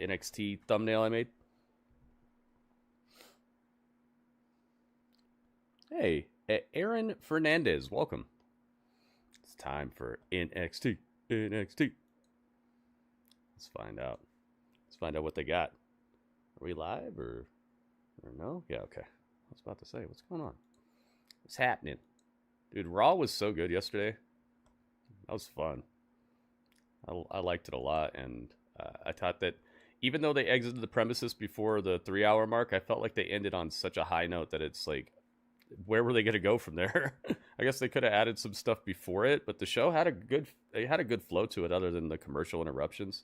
NXT thumbnail I made. Hey, Aaron Fernandez, welcome. It's time for NXT. NXT. Let's find out. Let's find out what they got. Are we live or no? Yeah, okay. I was about to say, what's going on? What's happening? Dude, Raw was so good yesterday. That was fun. I liked it a lot, and I thought that even though they exited the premises before the 3-hour mark, I felt like they ended on such a high note that it's like, where were they going to go from there? I guess they could have added some stuff before it, but the show had a good flow to it, other than the commercial interruptions.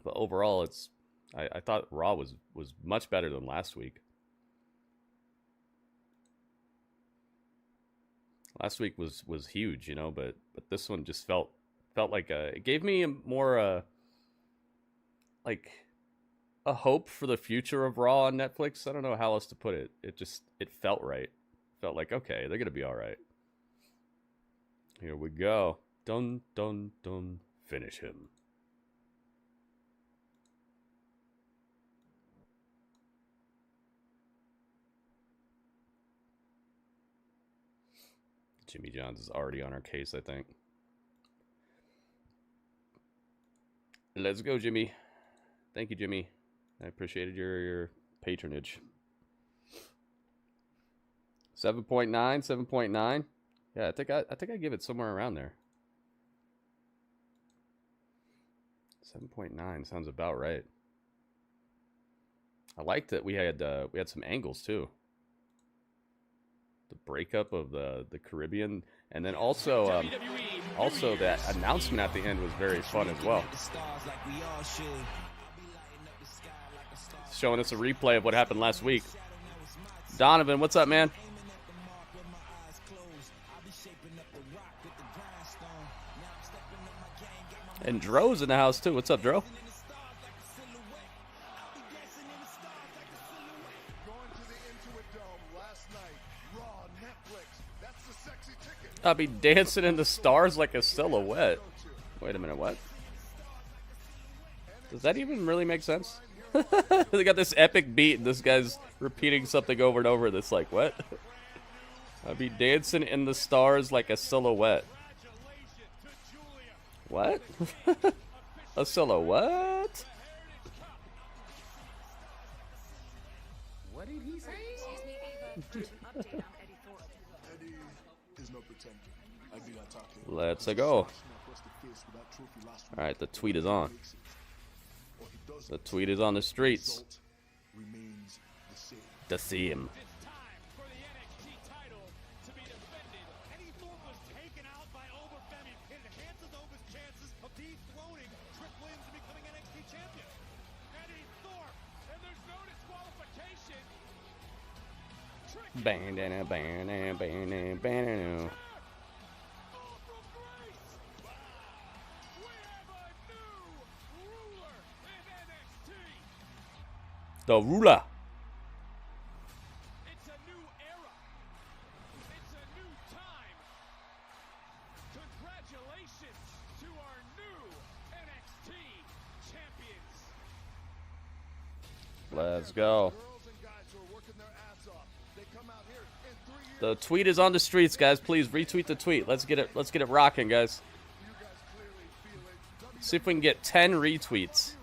But overall, I thought Raw was much better than last week. Last week was huge, you know, but this one just felt like it gave me more like a hope for the future of Raw on Netflix. I don't know how else to put it. It felt right. Felt like, okay, they're gonna be all right. Here we go. Dun dun dun. Finish him. Jimmy Johns is already on our case, I think. Let's go, Jimmy. Thank you, Jimmy. I appreciated your patronage. 7.9, 7.9. Yeah, I think I give it somewhere around there. 7.9 sounds about right. I liked that we had some angles too. The breakup of the Caribbean, and then also that announcement at the end was very fun as well. Showing us a replay of what happened last week. Donovan, what's up, man? And Dro's in the house too. What's up, Dro? I'll be dancing in the stars like a silhouette. Wait a minute, what? Does that even really make sense? They got this epic beat and this guy's repeating something over and over that's like, what? I'll be dancing in the stars like a silhouette. What? A silhouette? What did he say? Let's go. Alright, the tweet is on. The tweet is on the streets. To see him. It's time for the NXT title to be defended. Any thought was taken out by Oba Femi. It enhances Oba's chances of dethroning Trick Williams and becoming NXT champion. Eddie Thorpe, and there's no disqualification. Bandana, bandana, bandana, bandana. The ruler. It's a new era. It's a new time. Congratulations to our new NXT champions. Let's go. The tweet is on the streets, guys. Please retweet the tweet. Let's get it rocking, guys. See if we can get 10 retweets.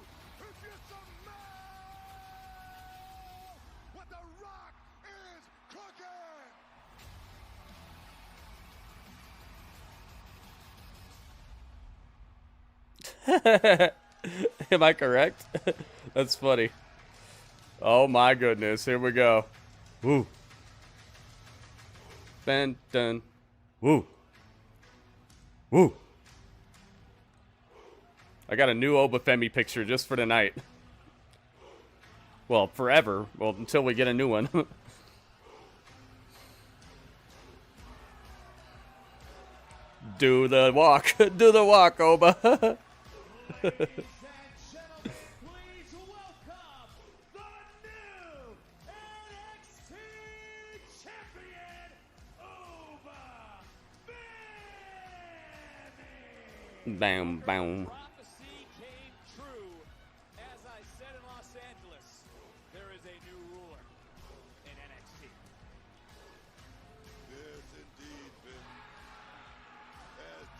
Am I correct? That's funny. Oh my goodness, here we go. Woo. Ben dun. Woo. Woo. I got a new Oba Femi picture just for tonight. Well, forever. Well, until we get a new one. Do the walk. Do the walk, Oba. Ladies and gentlemen, please welcome the new NXT Champion Oba Femi. Bam, bam. Prophecy came true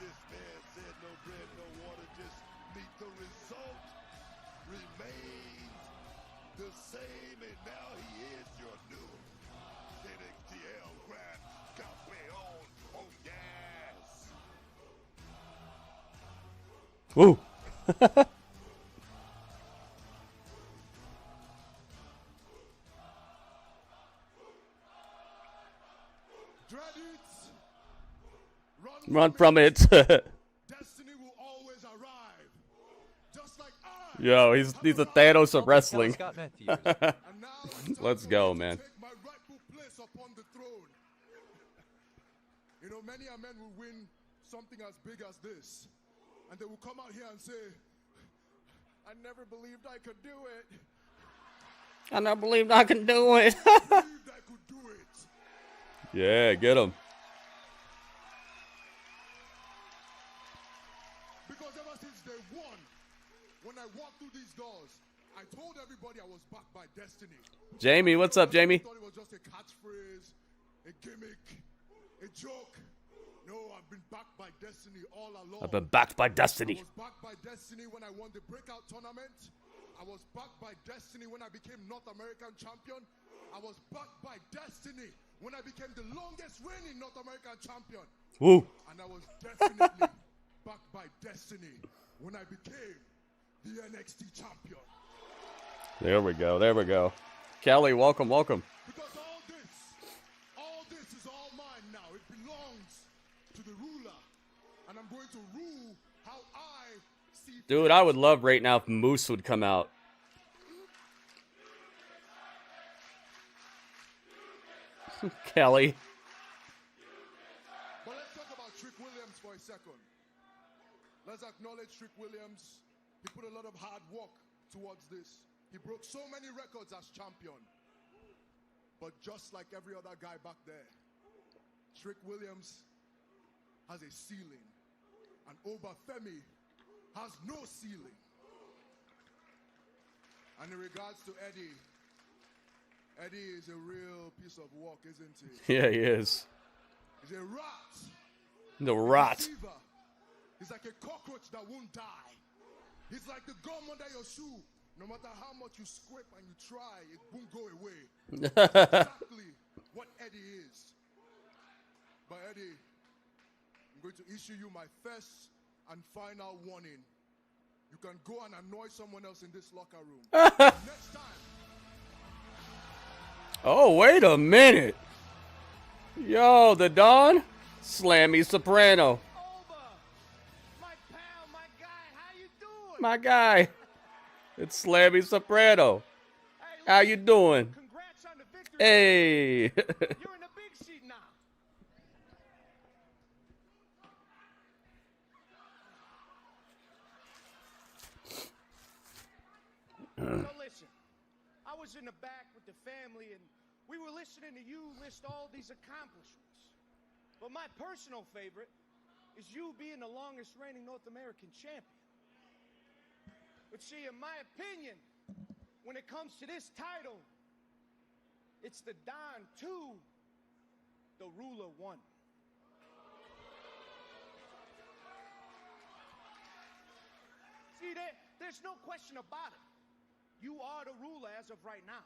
This man said no bread, no water, just meet. The result remains the same, and now he is your new NXT Grand Campeon. Oh, yes. Woo. Dreadies, Run from it. Destiny will always arrive. Just like I. Yo, he's a Thanos of wrestling. Scott Matthews. And now it's time Let's for go, me to man. take my rightful place upon the throne. You know, many a man will win something as big as this, and they will come out here and say, I never believed I could do it. I never believed I can do it. I believed I could do it. Yeah, get him. Because ever since day one, when I walked through these doors, I told everybody I was backed by destiny. Jamie, what's up, Jamie? I thought it was just a catchphrase, a gimmick, a joke. No, I've been backed by destiny all along. I've been backed by I destiny. was backed by destiny when I won the breakout tournament. I was backed by destiny when I became North American champion. I was backed by destiny when I became the longest reigning North American champion. Woo. And I was definitely backed by destiny when I became the NXT champion. There we go. There we go. Kelly, welcome, welcome. Because all this is all mine now. It belongs to the ruler. And I'm going to rule how I see Dude, I would love right now if Moose would come out. Kelly. But let's talk about Trick Williams for a second. Let's acknowledge Trick Williams. He put a lot of hard work towards this. He broke so many records as champion. But just like every other guy back there, Trick Williams has a ceiling. And Oba Femi has no ceiling. And in regards to Eddie, Eddie is a real piece of work, isn't he? Yeah, he is. He's a rat. The rot. Deceiver. He's like a cockroach that won't die. He's like the gum under your shoe. No matter how much you scrape and you try, it won't go away. That's exactly what Eddie is. But Eddie, I'm going to issue you my first and final warning. You can go and annoy someone else in this locker room. Next time. Oh, wait a minute. Yo, the Don? Slammy Soprano. Oba, my pal, my guy, how you doing? My guy. It's Slammy Soprano. Hey, How you doing? congrats on the victory. Hey. You're in the big seat now. So listen, I was in the back with the family and we were listening to you list all these accomplishments. But my personal favorite is you being the longest reigning North American champion. But see, in my opinion, when it comes to this title, it's the Don 2, the Ruler 1. See, there's no question about it. You are the ruler as of right now.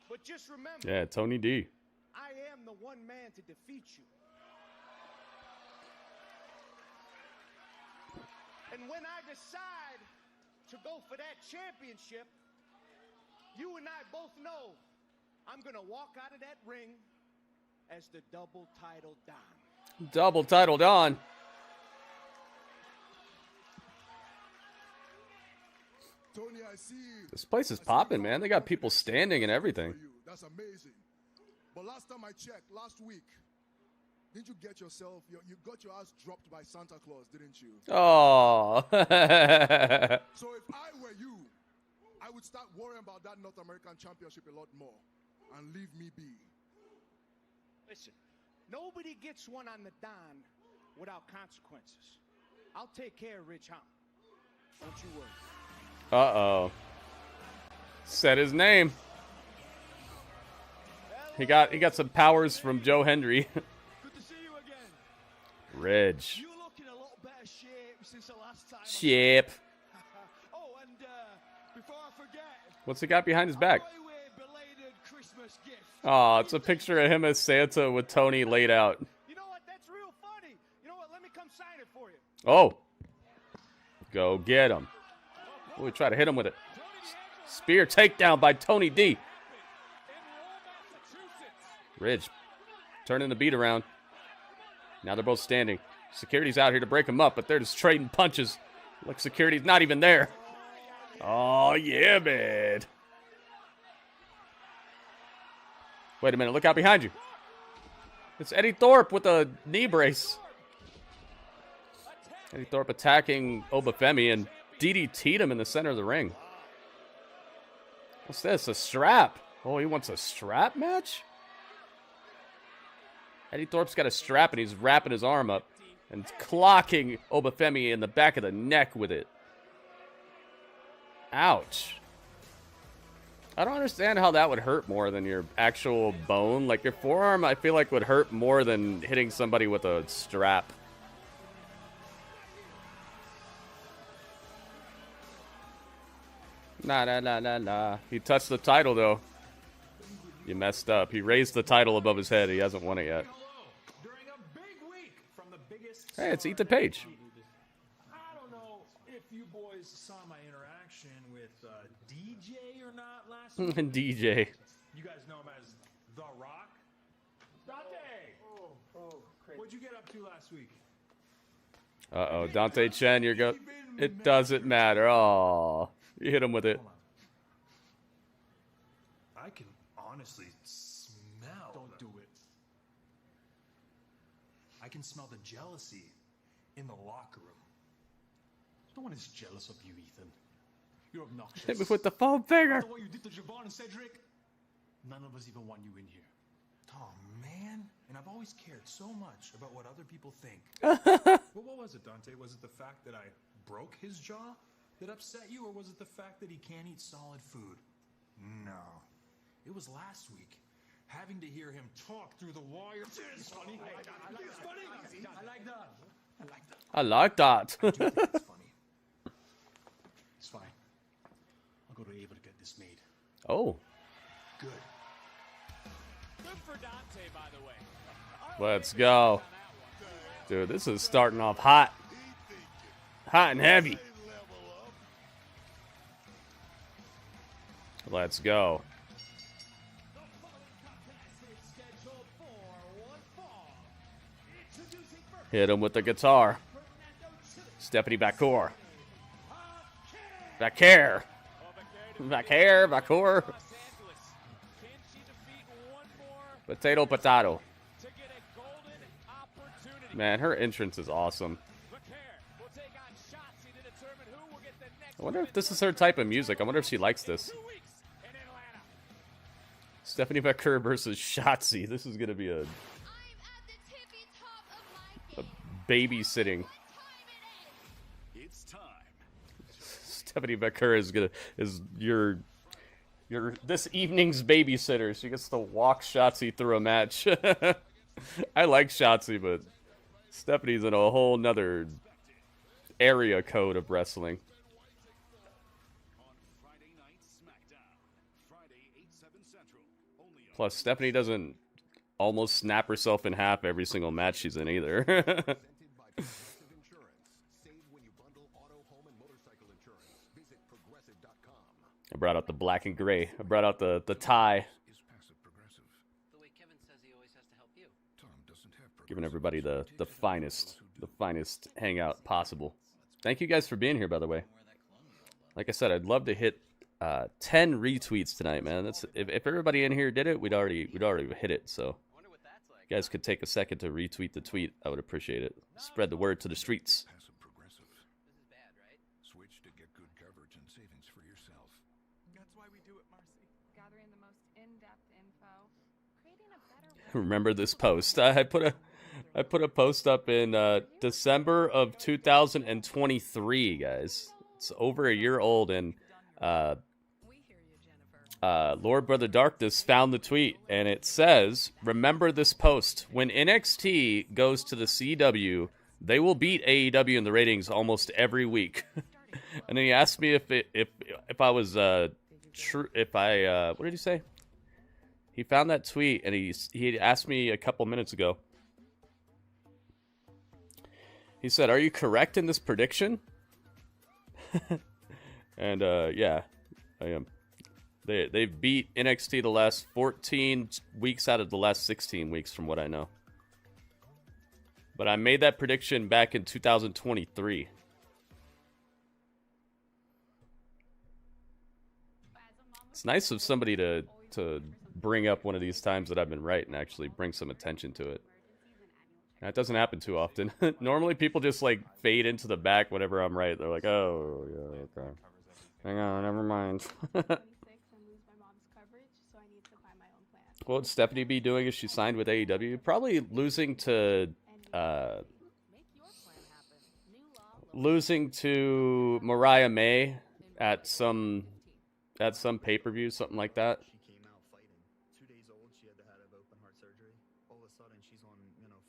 But just remember, Yeah, Tony D. I am the one man to defeat you. And when I decide to go for that championship, you and I both know I'm going to walk out of that ring as the double title Don. Double title Don. Tony, I see. This place is popping, man. They got people standing and everything. That's amazing. But last time I checked, last week, didn't you get yourself, you got your ass dropped by Santa Claus, didn't you? Oh. So if I were you, I would start worrying about that North American Championship a lot more and leave me be. Listen, nobody gets one on the Don without consequences. I'll take care of Rich Hom. Don't you worry. Uh-oh. Said his name. He got some powers from Joe Hendry. Good to see you again. Ridge. You're looking a lot better shape since the last time. Ship. Oh, and before I forget, What's he got behind his back? I brought you a belated Christmas gift. Oh, it's a picture of him as Santa with Tony laid out. You know what? That's real funny. You know what? Let me come sign it for you. Oh. Go get him. Oh, we try to hit him with it. Spear takedown by Tony D. Ridge turning the beat around. Now they're both standing. Security's out here to break them up, but they're just trading punches. Like security's not even there. Oh, yeah, man. Wait a minute. Look out behind you. It's Eddie Thorpe with a knee brace. Eddie Thorpe attacking Oba Femi and DDT'd him in the center of the ring. What's this? A strap? Oh, he wants a strap match? Eddie Thorpe's got a strap and he's wrapping his arm up and clocking Oba Femi in the back of the neck with it. Ouch. I don't understand how that would hurt more than your actual bone. Like your forearm, I feel like would hurt more than hitting somebody with a strap. Nah. He touched the title, though. You messed up. He raised the title above his head. He hasn't won it yet. Hey, it's Ethan Page. I don't know if you boys saw my interaction with DJ or not last week. DJ. You guys know him as The Rock. Dante! What'd you get up to last week? Uh-oh, Dante Chen, you're go. It doesn't matter. Oh, you hit him with it. I can honestly smell. Don't do it. I can smell the jealousy in the locker room. No one is jealous of you, Ethan. You're obnoxious. Hit me with the foam finger. After what you did to Javon and Cedric, none of us even want you in here. Oh, man. And I've always cared so much about what other people think. Well, what was it, Dante? Was it the fact that I broke his jaw that upset you, or was it the fact that he can't eat solid food? No. It was last week. Having to hear him talk through the wire. It's funny. I like that. I like that. I do think it's funny. It's fine. I'll go to Ava to get this made. Oh, Good. Good for Dante, by the way. let's go. Dude, this is starting off hot. Hot and heavy. Let's go. Hit him with the guitar. Stephanie Vaquer. Vaquer. Vaquer. Potato. Man, her entrance is awesome. I wonder if this is her type of music. I wonder if she likes this. Stephanie Vaquer versus Shotzi. This is going to be a babysitting. It's time. Stephanie Vaquer is your this evening's babysitter. She gets to walk Shotzi through a match. I like Shotzi, but Stephanie's in a whole nother area code of wrestling. Plus, Stephanie doesn't almost snap herself in half every single match she's in either. I brought out the black and gray. I brought out the tie. Giving everybody the finest hangout possible. Thank you guys for being here, by the way. Like I said, I'd love to hit 10 retweets tonight, man. That's if everybody in here did it, we'd already hit it. So you guys could take a second to retweet the tweet. I would appreciate it. Spread the word to the streets. Switch to get good coverage and savings for yourself. That's why we do it, Marcy. Gathering the most in-depth info, creating a better Remember this post? I put a post up in December of 2023, guys. It's over a year old, and Lord Brother Darkness found the tweet, and it says, "Remember this post. When NXT goes to the CW, they will beat AEW in the ratings almost every week." And then he asked me if I was true. What did he say? He found that tweet, and he asked me a couple minutes ago. He said, "Are you correct in this prediction?" And yeah, I am. They've beat NXT the last 14 weeks out of the last 16 weeks, from what I know. But I made that prediction back in 2023. It's nice of somebody to bring up one of these times that I've been right and actually bring some attention to it. That doesn't happen too often. Normally people just like fade into the back whenever I'm right. They're like, "Oh, yeah, okay. Hang on, never mind." What would Stephanie be doing if she signed with AEW? Probably losing to Mariah May at some pay-per-view, something like that. She came out fighting. 2 days old, she had to have open heart surgery. All of a sudden, she's on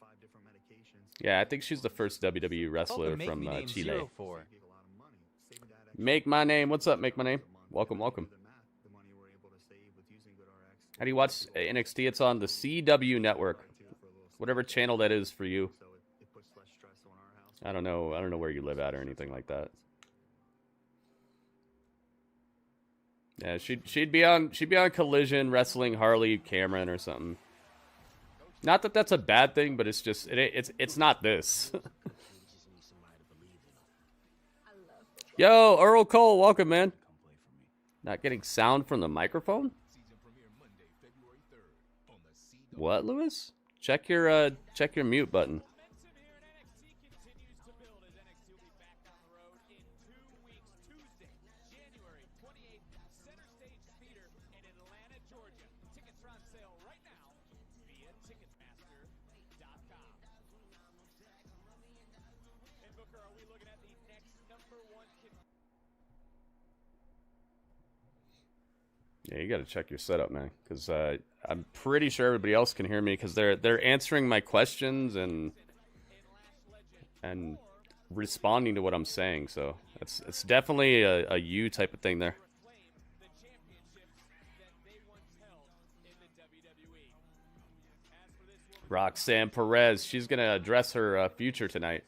5 different medications. Yeah, I think she's the first WWE wrestler Welcome, from Make Me Name Chile. 04. Make my name. What's up, Make my name? Welcome, welcome. How do you watch NXT? It's on the CW network, whatever channel that is for you. I don't know where you live at or anything like that. Yeah, she'd be on Collision wrestling Harley Cameron or something. Not that that's a bad thing, but it's just it's not this. Yo, Earl Cole, welcome, man. Not getting sound from the microphone? What, Lewis? Check your mute button. Yeah, you got to check your setup, man, because I'm pretty sure everybody else can hear me because they're answering my questions and responding to what I'm saying. So it's definitely a you type of thing there. Roxanne Perez, she's gonna address her future tonight.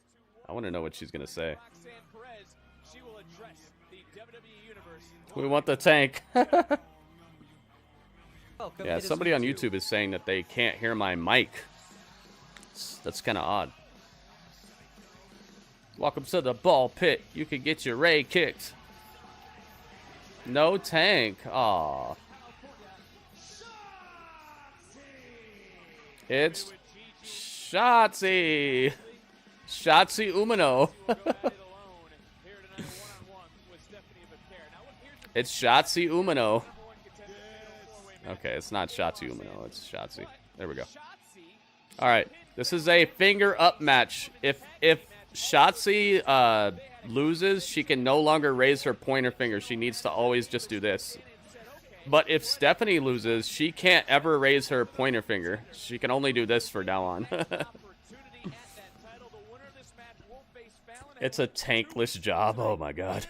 I want to know what she's gonna say. Roxanne Perez, she will address the WWE Universe. We want the tank. Welcome Yeah, to somebody on Zoo. YouTube is saying that they can't hear my mic. That's kind of odd. Welcome to the ball pit. You can get your Ray kicked. No tank. Aw. It's Shotzi. Shotzi Umino. It's Shotzi Umino. Okay, it's not Shotzi Umino. It's Shotzi. There we go. All right, this is a finger up match. If Shotzi loses, she can no longer raise her pointer finger. She needs to always just do this. But if Stephanie loses, she can't ever raise her pointer finger. She can only do this from now on. It's a tankless job. Oh my god.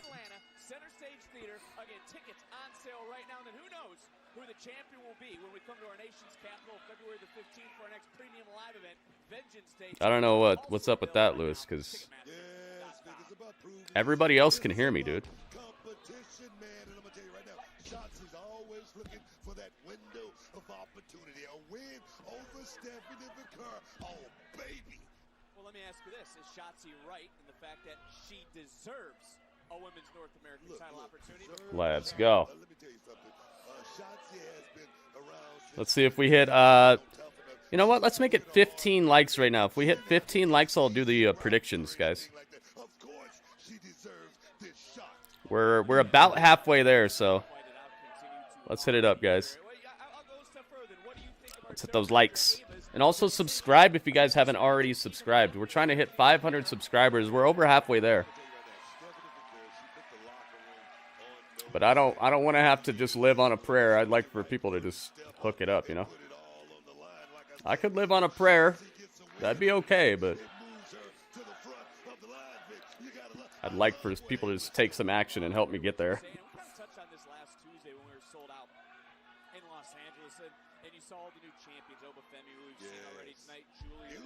I don't know what's up with that, Lewis, because everybody else can hear me, dude. Competition, man, and I'm gonna tell you right now, Shotzi's always looking for that window of opportunity, a win over Stephanie Vaquer. Oh, baby. Well, let me ask you this: is Shotzi right in the fact that she deserves a women's North American title opportunity? Let's go. Let me tell you something. Shotzi has been around. Let's see if we hit, you know what? Let's make it 15 likes right now. If we hit 15 likes, I'll do the predictions, guys. Of course, she deserves this shot. We're about halfway there, so let's hit it up, guys. Let's hit those likes. And also subscribe if you guys haven't already subscribed. We're trying to hit 500 subscribers. We're over halfway there. But I don't want to have to just live on a prayer. I'd like for people to just hook it up, you know. I could live on a prayer. That'd be okay, but I'd like for people to just take some action and help me get there. We kind of touched on this last Tuesday when we were sold out in Los Angeles, and you saw all the new champions, Oba Femi, who we've seen already tonight, Julia,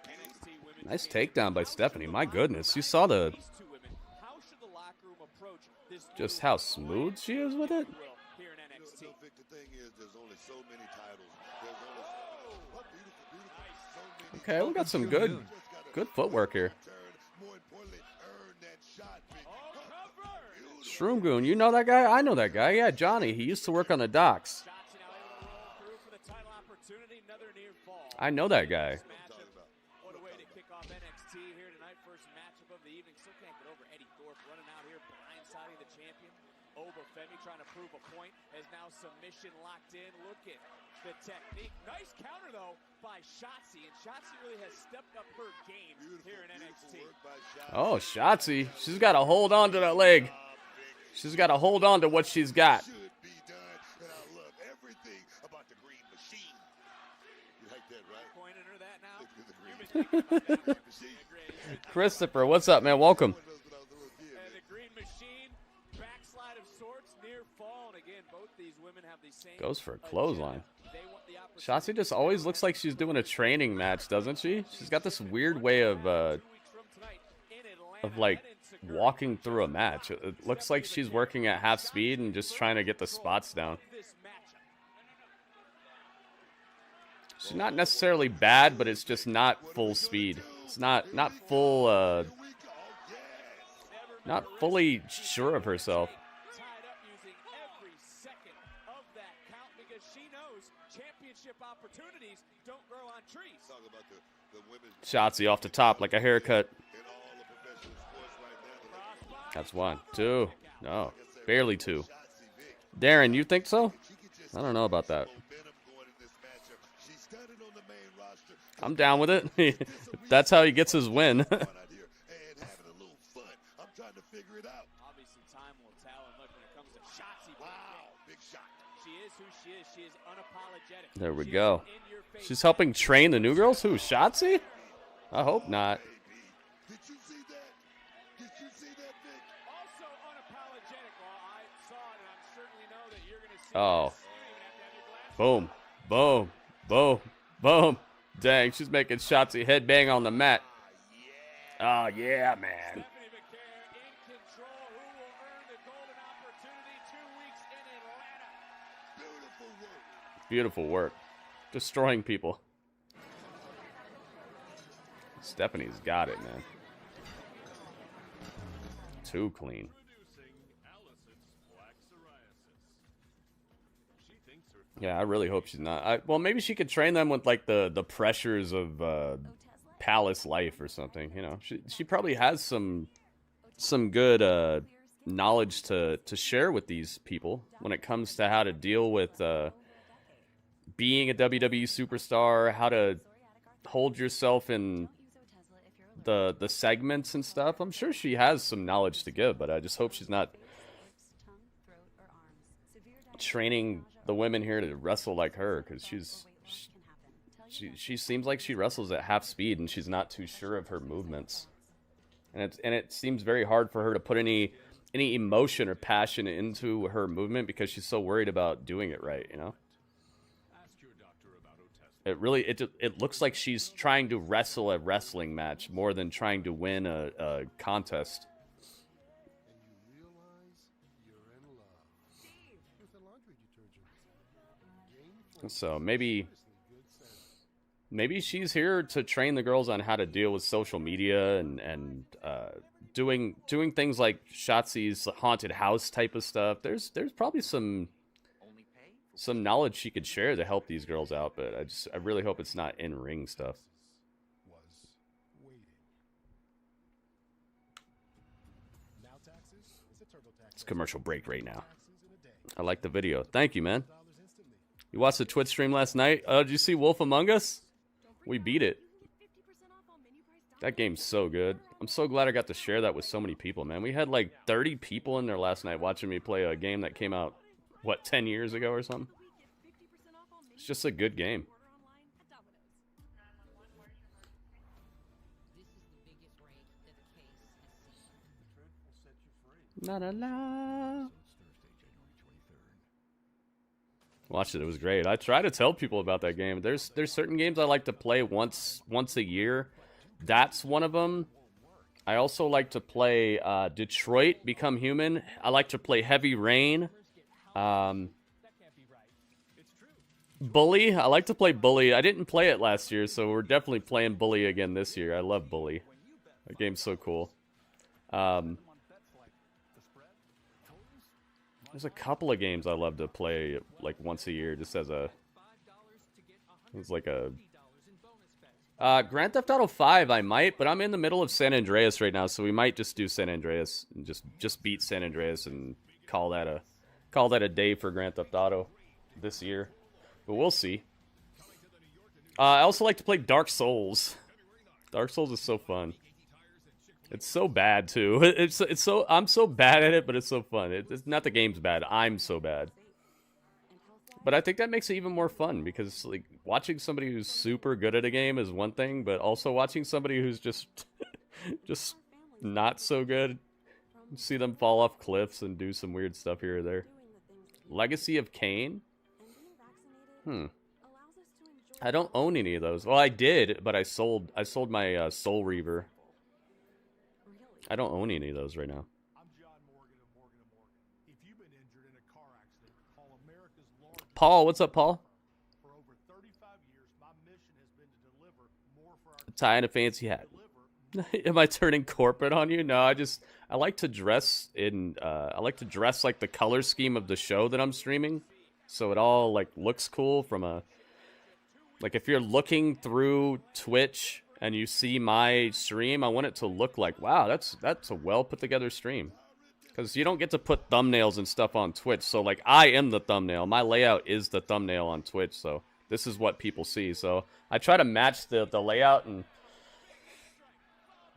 NXT Women's Nice takedown by Stephanie. My goodness, you saw the These two women, how should the locker room approach this just how smooth she is with it. here in NXT? The thing is, there's only so many titles. There's only Okay, we got some good footwork here. more importantly, earn that shot, big. Shroom Goon, you know that guy? I know that guy. Yeah, Johnny. He used to work on the docks. Shotzi now able to roll through for the title opportunity, another near fall. I know that guy. What a way to kick off NXT here tonight. First matchup of the evening. Still can't get over Eddie Thorpe running out here, blindsiding the champion. Oba Femi trying to prove a point. Has now submission locked in. Look at the technique. Nice counter, though, by Shotzi. And Shotzi really has stepped up her game here in NXT. Oh, Shotzi. She's got to hold on to that leg. She's got to hold on to what she's got. Should be done, and I love everything about the green machine. You like that, right? Pointing her that now. The green Christopher, what's up, man? Welcome. And the green machine, backslide of sorts, near fall. And again, both these women have the same. Goes for a clothesline. They want the opportunity. Shotzi just always looks like she's doing a training match, doesn't she? She's got this weird way of 2 weeks from tonight in Atlanta, like heading to Guilia. walking through a match. It looks like she's working at half speed and just trying to get the spots down. This matchup. She's not necessarily bad, but it's just not full speed. It's not full not fully sure of herself. Tied up using every second of that count because she knows championship opportunities don't grow on trees. Talk about the women's Shotzi off the top like a haircut. in all the professional sports right now. That's 1, 2. No, barely 2. Darren, you think so? I don't know about that. Momentum going in this matchup. She's standing on the main roster. I'm down with it. That's how he gets his win. Out here and having a little fun. I'm trying to figure it out. Obviously, time will tell. And look, when it comes to Shotzi, Wow, big shot. she is who she is. She is unapologetic. There we She is go. in your face. She's helping train the new girls? Who, Shotzi? I hope not. Did you see that? Did you see that, Vic? Also unapologetic. Well, I saw it, and I certainly know that you're going to see Oh. this. You don't even have to have your glasses. Boom, boom, boom, boom. Dang, she's making Shotzi headbang on the mat. Oh, yeah, man. Stephanie Vaquer in control. Who will earn the golden opportunity 2 weeks in Atlanta? Beautiful work. Beautiful work. Destroying people. Stephanie's got it, man. Too clean. Yeah, I really hope she's not. Well, maybe she could train them with like the pressures of palace life or something. You know, she probably has some good knowledge to share with these people when it comes to how to deal with being a WWE superstar, how to hold yourself in the segments and stuff. I'm sure she has some knowledge to give, but I just hope she's not training the women here to wrestle like her, because she seems like she wrestles at half speed and she's not too sure of her movements, and it seems very hard for her to put any emotion or passion into her movement because she's so worried about doing it right, you know. It looks like she's trying to wrestle a wrestling match more than trying to win a contest. And you realize you're in love with a laundry detergent. So maybe she's here to train the girls on how to deal with social media and doing things like Shotzi's haunted house type of stuff. There's probably some knowledge she could share to help these girls out, but I really hope it's not in ring stuff. Was waiting. Now taxes is a turtle tax. It's commercial break right now. I like the video. Thank you, man. You watched the Twitch stream last night? Did you see Wolf Among Us? We beat it. That game's so good. I'm so glad I got to share that with so many people, man. We had like 30 people in there last night watching me play a game that came out, what, 10 years ago or something? It's just a good game. La la la. Watched it. It was great. I try to tell people about that game. There's certain games I like to play once a year. That's one of them. I also like to play Detroit Become Human. I like to play Heavy Rain. Bully. I like to play Bully. I didn't play it last year, so we're definitely playing Bully again this year. I love Bully. That game's so cool. There's a couple of games I love to play like once a year, just as a. It's like a. Grand Theft Auto 5, I might, but I'm in the middle of San Andreas right now, so we might just do San Andreas and just beat San Andreas and call that a day for Grand Theft Auto this year. But we'll see. I also like to play Dark Souls. Dark Souls is so fun. It's so bad too. I'm so bad at it, but it's so fun. It's not the game's bad. I'm so bad. But I think that makes it even more fun because like watching somebody who's super good at a game is one thing, but also watching somebody who's just not so good, see them fall off cliffs and do some weird stuff here or there. Legacy of Kain? I don't own any of those. Well, I did, but I sold my Soul Reaver. I don't own any of those right now. Paul, what's up, Paul? For over 35 years, my mission has been to deliver more for our Tie in a fancy hat. Am I turning corporate on you? No, I like to dress in I like to dress like the color scheme of the show that I'm streaming. So it all like looks cool from a like if you're looking through Twitch and you see my stream, I want it to look like, wow, that's a well put together stream. Because you don't get to put thumbnails and stuff on Twitch. So, like, I am the thumbnail. My layout is the thumbnail on Twitch. So, this is what people see. So, I try to match the layout. And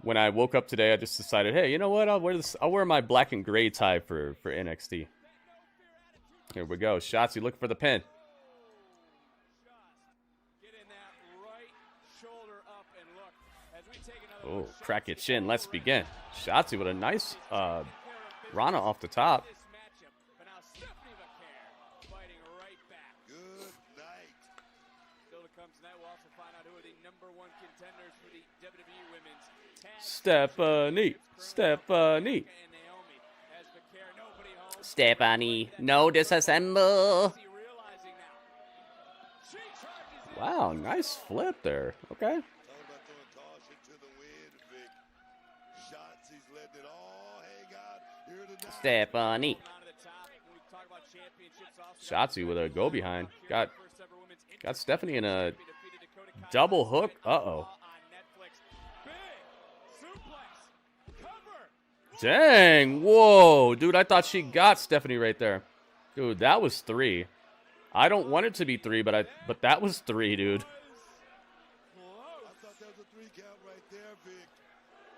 when I woke up today, I just decided, hey, you know what? I'll wear my black and gray tie for NXT. Here we go. Shotzi, look for the pin. Oh, crack your chin. Let's begin. Shotzi with a nice... Rana off the top. But now Stephanie Vaquer fighting right back. Good night. Still to come tonight, we'll also find out who are the #1 contenders for the WWE Women's Tag Stephanie. Stephanie. and Naomi. As Vaquer, nobody home. Stephanie. No disassemble. Realizing now. She charges in. Wow, nice flip there. Okay. Talking about throwing caution to the wind, Vic. Shotzi's letting it all hang out here tonight. Stephanie. On to the top. When we talk about championships, also Shotzi with a go behind. Got Stephanie in a double hook. Uh-oh. on Netflix. Big suplex. Cover. Dang. Whoa. Dude, I thought she got Stephanie right there. Dude, that was 3. I don't want it to be 3, but that was 3, dude. I thought that was a 3 count right there, Vic.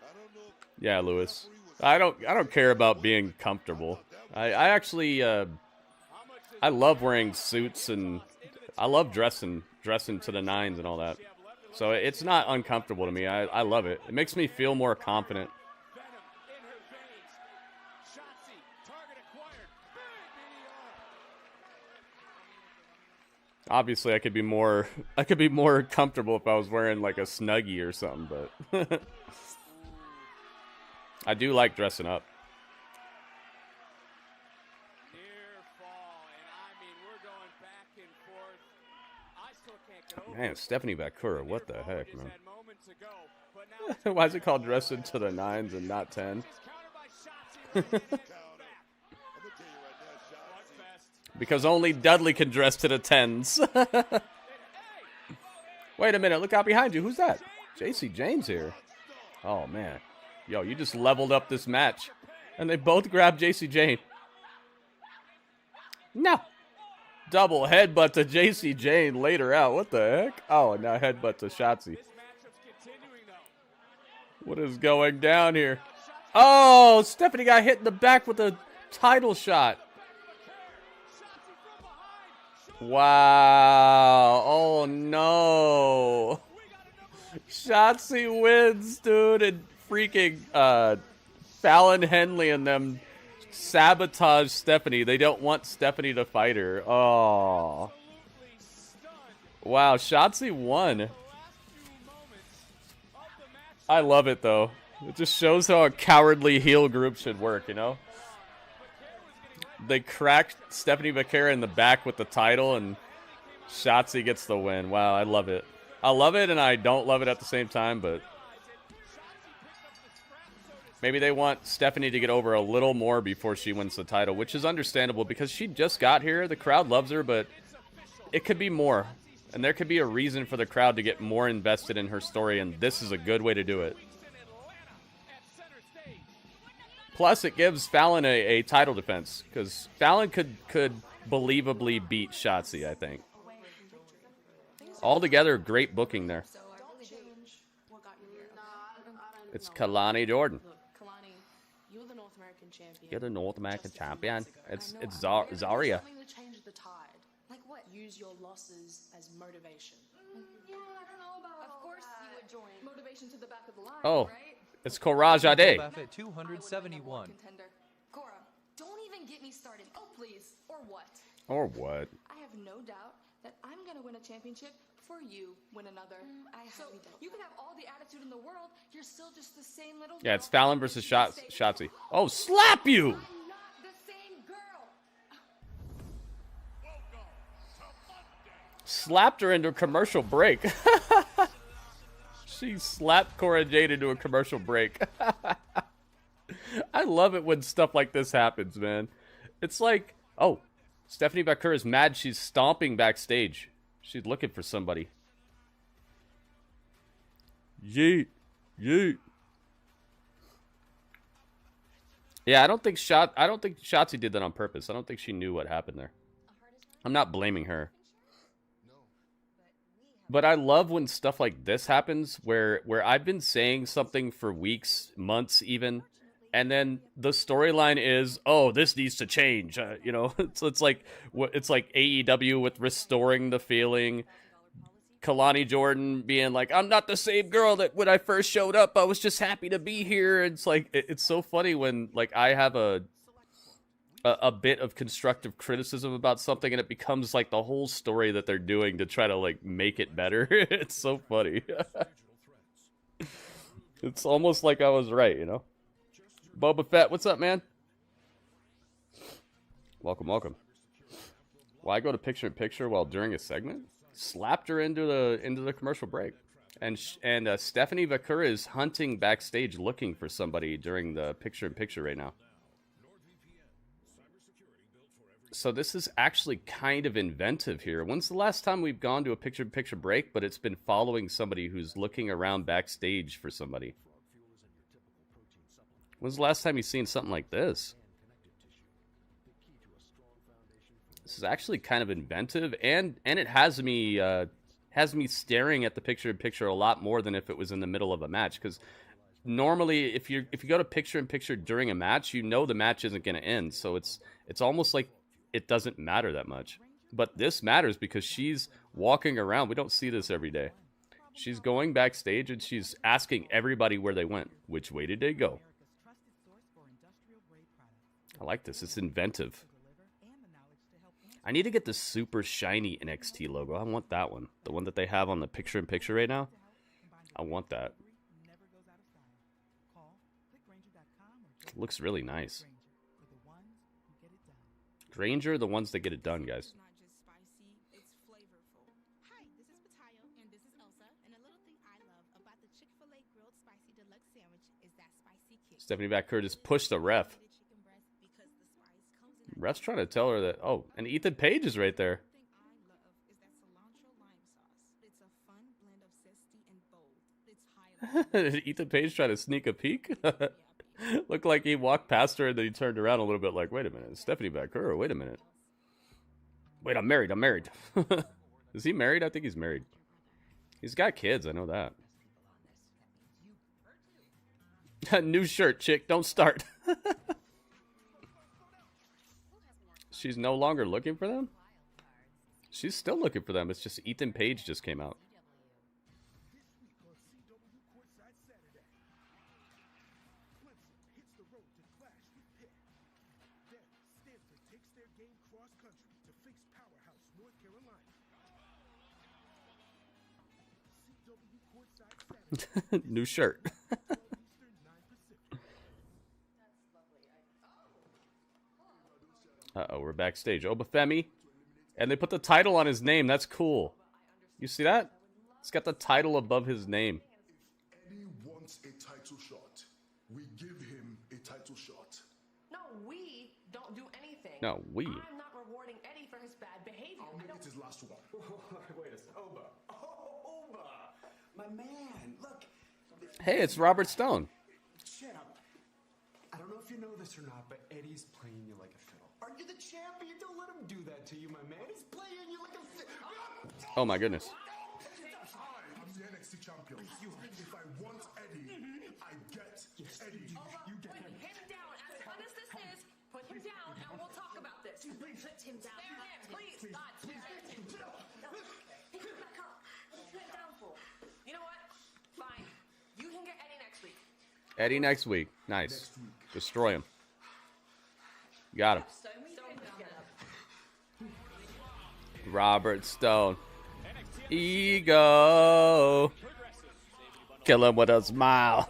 I don't know. Yeah, Lewis. I don't care about being comfortable. I actually I love wearing suits and I love dressing to the nines and all that. So it's not uncomfortable to me. I love it. It makes me feel more confident. Venom in her veins. Shotzi, target acquired. Big BDR. Obviously, I could be more comfortable if I was wearing like a Snuggie or something, but I do like dressing up. Near fall, and I mean we're going back and forth. I still can't get over Man, Stephanie Vaquer, what the heck, it. man? Had moments ago, but now it's Why is it called dressing to the nines and not 10? countered by Shotzi. I'm gonna tell you right now, Shotzi. Best. Because only Dudley can dress to the 10s. Wait a minute, look out behind you. Who's that? JC Jane's here. Oh, man. Yo, you just leveled up this match. And they both grabbed JC Jane. No. Double headbutt to JC Jane later out. What the heck? Oh, and now headbutt to Shotzi. This matchup's continuing though. What is going down here? Oh, Stephanie got hit in the back with a title shot. Wow. Oh, no. Shotzi wins, dude. And freaking Fallon Henley and them sabotage Stephanie. They don't want Stephanie to fight her. Oh. Wow, Shotzi won. I love it, though. It just shows how a cowardly heel group should work, you know? They cracked Stephanie Vaquer in the back with the title, and Shotzi gets the win. Wow, I love it. I love it, and I don't love it at the same time, but maybe they want Stephanie to get over a little more before she wins the title, which is understandable because she just got here. The crowd loves her, but it could be more. And there could be a reason for the crowd to get more invested in her story, and this is a good way to do it. Plus, it gives Fallon a title defense, because Fallon could believably beat Shotzi, I think. Altogether, great booking there. It's Kalani Jordan. Kalani, you're the North American champion. You're the North American champion. It's Zarya. Change the tide. Like what? Use your losses as motivation. Yeah, I don't know about. Of course, you would join. Motivation to the back of the line. Oh, right? it's Courage Ade. At 271. Contender. Cora, don't even get me started. Oh, please. Or what? Or what? I have no doubt that I'm gonna win a championship before you win another. So you can have all the attitude in the world. You're still just the same little. Yeah, it's Fallon versus Shotzi. Oh, slap you! I'm not the same girl. Slapped her into a commercial break. She slapped Cora Jade into a commercial break. I love it when stuff like this happens, man. It's like, oh, Stephanie Vaquer is mad she's stomping backstage. She's looking for somebody. Yeet. Yeet. Yeah, I don't think Shotzi did that on purpose. I don't think she knew what happened there. I'm not blaming her. But I love when stuff like this happens where I've been saying something for weeks, months even, and then the storyline is, oh, this needs to change. You know, it's like AEW with restoring the feeling. Kalani Jordan being like, I'm not the same girl that when I first showed up, I was just happy to be here. It's like, it's so funny when like I have a bit of constructive criticism about something and it becomes like the whole story that they're doing to try to like make it better. It's so funny. It's almost like I was right, you know? Boba Fett, what's up, man? Welcome, welcome. Why go to picture-in-picture while during a segment? Slapped her into the commercial break. And Stephanie Vaquer is hunting backstage looking for somebody during the picture-in-picture right now. So this is actually kind of inventive here. When's the last time we've gone to a picture-in-picture break, but it's been following somebody who's looking around backstage for somebody? When's the last time you've seen something like this? This is actually kind of inventive, and it has me staring at the picture-in-picture a lot more than if it was in the middle of a match. Because normally, if you go to picture-in-picture during a match, you know the match isn't going to end. So it's almost like it doesn't matter that much. But this matters because she's walking around. We don't see this every day. She's going backstage and she's asking everybody where they went. Which way did they go? I like this. It's inventive. I need to get the super shiny NXT logo. I want that one. The one that they have on the picture-in-picture right now. I want that. It looks really nice. Granger, the ones that get it done, guys. Stephanie Vaquer just pushed the ref. Ref's trying to tell her that, oh, and Ethan Page is right there. Ethan Page trying to sneak a peek? Looked like he walked past her and then he turned around a little bit like, wait a minute, Stephanie Vaquer, wait a minute. Wait, I'm married. Is he married? I think he's married. He's got kids, I know that. New shirt, chick. Don't start. She's no longer looking for them? She's still looking for them. It's just Ethan Page just came out. New shirt. Uh-oh, we're backstage. Oba Femi. And they put the title on his name. That's cool. You see that? It's got the title above his name. Eddie wants a title shot. We give him a title shot. No, we don't do anything. No, we. I'm not rewarding Eddie for his bad behavior. I'll make it his last one. Wait a second. Oba. Oh, Oba. My man. Look. Hey, it's Robert Stone. Champ. I don't know if you know this or not, but Eddie's playing you like a fiddle. Are you the champion? Don't let him do that to you, my man. He's playing you like a fiddle. Oh my goodness. I'm the NXT champion. If I want Eddie, I get Eddie. You get him. Put him down. As fun as this is, put him down and we'll talk about this. Put him down. Please. God, pick him back up. What are you down for? You know what? Fine. You can get Eddie next week. Eddie next week. Nice. Destroy him. Got him. Robert Stone. Ego. Kill him with a smile.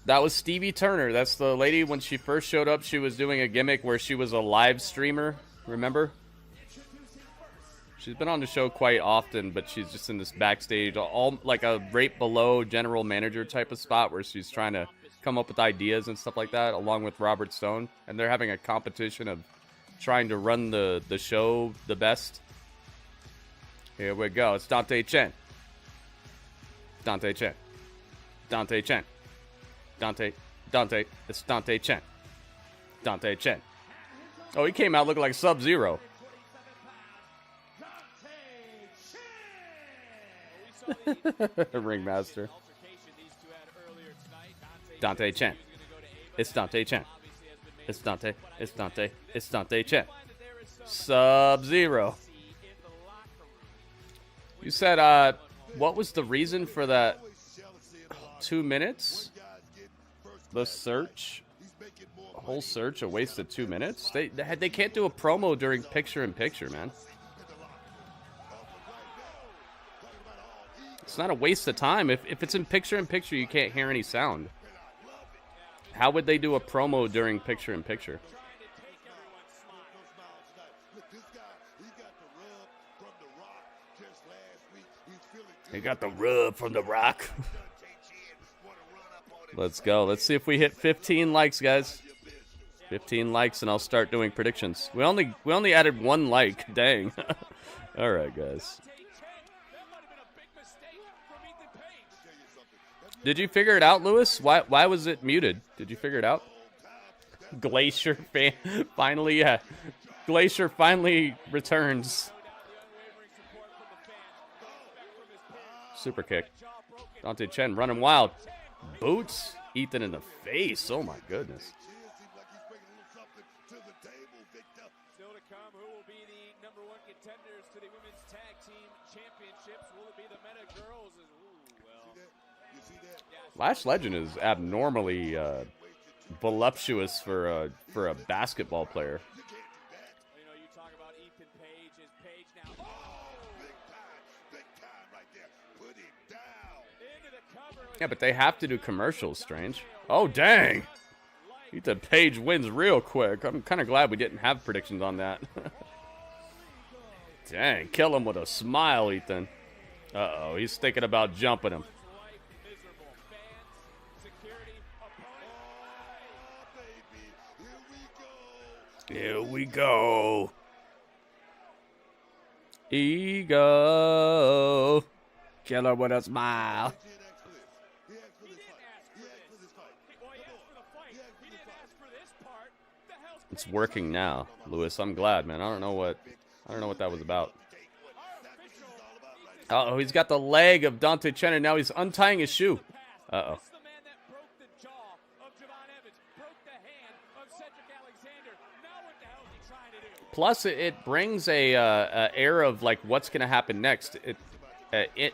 That was Stevie Turner. That's the lady when she first showed up. She was doing a gimmick where she was a live streamer. Remember? She's been on the show quite often, but she's just in this backstage, all like a right below general manager type of spot where she's trying to come up with ideas and stuff like that, along with Robert Stone. And they're having a competition of trying to run the show the best. Here we go. It's Dante Chen. Dante Chen. Dante Chen. Dante. It's Dante Chen. Dante Chen. Oh, he came out looking like Sub-Zero. Ringmaster. Dante Chen. It's Dante Chen. It's Dante. It's Dante. It's Dante Chen. Sub-Zero. You said, what was the reason for that 2 minutes? The search? The whole search, a waste of 2 minutes? They can't do a promo during picture-in-picture, man. It's not a waste of time. If it's in picture-in-picture, you can't hear any sound. How would they do a promo during picture-in-picture? He got the rub from The Rock. Let's go. Let's see if we hit 15 likes, guys. 15 likes, and I'll start doing predictions. We only added 1 like. Dang. All right, guys. Did you figure it out, Lewis? Why was it muted? Did you figure it out? Glacier finally, yeah. Glacier finally returns. Super kick. Dante Chen running wild. Boots. Ethan in the face. Oh my goodness. Still to come, who will be the number 1 contenders to the Women's Tag Team Championships? Will it be the Meta Girls? Lash Legend is abnormally voluptuous for a basketball player. You know, you talk about Ethan Page. Is Page now? Big time right there. Put him down. Into the cover. Yeah, but they have to do commercials, Strange. Oh, dang. Ethan Page wins real quick. I'm kind of glad we didn't have predictions on that. Dang, kill him with a smile, Ethan. Uh-oh, he's thinking about jumping him. Here we go. Ego. Kill her with a smile. It's working now, Lewis. I'm glad, man. I don't know what that was about. Uh-oh, he's got the leg of Dante Chen, and now he's untying his shoe. Uh-oh. This is the man that broke the jaw of Javon Evans, broke the hand of Cedric Alexander. Now what the hell is he trying to do? Plus, it brings a air of like what's going to happen next.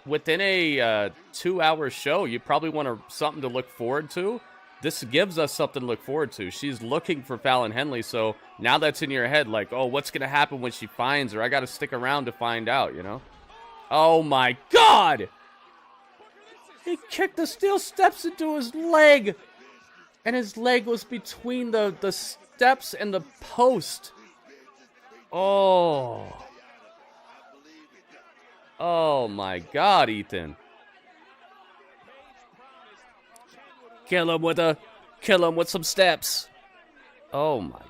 Within a 2-hour show, you probably want something to look forward to. This gives us something to look forward to. She's looking for Fallon Henley, so now that's in your head, like, oh, what's going to happen when she finds her? I got to stick around to find out, you know? Oh, my God! He kicked the steel steps into his leg, and his leg was between the steps and the post. Oh. Oh, my God, Ethan. Kill him with some steps. Oh my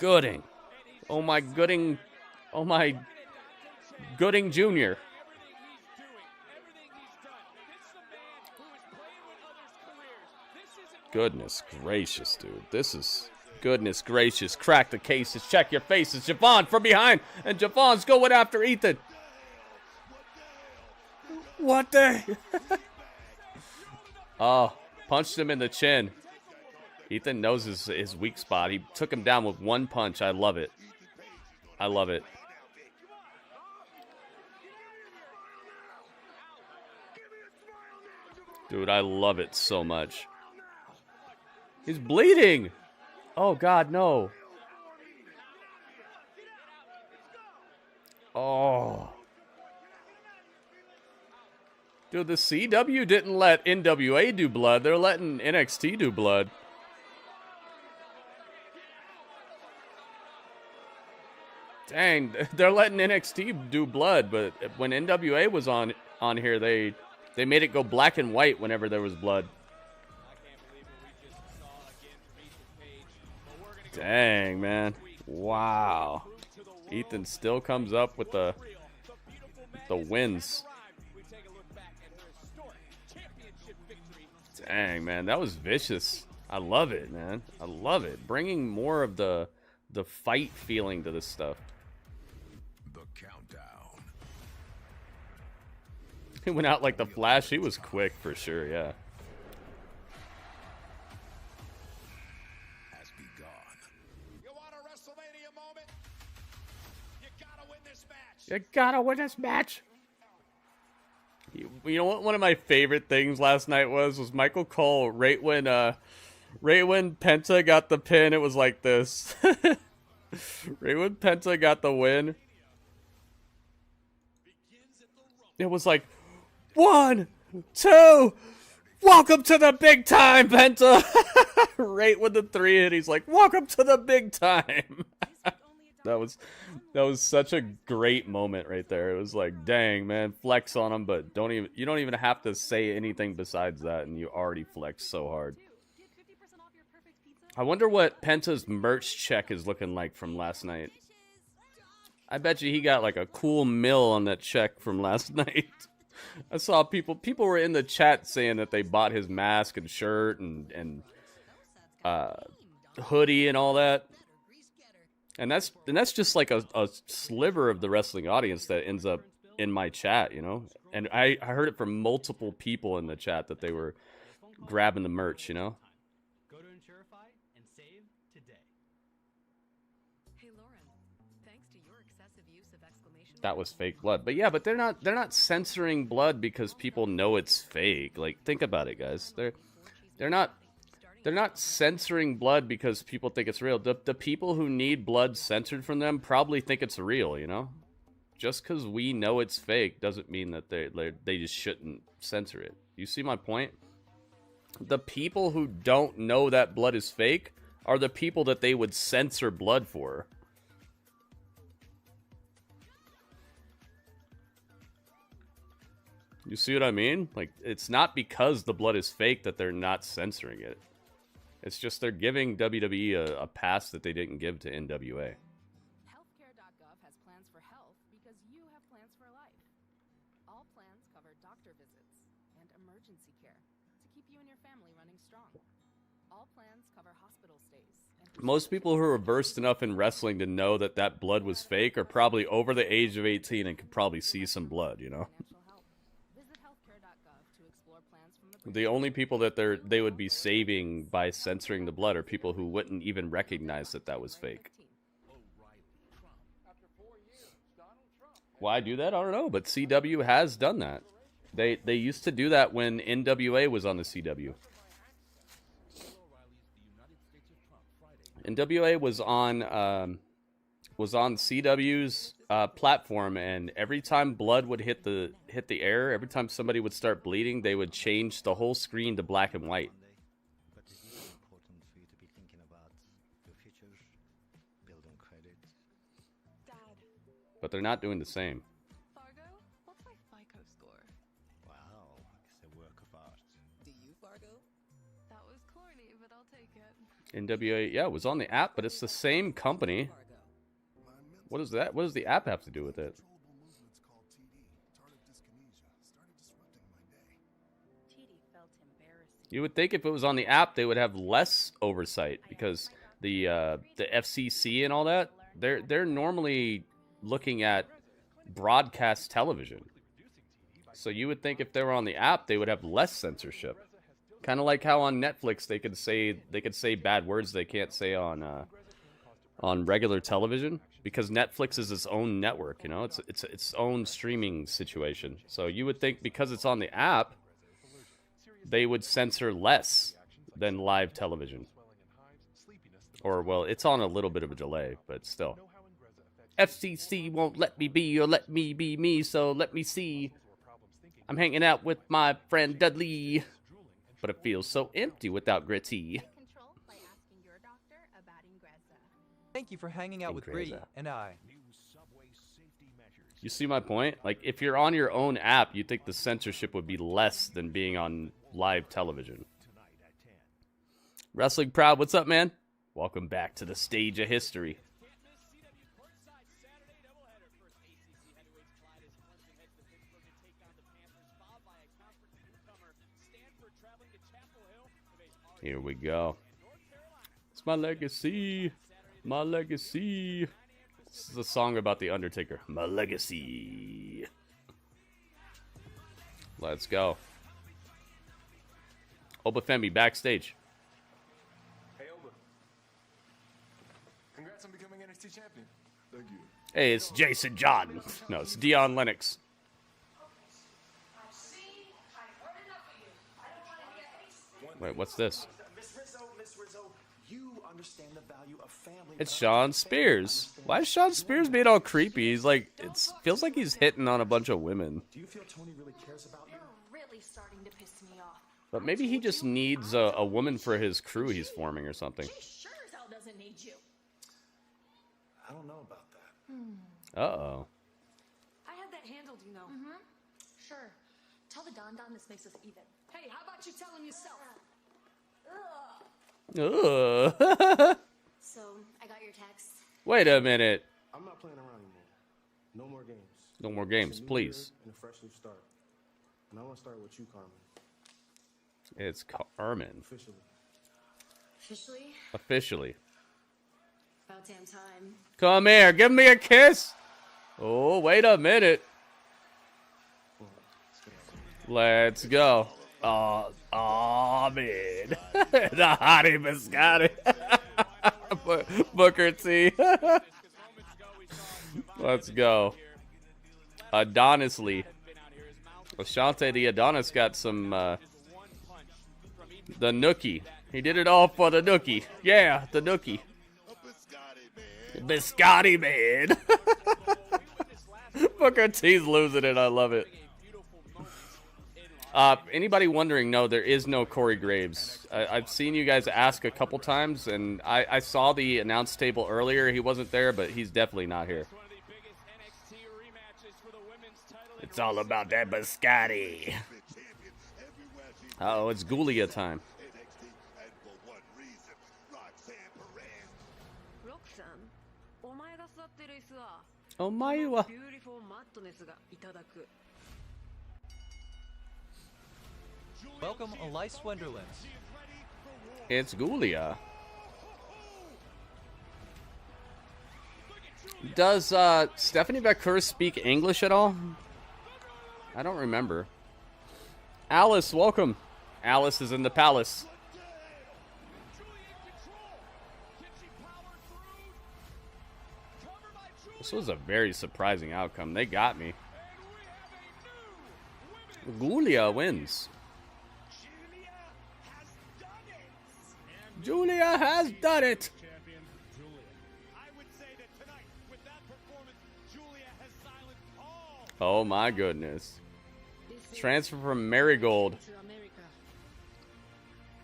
gooding. Oh my gooding. Oh my Gooding Jr. Goodness gracious, dude. This is goodness gracious. Crack the cases. Check your faces. Javon from behind. And Javon's going after Ethan. What the? Oh. Punched him in the chin. Ethan knows his weak spot. He took him down with one punch. I love it. I love it. Dude, I love it so much. He's bleeding. Oh, God, no. Oh. Dude, the CW didn't let NWA do blood. They're letting NXT do blood. Dang, they're letting NXT do blood, but when NWA was on here, they made it go black and white whenever there was blood. Dang, man. Wow. Ethan still comes up with the wins. Dang, man, that was vicious. I love it, man. I love it. Bringing more of the fight feeling to this stuff. The countdown. He went out like the Flash. He was quick for sure, yeah. Has begun. You want a WrestleMania moment? You gotta win this match. You gotta win this match. You know what one of my favorite things last night was Michael Cole right when Penta got the pin. It was like this. Right when Penta got the win, it was like 1, 2, welcome to the big time, Penta. Right when the 3 hit, he's like, welcome to the big time. That was such a great moment right there. It was like, dang, man, flex on him, but you don't even have to say anything besides that, and you already flex so hard. I wonder what Penta's merch check is looking like from last night. I bet you he got like a cool mill on that check from last night. I saw people were in the chat saying that they bought his mask and shirt and hoodie and all that. And that's just like a sliver of the wrestling audience that ends up in my chat, you know? And I heard it from multiple people in the chat that they were grabbing the merch, you know? Go to Insurify and save today. Hey Lauren, thanks to your excessive use of exclamation That was fake blood. But yeah, but they're not censoring blood because people know it's fake. Like, think about it, guys. They're not censoring blood because people think it's real. The people who need blood censored from them probably think it's real, you know? Just because we know it's fake doesn't mean that they just shouldn't censor it. You see my point? The people who don't know that blood is fake are the people that they would censor blood for. You see what I mean? Like, it's not because the blood is fake that they're not censoring it. It's just they're giving WWE a pass that they didn't give to NWA. Healthcare.gov has plans for health because you have plans for life. All plans cover doctor visits and emergency care to keep you and your family running strong. All plans cover hospital stays. Most people who are versed enough in wrestling to know that that blood was fake are probably over the age of 18 and could probably see some blood, you know? The only people that they would be saving by censoring the blood are people who wouldn't even recognize that that was fake. Why do that? I don't know, but CW has done that. They used to do that when NWA was on the CW. NWA was on CW's platform, and every time blood would hit the air, every time somebody would start bleeding, they would change the whole screen to black and white. But they're not doing the same. Fargo, what's my FICO score? Wow, it's a work of art. Do you, Fargo? That was corny, but I'll take it. NWA, yeah, it was on the app, but it's the same company. What is that? What does the app have to do with it? You would think if it was on the app, they would have less oversight, because the FCC and all that, they're normally looking at broadcast television. So you would think if they were on the app, they would have less censorship. Kind of like how on Netflix they could say bad words they can't say on regular television, because Netflix is its own network, you know, it's its own streaming situation. So you would think because it's on the app, they would censor less than live television. Or, well, it's on a little bit of a delay, but still. FCC won't let me be or let me be me, so let me see. I'm hanging out with my friend Dudley, but it feels so empty without Gritty. Thank you for hanging out with Gritty and I. You see my point? Like, if you're on your own app, you'd think the censorship would be less than being on live television. Wrestling Proud, what's up, man? Welcome back to the stage of history. Here we go. It's my legacy. My legacy. This is a song about The Undertaker. My legacy. Let's go. Oba Femi backstage. Hey, Oba. Congrats on becoming NXT champion. Thank you. Hey, it's Jason John. No, it's Dion Lennox. Wait, what's this? It's Sean Spears. Why is Sean Spears being all creepy? He's like, it feels like he's hitting on a bunch of women. Do you feel Tony really cares about you? You're really starting to piss me off. But maybe he just needs a woman for his crew he's forming or something. She sure as hell doesn't need you. I don't know about that. Uh-oh. I had that handled, you know. Mm-hmm. Sure. Tell the Don this makes us even. Hey, how about you tell him yourself? Ugh. So, I got your text. Wait a minute. I'm not playing around anymore. No more games. No more games, please. And a fresh new start. And I want to start with you, Carmen. It's Carmen. Officially. Officially? Officially. About damn time. Come here, give me a kiss. Oh, wait a minute. Let's go. Oh, man. The hottie biscotti. Booker T. Let's go. Adonis Lee. Ashante the Adonis got some, the nookie. He did it all for the nookie. Yeah, the nookie. Biscotti man. Booker T's losing it. I love it. Anybody wondering, no, there is no Corey Graves. I've seen you guys ask a couple times, and I saw the announce table earlier. He wasn't there, but he's definitely not here. It's all about that biscotti. Uh-oh, it's Guilia time. Oh my. Welcome, Elias Wonderland. It's Guilia. Does Stephanie Vaquer speak English at all? I don't remember. Alice, welcome. Alice is in the palace. This was a very surprising outcome. They got me. Guilia wins. Julia has done it. Oh my goodness. Transfer from Marigold.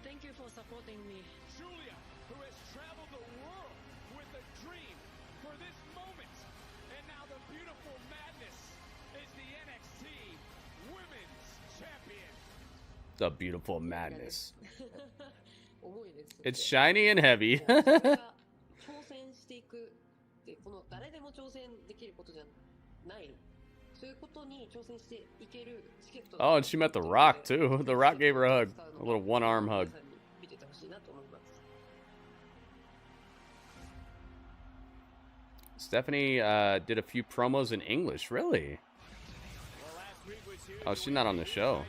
Thank you for supporting me. Julia, who has traveled the world with a dream for this moment. And now the beautiful madness is the NXT Women's Champion. The beautiful madness. It's shiny and heavy. Oh, and she met The Rock, too. The Rock gave her a hug. A little one-arm hug. Stephanie did a few promos in English. Really? Oh, she's not on the show.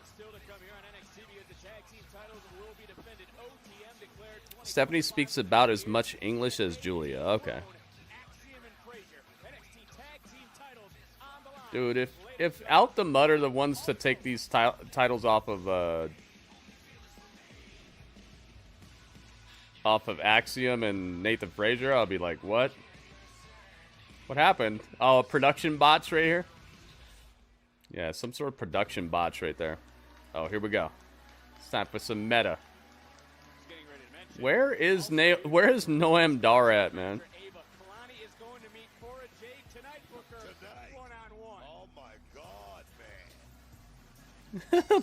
Stephanie speaks about as much English as Julia. Okay. Dude, if Out the Mud are the ones to take these titles off of Axiom and Nathan Frazer, I'll be like, what? What happened? Oh, production bots right here? Yeah, some sort of production bots right there. Oh, here we go. It's time for some meta. Where is Noam Dar at, man?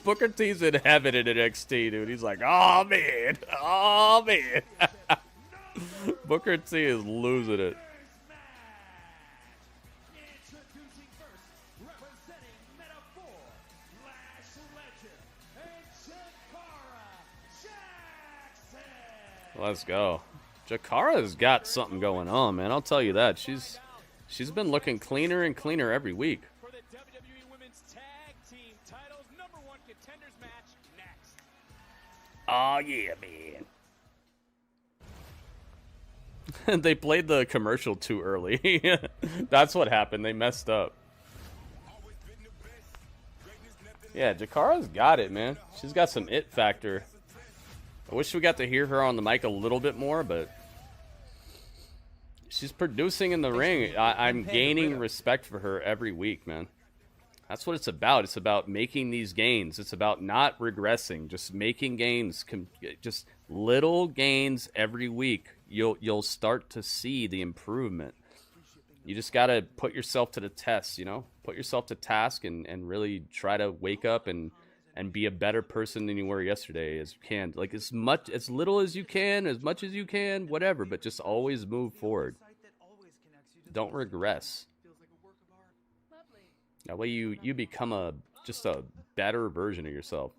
Booker T's in heaven in NXT, dude. He's like, oh man, oh man. Booker T is losing it. Let's go. Jakara's got something going on, man. I'll tell you that. She's been looking cleaner and cleaner every week. For the WWE Women's Tag Team Titles, #1 Contenders match next. Oh yeah, man. They played the commercial too early. That's what happened. They messed up. Yeah, Jakara's got it, man. She's got some it factor. I wish we got to hear her on the mic a little bit more, but she's producing in the ring. I'm gaining respect for her every week, man. That's what it's about. It's about making these gains. It's about not regressing, just making gains, just little gains every week. You'll start to see the improvement. You just got to put yourself to the test, you know? Put yourself to task and really try to wake up and be a better person than you were yesterday as you can. Like as little as you can, as much as you can, whatever, but just always move forward. Don't regress. That way you become just a better version of yourself.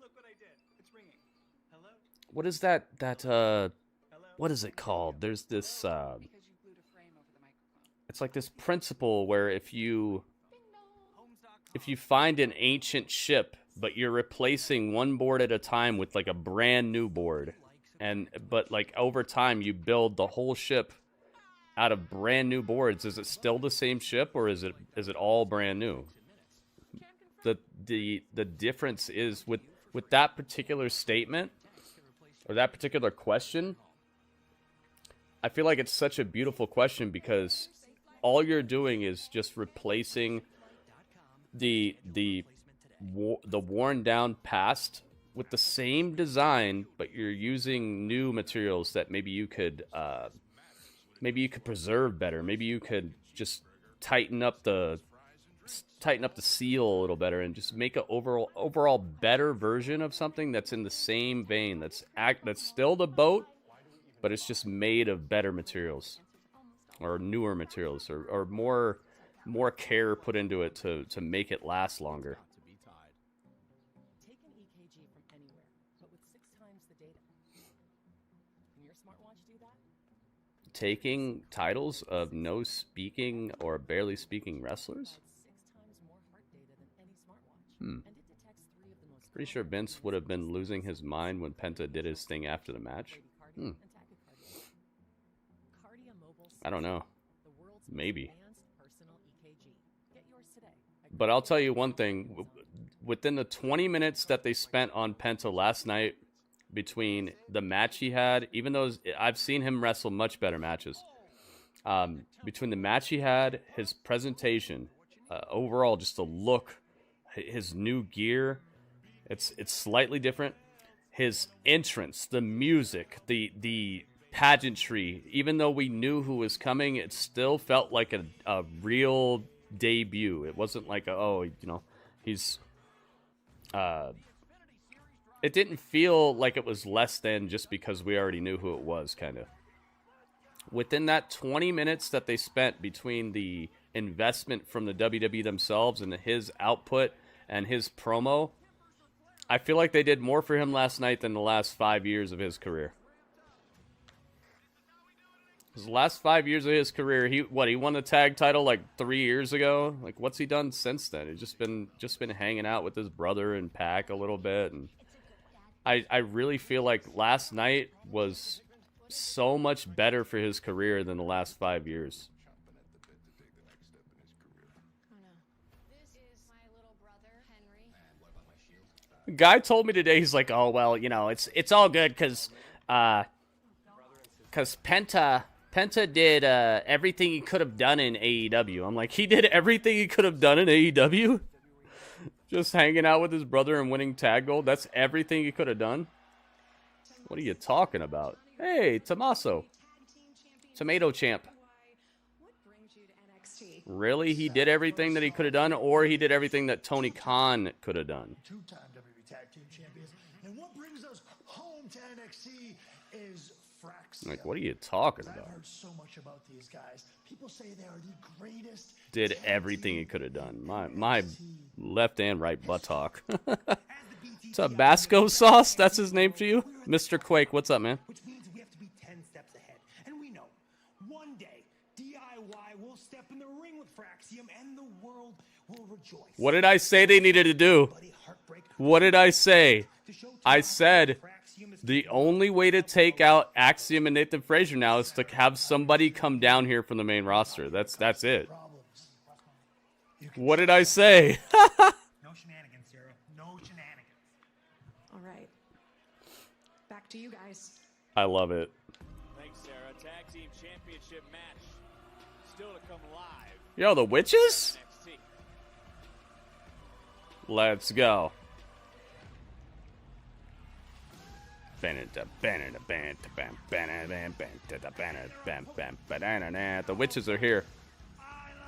What is that what is it called? There's this it's like this principle where if you find an ancient ship, but you're replacing one board at a time with like a brand new board, but like over time you build the whole ship out of brand new boards, is it still the same ship or is it all brand new? The difference is with that particular statement or that particular question, I feel like it's such a beautiful question because all you're doing is just replacing the worn down past with the same design, but you're using new materials that maybe you could preserve better. Maybe you could just tighten up the seal a little better and just make an overall better version of something that's in the same vein. That's still the boat, but it's just made of better materials or newer materials or more care put into it to make it last longer. Take an EKG from anywhere, but with 6 times the data. Can your smartwatch do that? Taking titles of no speaking or barely speaking wrestlers? 6 times more heart data than any smartwatch. And it detects 3 of the most Pretty sure Vince would have been losing his mind when Penta did his thing after the match. I don't know. Maybe. But I'll tell you one thing. Within the 20 minutes that they spent on Penta last night, between the match he had, even though I've seen him wrestle much better matches, between the match he had, his presentation, overall, just the look, his new gear, it's slightly different. His entrance, the music, the pageantry, even though we knew who was coming, it still felt like a real debut. It wasn't like he's it didn't feel like it was less than just because we already knew who it was, kind of. Within that 20 minutes that they spent between the investment from the WWE themselves and his output and his promo, I feel like they did more for him last night than the last 5 years of his career. His last 5 years of his career, he won the tag title like 3 years ago. Like, what's he done since then? He's just been hanging out with his brother and Pac a little bit, and I really feel like last night was so much better for his career than the last 5 years. Guy told me today, he's like, oh, well, it's all good because Penta did everything he could have done in AEW. I'm like, he did everything he could have done in AEW? Just hanging out with his brother and winning tag gold? That's everything he could have done? What are you talking about? Hey, Tommaso. Tomato Champ. Really? He did everything that he could have done, or he did everything that Tony Khan could have done? Two-time WWE Tag Team Champions. And what brings us home to NXT is Fraxium. Like, what are you talking I've about? heard so much about these guys. People say they are the greatest. Did everything he could have done. My left and right buttock. Tabasco sauce? That's his name for you? Mr. Quake, what's up, man? Which means we have to be 10 steps ahead. And we know one day DIY will step in the ring with Fraxium and the world will rejoice. What did I say they needed to do? What did I say? I said the only way to take out Axiom and Nathan Frazer now is to have somebody come down here from the main roster. That's it. What did I say? No shenanigans, Sarah. No shenanigans. All right. Back to you guys. I love it. Thanks, Sarah. Tag Team Championship match still to come live. Yo, the witches? NXT. Let's go. The witches are here.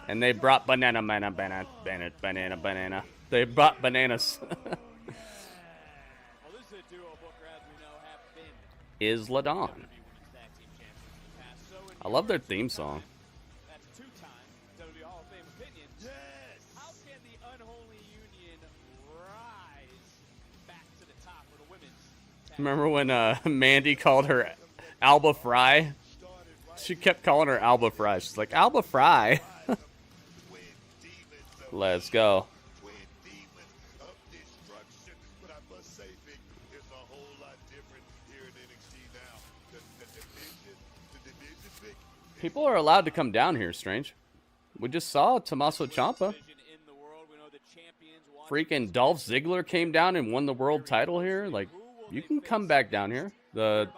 And they brought banana. They brought bananas. Is Ladon. I love their theme song. That's two-time WWE Hall of Fame opinion. Yes. How can the unholy union rise back to the top for the women's? Remember when Mandy called her Alba Fry? She kept calling her Alba Fry. She's like, Alba Fry. Let's go. People are allowed to come down here, Strange. We just saw Tommaso Ciampa. Freaking Dolph Ziggler came down and won the world title here. Like, you can come back down here. The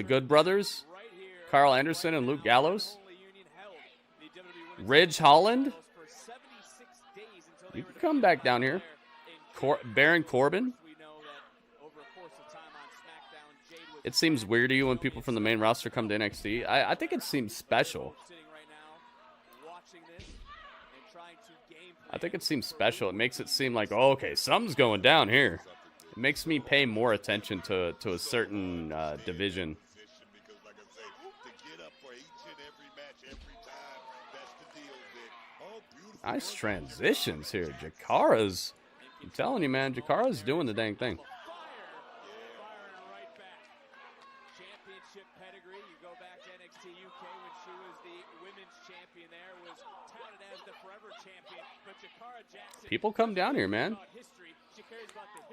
Good Brothers, Carl Anderson and Luke Gallows. Ridge Holland. You can come back down here. Baron Corbin. It seems weird to you when people from the main roster come to NXT. I think it seems special. I think it seems special. It makes it seem like, oh, okay, something's going down here. It makes me pay more attention to a certain division. Nice transitions here. Jakara's, I'm telling you, man, Jakara's doing the dang thing. Championship pedigree. You go back to NXT UK when she was the women's champion there, was touted as the People come down here, man.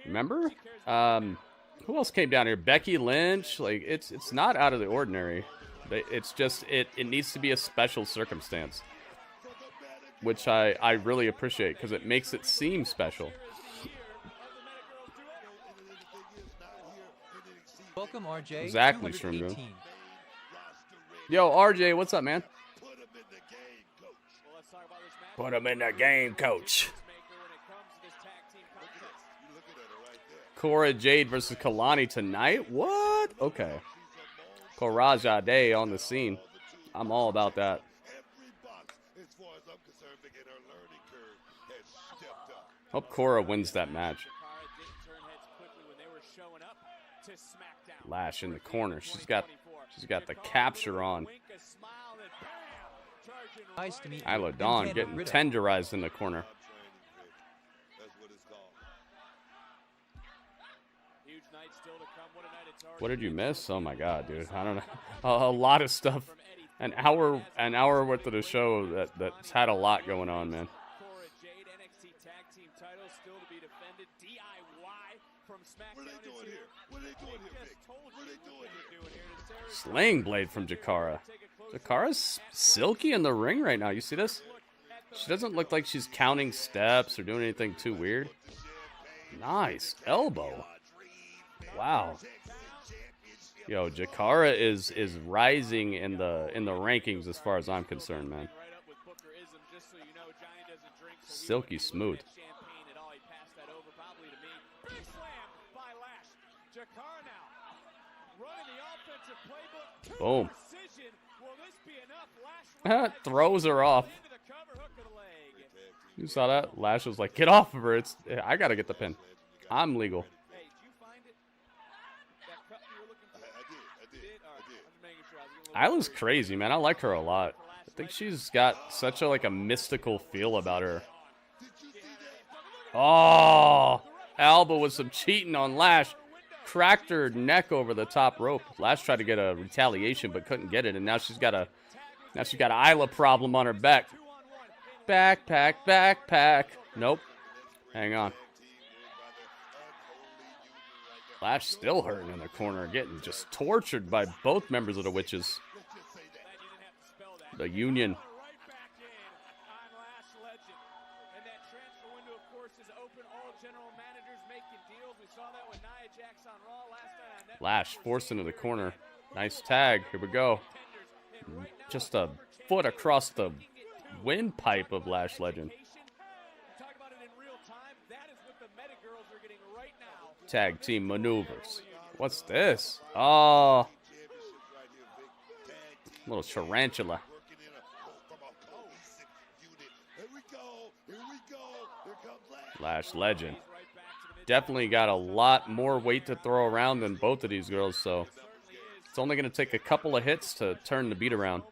Remember? Who else came down here? Becky Lynch. Like, it's not out of the ordinary. It's just it needs to be a special circumstance, which I really appreciate because it makes it seem special. Welcome, RJ. Exactly, Shroom. Yo, RJ, what's up, man? Put him in the game, coach. Cora Jade versus Kalani tonight? What? Okay. Coraja Day on the scene. I'm all about that. Hope Cora wins that match. Lash in the corner. She's got the capture on. Nice to meet Isla Dawn getting tenderized in the corner. What did you miss? Oh my god, dude. I don't know. A lot of stuff. An hour worth of the show that's had a lot going on, man. NXT Tag Team Title still to be defended. DIY from SmackDown. What are they doing here? What are they doing here, Vic? What are they doing here? Sling blade from Jakara. Jakara's silky in the ring right now. You see this? She doesn't look like she's counting steps or doing anything too weird. Nice elbow. Wow. Yo, Jakara is rising in the rankings as far as I'm concerned, man. Silky smooth. Boom. Throws her off. You saw that? Lash was like, get off of her. I gotta get the pin. I'm legal. Isla's crazy, man. I like her a lot. I think she's got such a mystical feel about her. Oh, Alba with some cheating on Lash. Cracked her neck over the top rope. Lash tried to get a retaliation but couldn't get it, and now she's got an Isla problem on her back. Backpack. Nope. Hang on. Lash still hurting in the corner, getting just tortured by both members of the Witches. The Union. Lash forced into the corner. Nice tag. Here we go. Just a foot across the windpipe of Lash Legend. Tag team maneuvers. What's this? Oh. Little tarantula. Lash Legend. Definitely got a lot more weight to throw around than both of these girls, so it's only going to take a couple of hits to turn the beat around.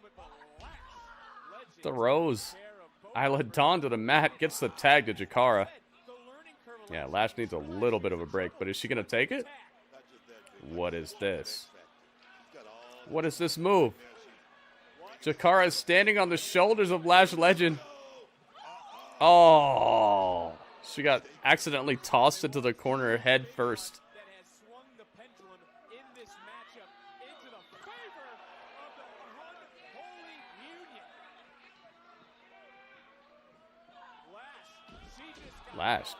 The Rose. Isla Dawn to the mat. Gets the tag to Jakara. Yeah, Lash needs a little bit of a break, but is she going to take it? What is this? What is this move? Jakara is standing on the shoulders of Lash Legend. Oh, she got accidentally tossed into the corner head first. Lash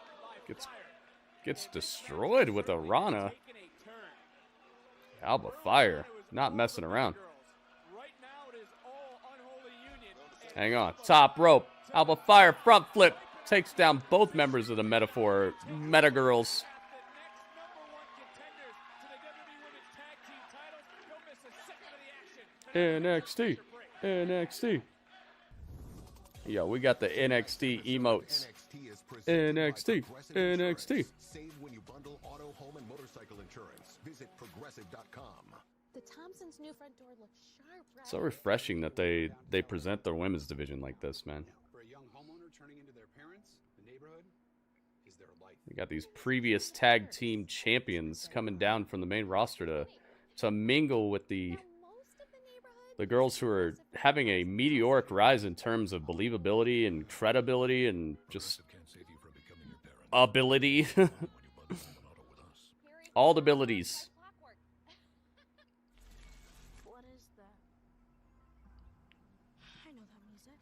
gets destroyed with a Rana. Alba Fire, not messing around. Hang on, top rope. Alba Fire front flip takes down both members of the Meta Girls. NXT. Yo, we got the NXT emotes. NXT. Save when you bundle auto, home, and motorcycle insurance. Visit progressive.com. The Thompsons' new front door looks sharp, right? So refreshing that they present their women's division like this, man. For a young homeowner turning into their parents, the neighborhood is their life. We got these previous tag team champions coming down from the main roster to mingle with the the girls who are having a meteoric rise in terms of believability and credibility and just ability. All the abilities. What is that? I know that music.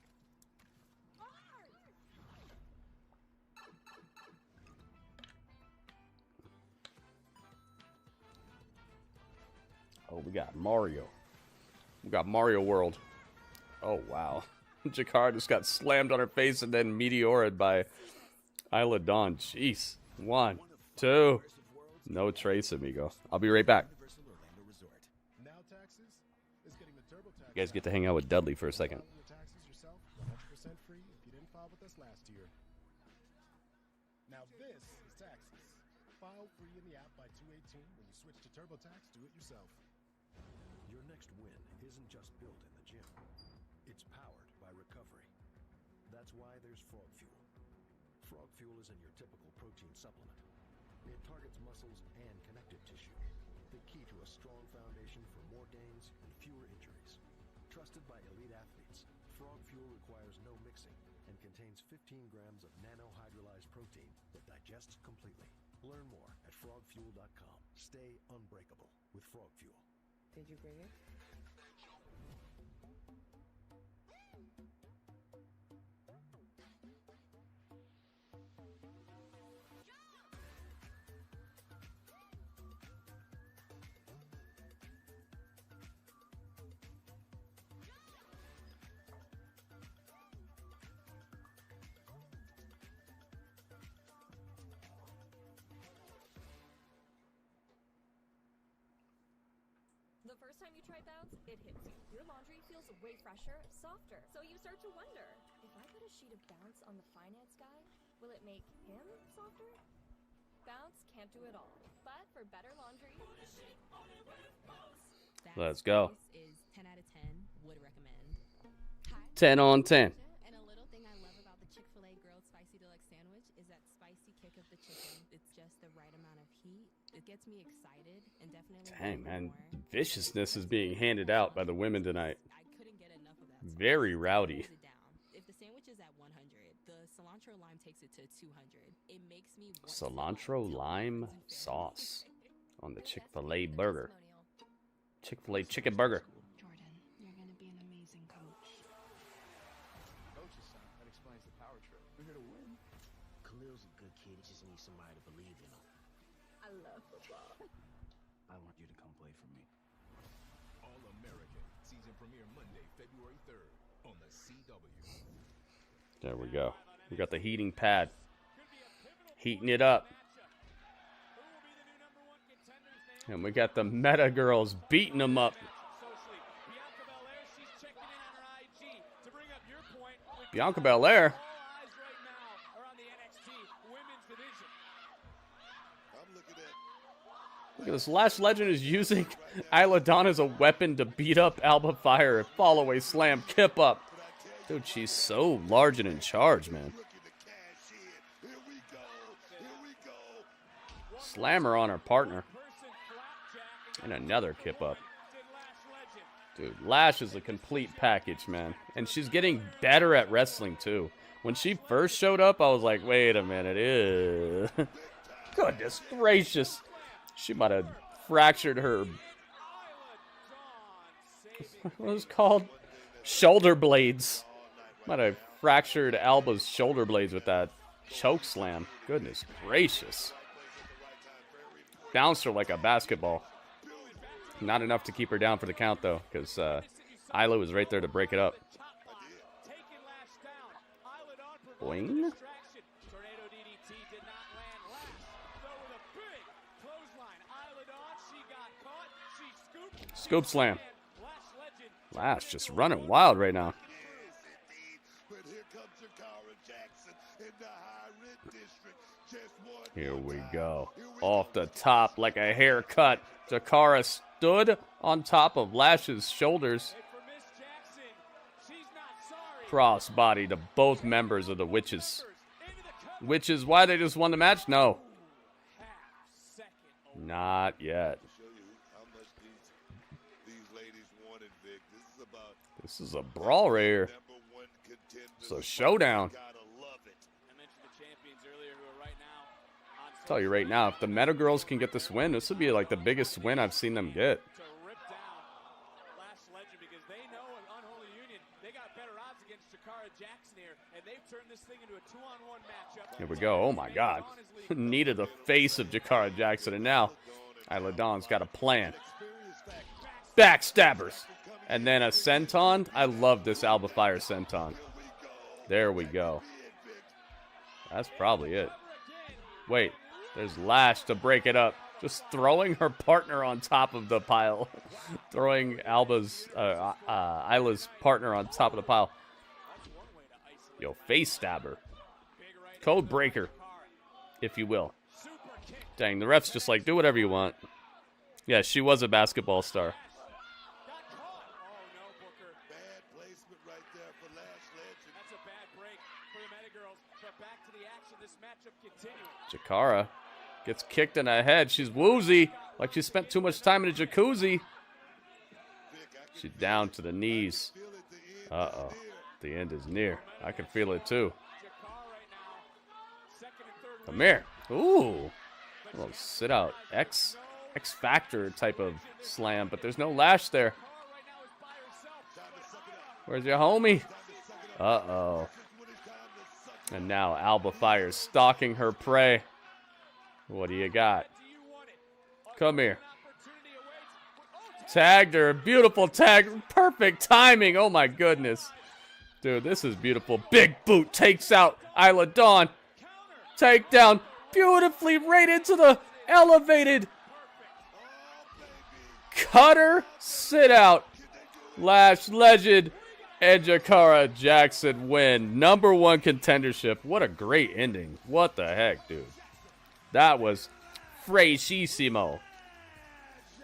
Oh, we got Mario. We got Mario World. Oh, wow. Jakar just got slammed on her face and then meteored by Isla Dawn. Jeez. 1, 2. No trace, amigo. I'll be right back. You guys get to hang out with Dudley for a second. Now this is taxes. File free in the app by 2/18 when you switch to TurboTax. Do it yourself. Your next win isn't just built in the gym. It's powered by recovery. That's why there's Frog Fuel. Frog Fuel isn't your typical protein supplement. It targets muscles and connective tissue, the key to a strong foundation for more gains and fewer injuries. Trusted by elite athletes, Frog Fuel requires no mixing and contains 15 grams of nanohydrolyzed protein that digests completely. Learn more at frogfuel.com. Stay unbreakable with Frog Fuel. Did you bring it? The first time you try Bounce, it hits you. Your laundry feels way fresher, softer. So you start to wonder, if I put a sheet of Bounce on the finance guy, will it make him softer? Bounce can't do it all. But for better laundry, Let's go. is 10 out of 10. Would recommend. 10 on 10. And a little thing I love about the Chick-fil-A grilled spicy deluxe sandwich is that spicy kick of the chicken. It's just the right amount of heat. It gets me excited and definitely. Dang, man. Viciousness is being handed out by the women tonight. Very rowdy. If the sandwich is at 100, the cilantro lime takes it to 200. It makes me Cilantro lime sauce on the Chick-fil-A burger. Chick-fil-A chicken burger. Jordan, you're going to be an amazing coach. Coach's son. That explains the power trip. We're here to win. Khalil's a good kid. He just needs somebody to believe in him. I love football. I want you to come play for me. All-American season premiere Monday, February 3rd on the CW. There we go. We got the heating pad. Heating it up. And we got the meta girls beating them up. Bianca Belair. Look at this. Lash Legend is using Isla Dawn as a weapon to beat up Alba Fire. Fall away slam, kip up. Dude, she's so large and in charge, man. Slammer on her partner. And another kip up. Dude, Lash is a complete package, man. And she's getting better at wrestling, too. When she first showed up, I was like, wait a minute. Ew. Goodness gracious. She might have fractured her... What was it called? Shoulder blades. Might have fractured Alba's shoulder blades with that choke slam. Goodness gracious. Bounced her like a basketball. Not enough to keep her down for the count, though, because Isla was right there to break it up. Boing. Scoop slam. Lash just running wild right now. Here we go. Off the top like a haircut. Jakara stood on top of Lash's shoulders. Crossbody to both members of the Witches. Witches, why they just won the match? No. Not yet. This is a brawl right here. It's a showdown. Tell you right now, if the Meta Girls can get this win, this would be like the biggest win I've seen them get. Here we go. Oh my God. Needed the face of Jakara Jackson, and now Isla Dawn's got a plan. Backstabbers. And then a senton. I love this Alba Fire senton. There we go. That's probably it. Wait. There's Lash to break it up. Just throwing her partner on top of the pile. Throwing Isla's partner on top of the pile. Yo, face stabber. Code breaker, if you will. Dang, the ref's just like, do whatever you want. Yeah, she was a basketball star. Jakara gets kicked in the head. She's woozy, like she spent too much time in a jacuzzi. She's down to the knees. Uh-oh. The end is near. I can feel it too. Come here. Ooh. A little sit out. X Factor type of slam, but there's no Lash there. Where's your homie? Uh-oh. And now Alba Fire stalking her prey. What do you got? Come here. Tagged her. Beautiful tag. Perfect timing. Oh my goodness. Dude, this is beautiful. Big boot takes out Isla Dawn. Takedown. Beautifully right into the elevated cutter. Sit out. Lash Legend and Jakara Jackson win. #1 contendership. What a great ending. What the heck, dude. That was freshisimo.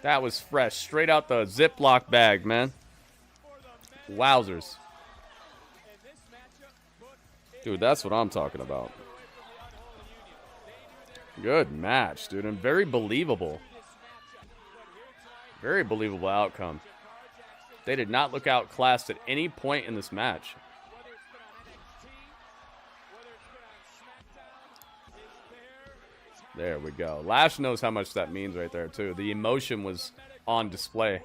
That was fresh. Straight out the Ziploc bag, man. Wowzers. Dude, that's what I'm talking about. Good match, dude, and very believable. Very believable outcome. They did not look outclassed at any point in this match. There we go. Lash knows how much that means right there, too. The emotion was on display.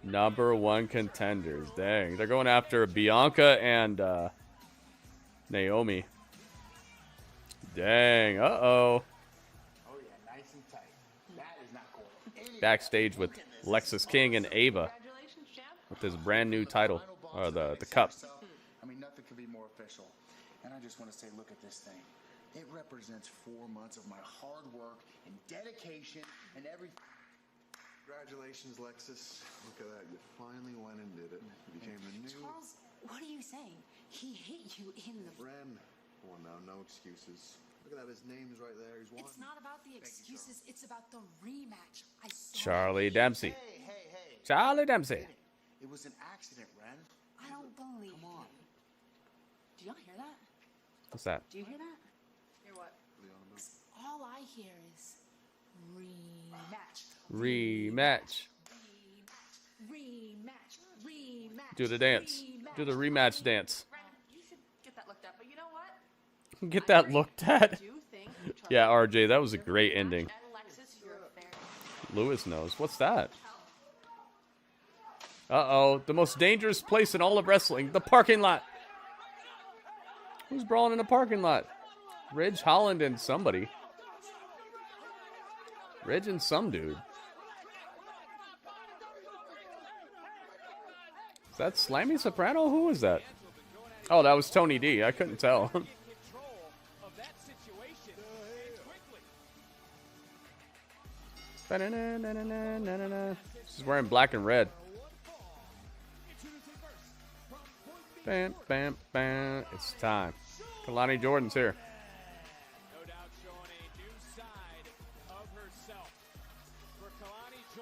#1 contenders. Dang. They're going after Bianca and Naomi. Dang. Uh-oh. Backstage with Lexus King and Ava with his brand new title, or the cup. I mean, nothing could be more official. And I just want to say, look at this thing. It represents 4 months of my hard work and dedication and everything. Congratulations, Lexus. Look at that. You finally went and did it. You became the new... Charles, what are you saying? He hit you in the... Ren. Oh, no excuses. Look at that. His name's right there. He's won. It's not about the excuses. It's about the rematch. I saw Charlie Dempsey. Hey. Charlie Dempsey. It was an accident, Ren. I don't believe you. Do y'all hear that? What's that? Do you hear that? Hear what? All I hear is rematch. Rematch. Do the dance. Do the rematch dance. You should get that looked up, but you know what? Get that looked at. Yeah, RJ, that was a great ending. Lewis knows. What's that? Uh-oh. The most dangerous place in all of wrestling. The parking lot. Who's brawling in the parking lot? Ridge Holland and somebody. Ridge and some dude. Is that Slammy Soprano? Who was that? Oh, that was Tony D. I couldn't tell. She's wearing black and red. Bam, bam, bam. It's time. Kalani Jordan's here.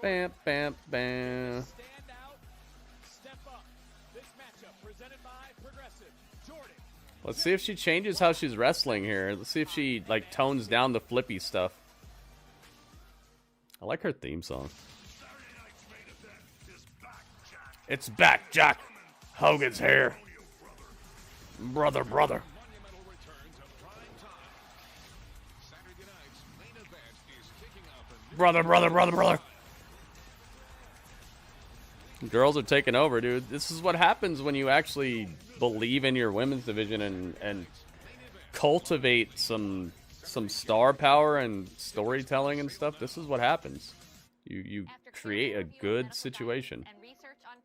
Bam, bam, bam. Let's see if she changes how she's wrestling here. Let's see if she, like, tones down the flippy stuff. I like her theme song. It's back, Jack. Hogan's hair. Brother. Brother. Girls are taking over, dude. This is what happens when you actually believe in your women's division and cultivate some star power and storytelling and stuff. This is what happens. You create a good situation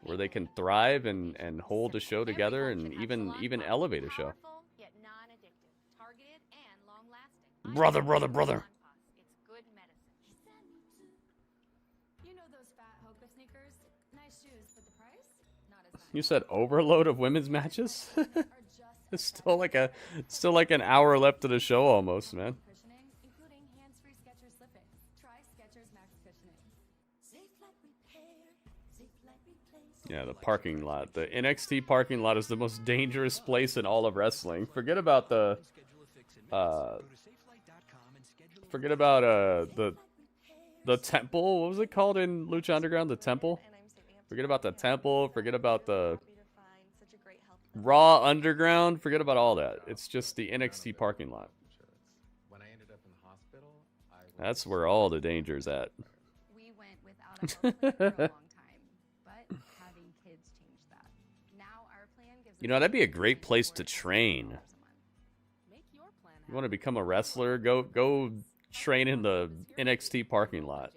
where they can thrive and hold a show together and even elevate a show. Brother. You said overload of women's matches? It's still like an hour left of the show almost, man. Yeah, the parking lot. The NXT parking lot is the most dangerous place in all of wrestling. Forget about the temple. What was it called in Lucha Underground? The temple? Forget about the temple. Forget about the Raw Underground. Forget about all that. It's just the NXT parking lot. That's where all the danger's at. We went without a girlfriend for a long time, but having kids changed that. Now our plan gives You know, that'd be a great place to train. You want to become a wrestler? Go train in the NXT parking lot.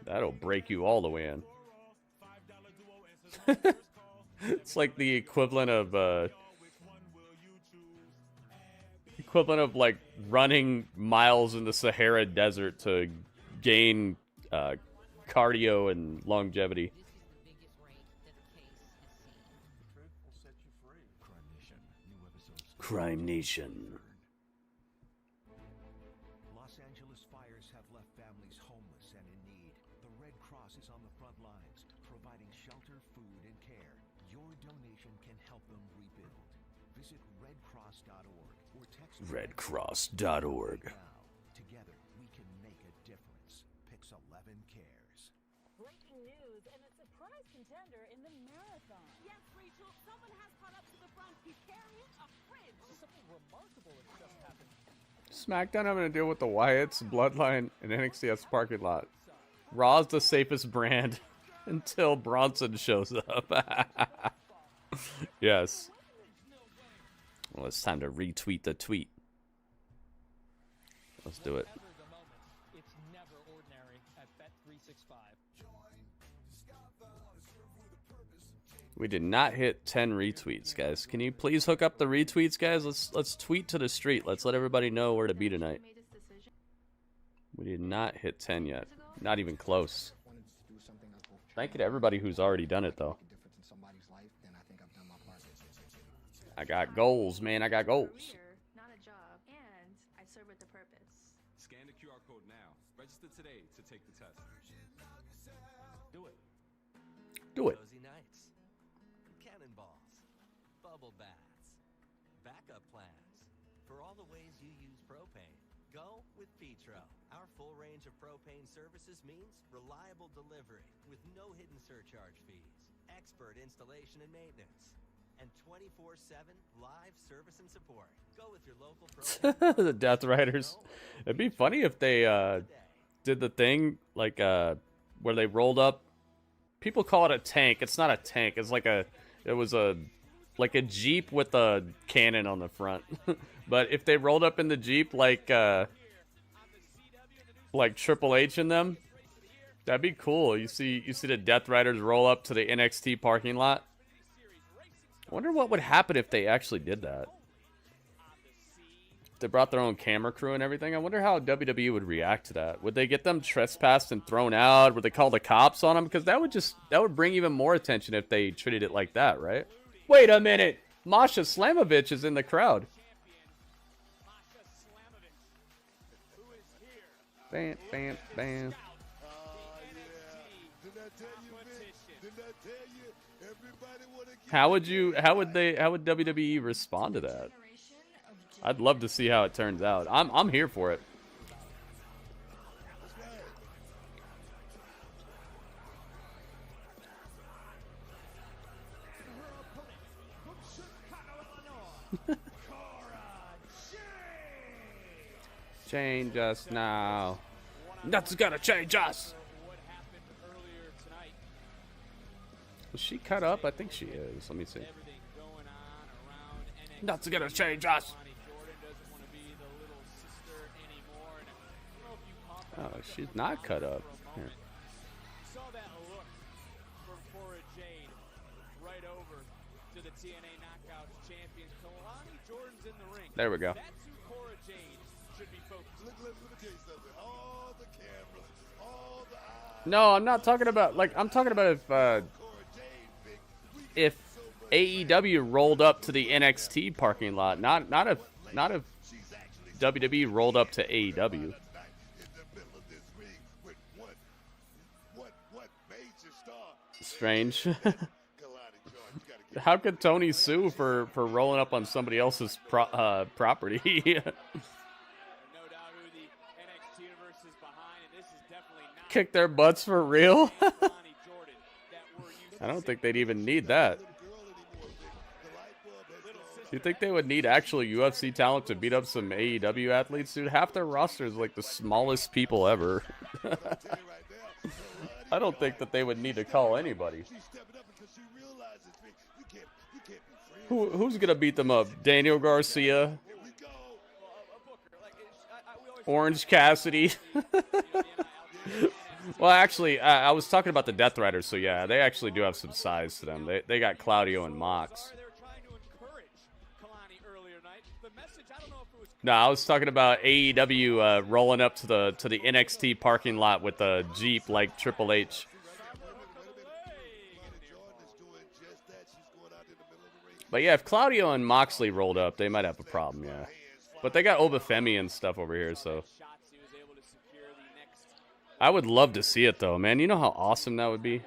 That'll break you all the way in. It's like the equivalent of like running miles in the Sahara Desert to gain cardio and longevity. Crime Nation. Los Angeles fires have left families homeless and in need. The Red Cross is on the front lines, providing shelter, food, and care. Your donation can help them rebuild. Visit redcross.org or text redcross.org. Together, we can make a difference. Pix 11 cares. Breaking news and a surprise contender in the marathon. Yes, Rachel, someone has caught up to the front. He's carrying a fridge. Something remarkable has just happened. SmackDown having to deal with the Wyatts, Bloodline, and NXT's parking lot. Raw's the safest brand until Bronson shows up. Yes. Well, it's time to retweet the tweet. Let's do it. It's never ordinary at Bet365. We did not hit 10 retweets, guys. Can you please hook up the retweets, guys? Let's tweet to the street. Let's let everybody know where to be tonight. We did not hit 10 yet. Not even close. Thank you to everybody who's already done it, though. I got goals, man. I got goals. Not a job, and I serve with a purpose. Scan the QR code now. Register today to take the test. Do it. Do it. Cozy nights, cannonballs, bubble baths, backup plans. For all the ways you use propane, go with Petro. Our full range of propane services means reliable delivery with no hidden surcharge fees, expert installation and maintenance, and 24/7 live service and support. Go with your local propane. The Death Riders. It'd be funny if they did the thing like where they rolled up. People call it a tank. It's not a tank. It's like it was a Jeep with a cannon on the front. But if they rolled up in the Jeep like Triple H in them, that'd be cool. You see the Death Riders roll up to the NXT parking lot. I wonder what would happen if they actually did that. If they brought their own camera crew and everything. I wonder how WWE would react to that. Would they get them trespassed and thrown out? Would they call the cops on them? Because that would bring even more attention if they treated it like that, right? Wait a minute. Masha Slamovich is in the crowd. Bam, bam, bam. How would WWE respond to that? I'd love to see how it turns out. I'm here for it. Change us now. Nothing's gonna change us. Was she cut up? I think she is. Let me see. Nothing's gonna change us. Oh, she's not cut up. Here. Saw that look from Cora Jade right over to the TNA Knockouts champion. Kalani Jordan's in the ring. There we go. That's who Cora Jade should be focused on. Let me tell you something. All the cameras, all the eyes. No, I'm not talking about, like, I'm talking about if AEW rolled up to the NXT parking lot, not if WWE rolled up to AEW. Strange. How could Tony sue for rolling up on somebody else's property? Kick their butts for real? I don't think they'd even need that. You think they would need actual UFC talent to beat up some AEW athletes? Dude, half their roster is like the smallest people ever. I don't think that they would need to call anybody. Who's gonna beat them up? Daniel Garcia? Orange Cassidy? Well, actually, I was talking about the Death Riders, so yeah, they actually do have some size to them. They got Claudio and Mox. No, I was talking about AEW rolling up to the NXT parking lot with a Jeep like Triple H. But yeah, if Claudio and Moxley rolled up, they might have a problem, yeah. But they got Oba Femi and stuff over here, so. I would love to see it, though, man. You know how awesome that would be?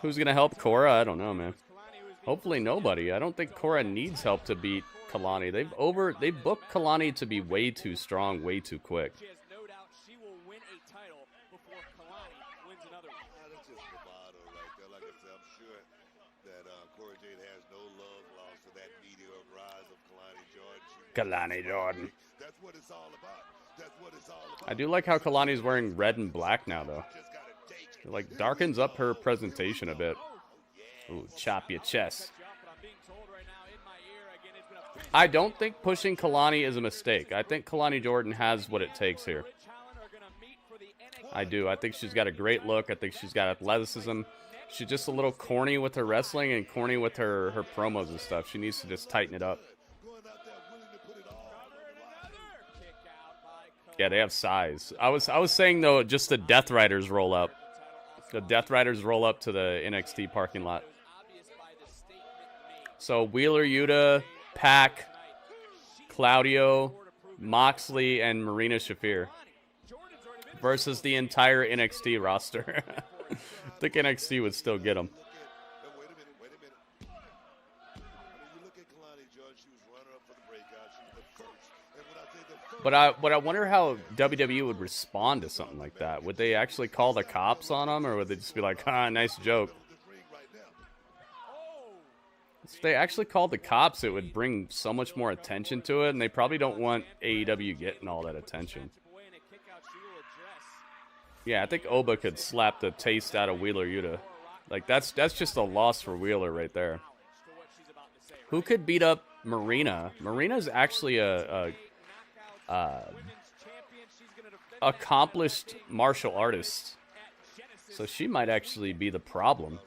Who's going to help Cora? I don't know, man. Hopefully nobody. I don't think Cora needs help to beat Kalani. They've booked Kalani to be way too strong, way too quick. Kalani Jordan. That's what it's all about. That's what it's all about. I do like how Kalani's wearing red and black now, though. It, like, darkens up her presentation a bit. Ooh, chop your chest. I don't think pushing Kalani is a mistake. I think Kalani Jordan has what it takes here. I do. I think she's got a great look. I think she's got athleticism. She's just a little corny with her wrestling and corny with her promos and stuff. She needs to just tighten it up. Yeah, they have size. I was saying, though, just the Death Riders roll up. The Death Riders roll up to the NXT parking lot. So Wheeler Yuta, Pac, Claudio, Moxley, and Marina Shafir versus the entire NXT roster. I think NXT would still get them. But I wonder how WWE would respond to something like that. Would they actually call the cops on them, or would they just be like, "Ah, nice joke"? If they actually called the cops, it would bring so much more attention to it, and they probably don't want AEW getting all that attention. Yeah, I think Oba could slap the taste out of Wheeler Yuta. Like, that's just a loss for Wheeler right there. Who could beat up Marina? Marina's actually a accomplished martial artist, so she might actually be the problem.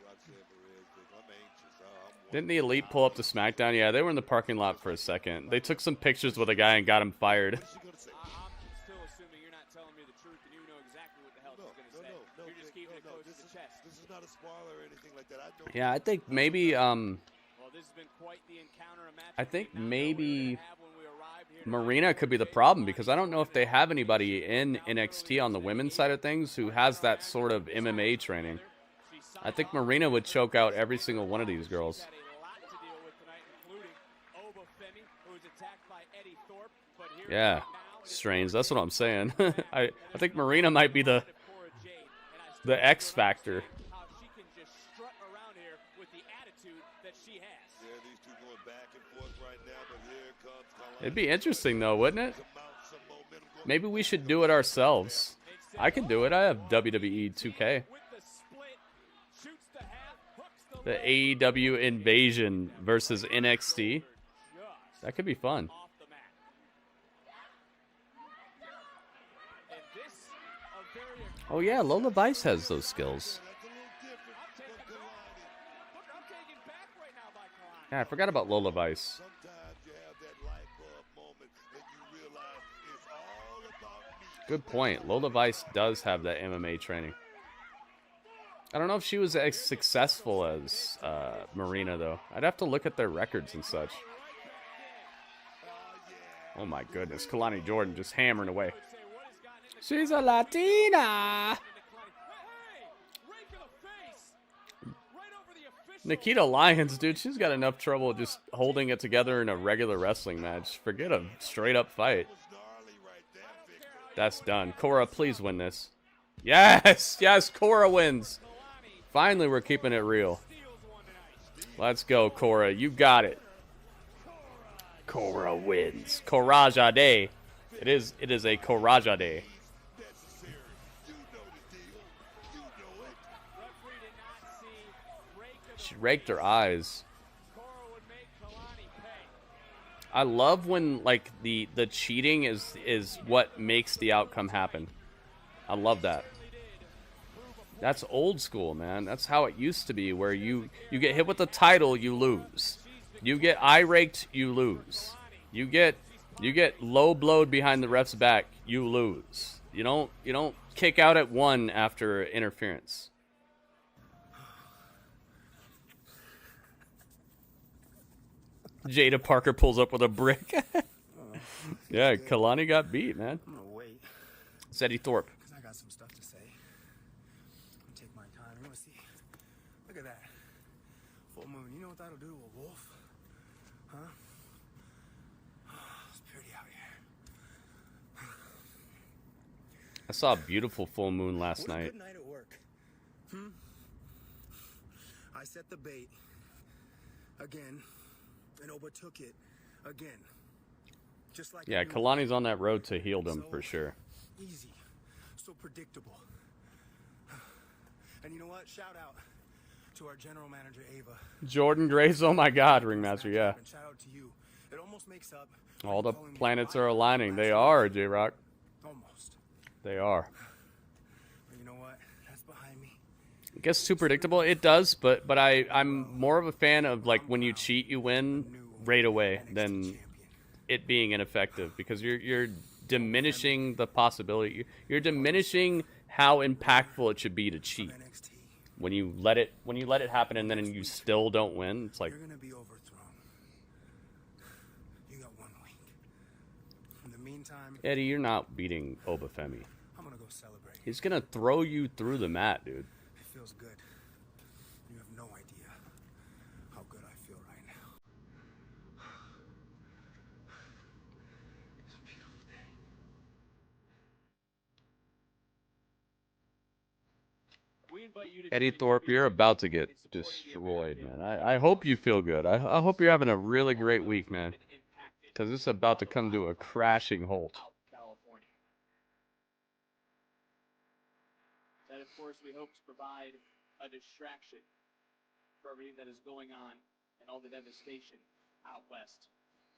Didn't the Elite pull up to SmackDown? Yeah, they were in the parking lot for a second. They took some pictures with a guy and got him fired. Yeah, I think maybe Marina could be the problem, because I don't know if they have anybody in NXT on the women's side of things who has that sort of MMA training. I think Marina would choke out every single one of these girls. Yeah, strange. That's what I'm saying. I think Marina might be the X factor. It'd be interesting though, wouldn't it? Maybe we should do it ourselves. I can do it. I have WWE 2K. The AEW Invasion versus NXT. That could be fun. Oh yeah, Lola Vice has those skills. Yeah, I forgot about Lola Vice. Good point. Lola Vice does have that MMA training. I don't know if she was as successful as Marina, though. I'd have to look at their records and such. Oh my goodness. Kalani Jordan just hammering away. She's a Latina! Nikita Lyons, dude, she's got enough trouble just holding it together in a regular wrestling match. Forget a straight-up fight. That's done. Cora, please win this. Yes! Yes, Cora wins. Finally, we're keeping it real. Let's go, Cora. You got it. Cora wins. Coraja Day. It is a Coraja Day. She raked her eyes. I love when like the cheating is what makes the outcome happen. I love that. That's old school, man. That's how it used to be, where you get hit with the title, you lose. You get eye raked, you lose. You get low blowed behind the ref's back, you lose. You don't kick out at one after interference. Jada Parker pulls up with a brick. Yeah, Kalani got beat, man. I'm gonna wait. It's Eddie Thorpe. Because I got some stuff to say. I'm take my time. You want to see? Look at that. Full moon. You know what that'll do to a wolf? Huh? It's pretty out here. I saw a beautiful full moon last night. Good night at work. I set the bait again, and Oba took it again. Just like Yeah, Kalani's on that road to healdom for sure. Easy, so predictable. And you know what? Shout out to our general manager Ava. Jordan Grace, oh my God, Ringmaster, yeah. And shout out to you. It almost makes up. All the planets are aligning. They are, J-Rock. Almost. They are. But you know what? That's behind me. I guess too predictable. It does, but I'm more of a fan of like when you cheat, you win right away than it being ineffective, because you're diminishing the possibility. You're diminishing how impactful it should be to cheat. When you let it happen and then you still don't win, it's like You're gonna be overthrown. You got 1 week. In the meantime, Eddie, you're not beating Oba Femi. I'm gonna go celebrate. He's gonna throw you through the mat, dude. It feels good. You have no idea how good I feel right now. It's a beautiful day. Eddie Thorpe, you're about to get destroyed, man. I hope you feel good. I hope you're having a really great week, man. Because it's about to come to a crashing halt. That, of course, we hope to provide a distraction for everything that is going on and all the devastation out west.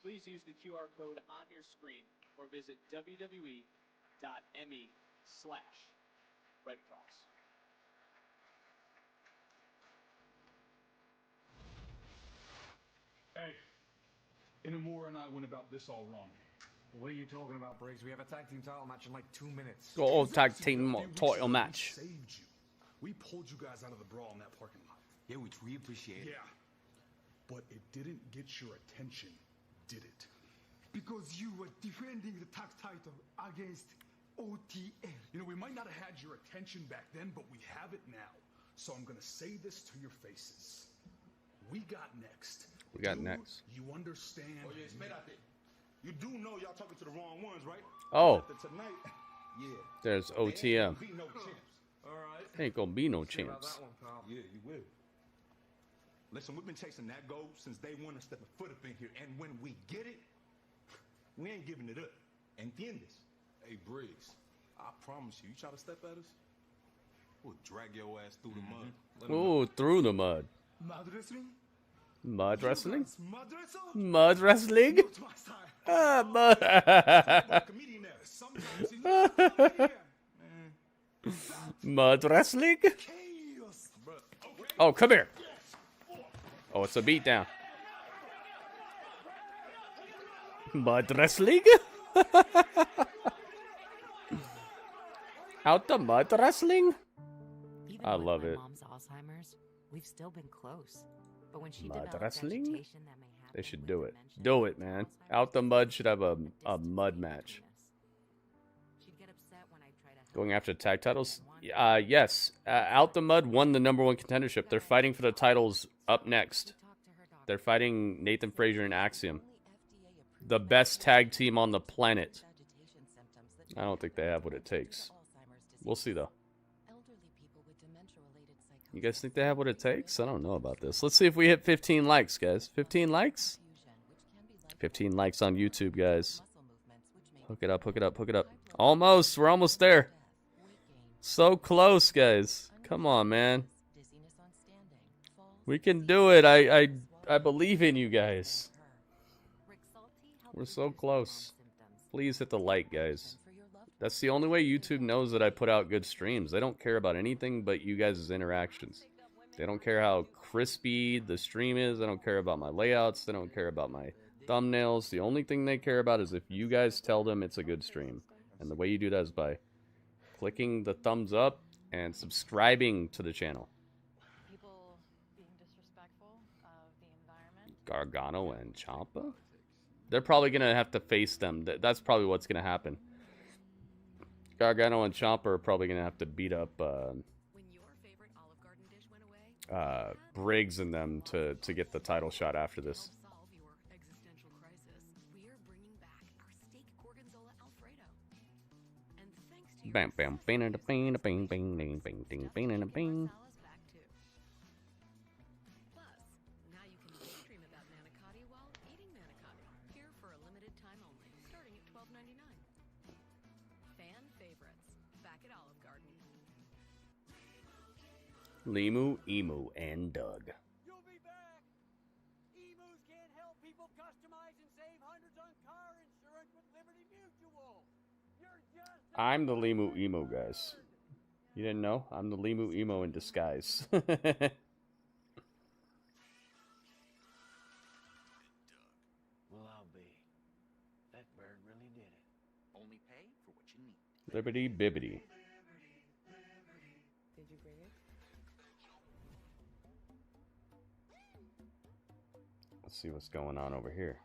Please use the QR code on your screen or visit wwe.me/redcross. Hey, Inamura and I went about this all wrong. What are you talking about, Briggs? We have a tag team title match in like 2 minutes. Oh, tag team title match. Saved you. We pulled you guys out of the brawl in that parking lot. Yeah, which we appreciate. Yeah, but it didn't get your attention, did it? Because you were defending the tag title against OTL. You know, we might not have had your attention back then, but we have it now. So I'm gonna say this to your faces. We got next. We got next. You understand? Oh, yeah, espérate. You do know y'all talking to the wrong ones, right? Oh. After tonight, yeah. There's There ain't OTM. gonna be no champs. All right. Ain't gonna be no See about chance. that one, pal. Yeah, you will. Listen, we've been chasing that goal since day one and stepping foot up in here. And when we get it, We ain't giving it up. ¿Entiendes? Hey, Briggs, I promise you try to step at us, we'll drag your ass through the mud. Oh, through the mud. Mud wrestling? Mud wrestling? Mud wrestle? Mud wrestling? Ah, mud. Mud wrestling? Oh, come here. Oh, it's a beatdown. Mud wrestling? Out the mud wrestling? Even I with love my it. mom's Alzheimer's, we've still been close. But when she Mud developed wrestling? agitation that may happen They should with do it. dementia, Do it, man. Out the mud should have a mud match. she'd get upset when I try to help Going after tag titles? Yes. Out the Mud won the #1 contendership. They're fighting for the titles up next. They're fighting Nathan Frazer and Axiom. The best tag team on the planet. I don't think they have what it takes. We'll see, though. You guys think they have what it takes? I don't know about this. Let's see if we hit 15 likes, guys. 15 likes? 15 likes on YouTube, guys. Hook it up, hook it up, hook it up. Almost. We're almost there. So close, guys. Come on, man. We can do it. I believe in you guys. We're so close. Please hit the like, guys. That's the only way YouTube knows that I put out good streams. They don't care about anything but you guys' interactions. They don't care how crispy the stream is. They don't care about my layouts. They don't care about my thumbnails. The only thing they care about is if you guys tell them it's a good stream. And the way you do that is by clicking the thumbs up and subscribing to the channel. People being disrespectful of the environment. Gargano and Ciampa? They're probably going to have to face them. That's probably what's going to happen. Gargano and Ciampa are probably going to have to beat up Briggs and them to get the title shot after this. Bam bam bing bing bing bing bing bing bing bing bing bing. Now you can daydream about manicotti while eating manicotti. Here for a limited time only, starting at $12.99. Fan favorites, back at Olive Garden. Limu, Emu, and Doug. You'll be back. Emus can't help people customize and save hundreds on car insurance with Liberty Mutual. You're just I'm the Limu Emo, guys. You didn't know? I'm the Limu Emo in disguise. Well, I'll be. That bird really did it. Only pay for what you need. Liberty Bibbity. Did you bring it? Let's see what's going on over here.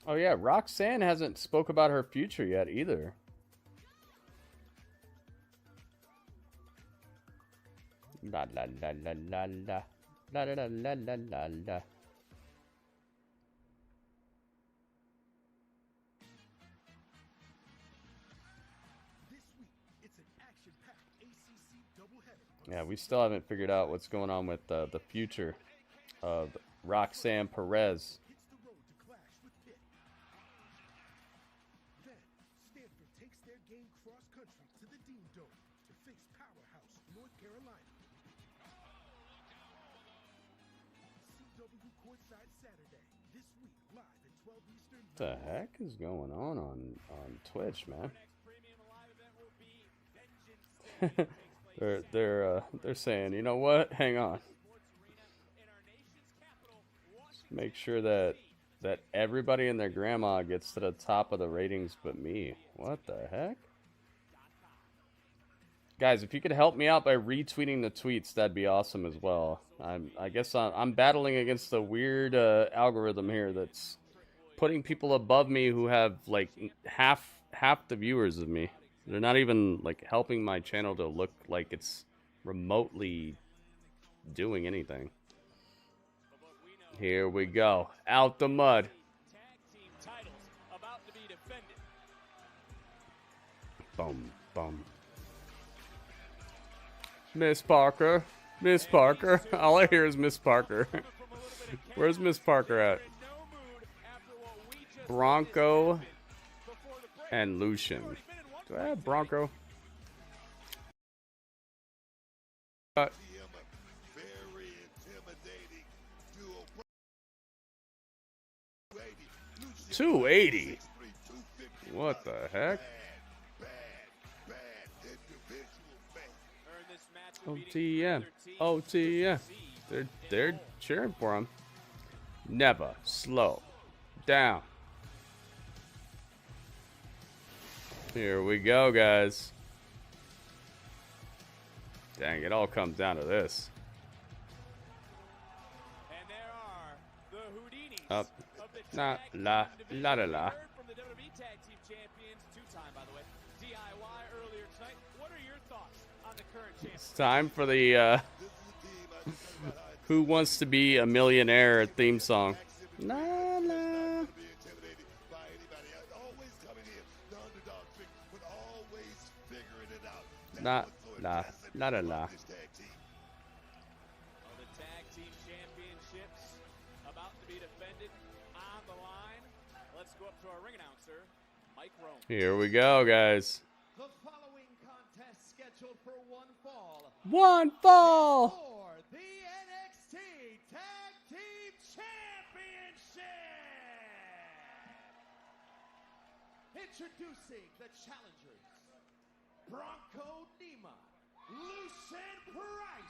Oh yeah, Roxanne hasn't spoke about her future yet either. La la la la la la la la la la la la. Yeah, we still haven't figured out what's going on with the future of Roxanne Perez. Stanford takes their game cross country to the Dean Dome to face powerhouse North Carolina. CW courtside Saturday this week live at 12 Eastern. What the heck is going on Twitch, man? They're saying, you know what? Hang on. Just make sure that everybody and their grandma gets to the top of the ratings but me. What the heck? Guys, if you could help me out by retweeting the tweets, that'd be awesome as well. I guess I'm battling against a weird algorithm here that's putting people above me who have like half the viewers of me. They're not even like helping my channel to look like it's remotely doing anything. Here we go. Out the mud. Tag team titles about to be defended. Boom, boom. Miss Parker. Miss Parker. All I hear is Miss Parker. Where's Miss Parker at? Bronco and Lucian. Do I have Bronco? Uh, 280. What the heck? OTM. OTM. They're cheering for him. Never slow down. Here we go, guys. Dang, it all comes down to this. And there are the Houdinis Up. of the La Tag la Team la la Division. la. Heard from the WWE Tag Team Champions, two-time by the way, DIY earlier tonight. What are your thoughts on the current champions? It's time for the Who Wants to Be a Millionaire theme song. La la. La la la la la. The Tag Team Championships about to be defended on the line. Let's go up to our ring announcer, Mike Rome. Here we go, guys. The following contest scheduled for one fall. One fall. For the NXT Tag Team Championship. Introducing the challengers. Bronco Nima, Roxanne Perez,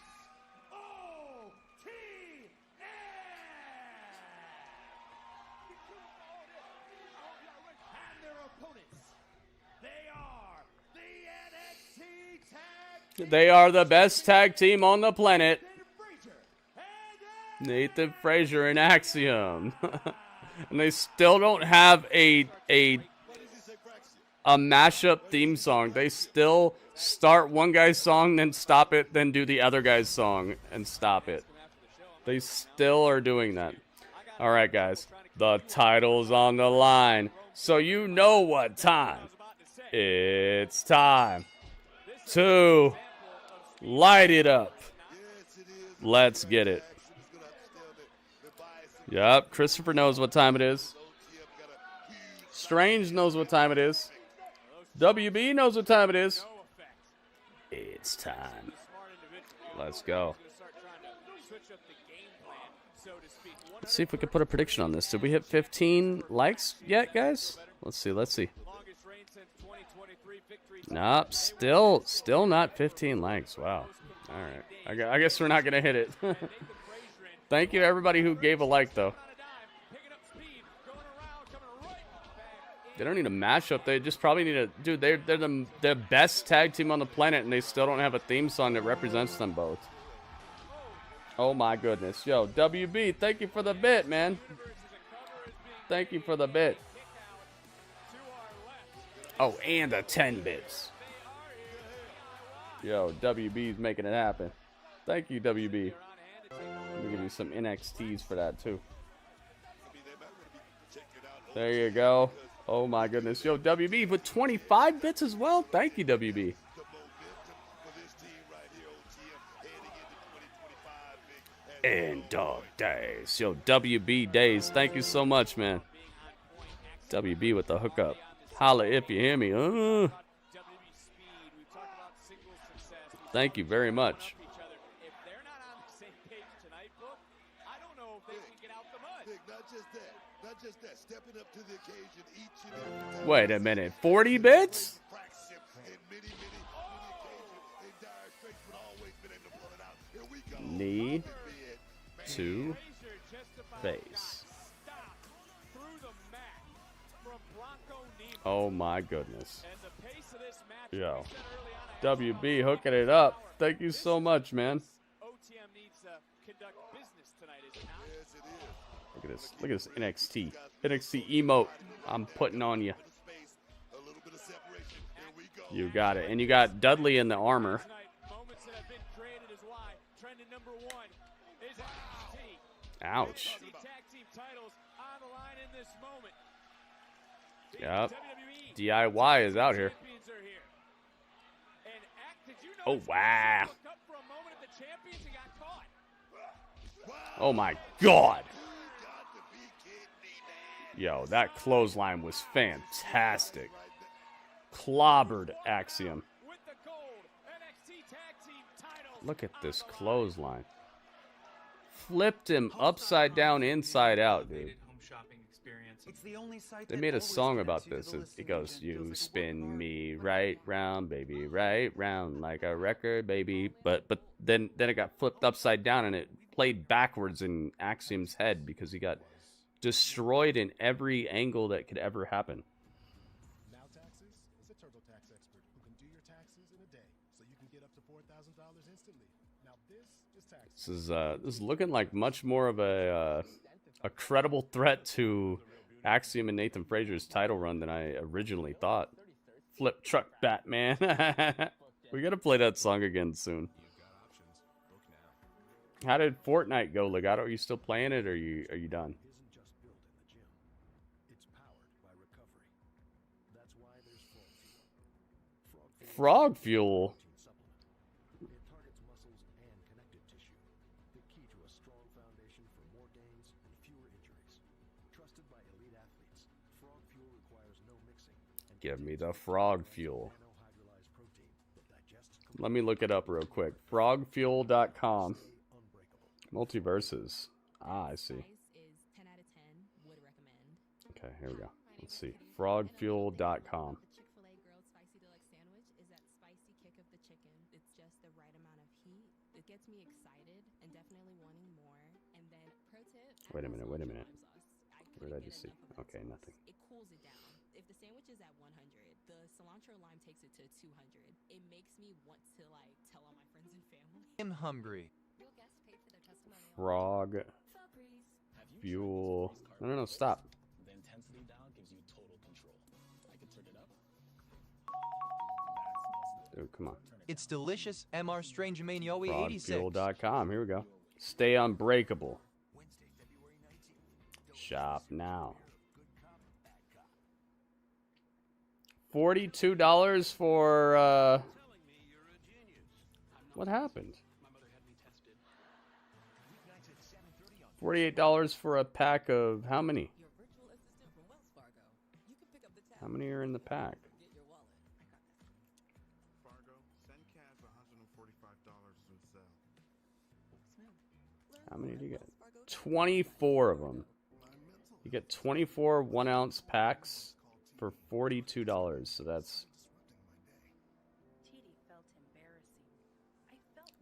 OTM. And their opponents, they are the NXT Tag They are the best tag team on the planet. Nathan Frazer and Axiom. And they still don't have a mashup theme song. They still start one guy's song, then stop it, then do the other guy's song and stop it. They still are doing that. All right, guys. The title's on the line. So you know what time. It's time to light it up. Let's get it. Yep, Christopher knows what time it is. Strange knows what time it is. WB knows what time it is. It's time. Let's go. Let's see if we can put a prediction on this. Did we hit 15 likes yet, guys? Let's see. Let's see. Nope, still not 15 likes. Wow. All right. I guess we're not gonna hit it. Thank you to everybody who gave a like, though. They don't need a mashup. They just probably need a... Dude, they're the best tag team on the planet, and they still don't have a theme song that represents them both. Oh, my goodness. Yo, WB, thank you for the bit, man. Thank you for the bit. Oh, and the 10 bits. Yo, WB's making it happen. Thank you, WB. Let me give you some NXTs for that, too. There you go. Oh, my goodness. Yo, WB with 25 bits as well. Thank you, WB. And dog days. Yo, WB days. Thank you so much, man. WB with the hookup. Holla if you hear me. Thank you very much. Wait a minute. 40 bits? Knee to face. Oh my goodness. Yo. WB hooking it up. Thank you so much, man. Look at this. Look at this NXT. NXT emote I'm putting on you. You got it. And you got Dudley in the armor. Ouch. Yep. DIY is out here. Oh, wow. the champions and got caught. Oh my God. Yo, that clothesline was fantastic. Clobbered Axiom. With the gold NXT Tag Team Title. Look at this clothesline. Flipped him upside down, inside out, dude. They made a song about this. It goes, "You spin me right round, baby, right round like a record, baby." But then it got flipped upside down and it played backwards in Axiom's head because he got destroyed in every angle that could ever happen. Now Taxes is a TurboTax expert who can do your taxes in a day, so you can get up to $4,000 instantly. Now this is taxes. This is looking like much more of a credible threat to Axiom and Nathan Frazer's title run than I originally thought. Flip truck Batman. We gotta play that song again soon. How did Fortnite go, Legato? Are you still playing it, or are you done? Frog Fuel. It targets muscles and connective tissue, the key to a strong foundation for more gains and fewer injuries. Trusted by elite athletes, Frog Fuel requires no mixing. Give me the Frog Fuel. Let me look it up real quick. Frogfuel.com. Multiverses. Ah, I see. Okay, here we go. Let's see. Frogfuel.com. Wait a minute. Where did I just see? Okay, nothing. It cools it down. If the sandwich is at 100, the cilantro lime takes it to 200. It makes me want to tell all my friends and family. I'm hungry. Frog Fuel. No, stop. The intensity dial gives you total control. I can turn it up. Dude, come on. It's delicious. MR Strange Mania 86. Frogfuel.com. Here we go. Stay unbreakable. Shop now. $42 for what happened? $48 for a pack of how many? How many are in the pack? How many do you get? 24 of them. You get 24 1-ounce packs for $42. So that's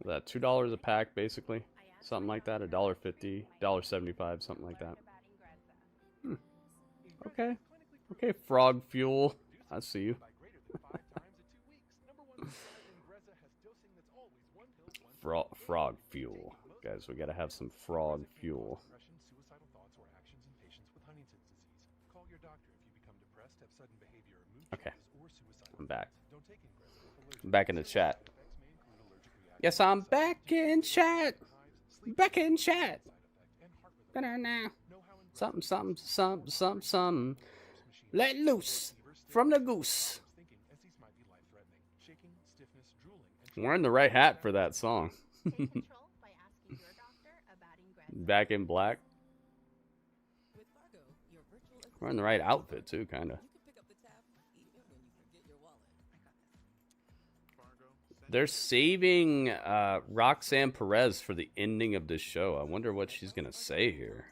that $2 a pack, basically, something like that. $1.50, $1.75, something like that. Okay, Frog Fuel. I see you. Frog Fuel, guys. We gotta have some Frog Fuel. Okay, I'm back. I'm back in the chat. Yes, I'm back in chat. Back in chat. Now. Something. Let loose from the goose. Wearing the right hat for that song. Back in black. Wearing the right outfit too, kind of. They're saving Roxanne Perez for the ending of this show. I wonder what she's going to say here.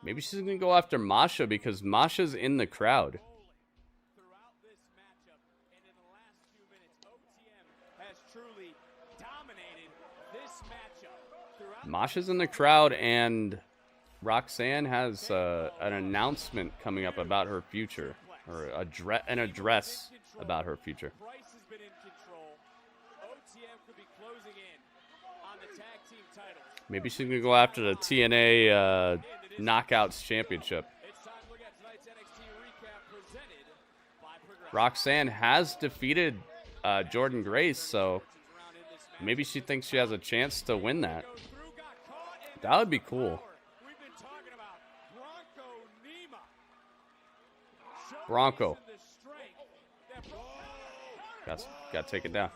Maybe she's going to go after Masha because Masha's in the crowd. Masha's in the crowd, and Roxanne has an announcement coming up about her future. Or an address about her future. Maybe she's gonna go after the TNA Knockouts Championship. Roxanne has defeated Jordan Grace, so maybe she thinks she has a chance to win that. That would be cool. Bronco. Got to take it down.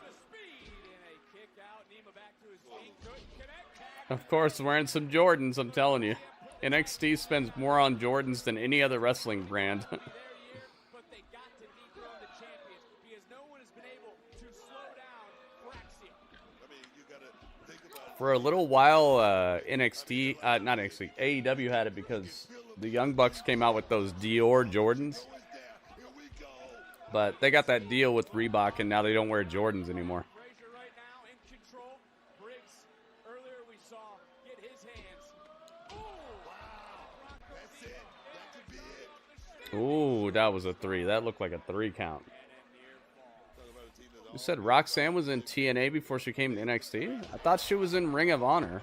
Of course, wearing some Jordans, I'm telling you. NXT spends more on Jordans than any other wrestling brand. For a little while, NXT, not NXT, AEW had it because the Young Bucks came out with those Dior Jordans. But they got that deal with Reebok, and now they don't wear Jordans anymore. Ooh, that was a 3. That looked like a 3 count. You said Roxanne was in TNA before she came to NXT? I thought she was in Ring of Honor.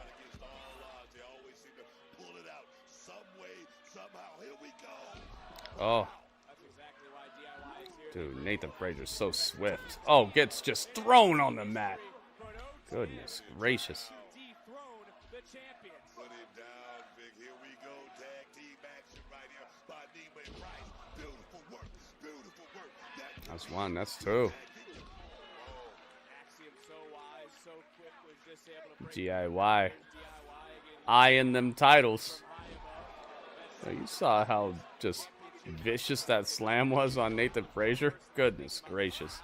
Oh. Dude, Nathan Frazer's so swift. Oh, gets just thrown on the mat. Goodness gracious. That's 1, that's 2. DIY. Eyeing them titles. Oh, you saw how just vicious that slam was on Nathan Frazer? Goodness gracious.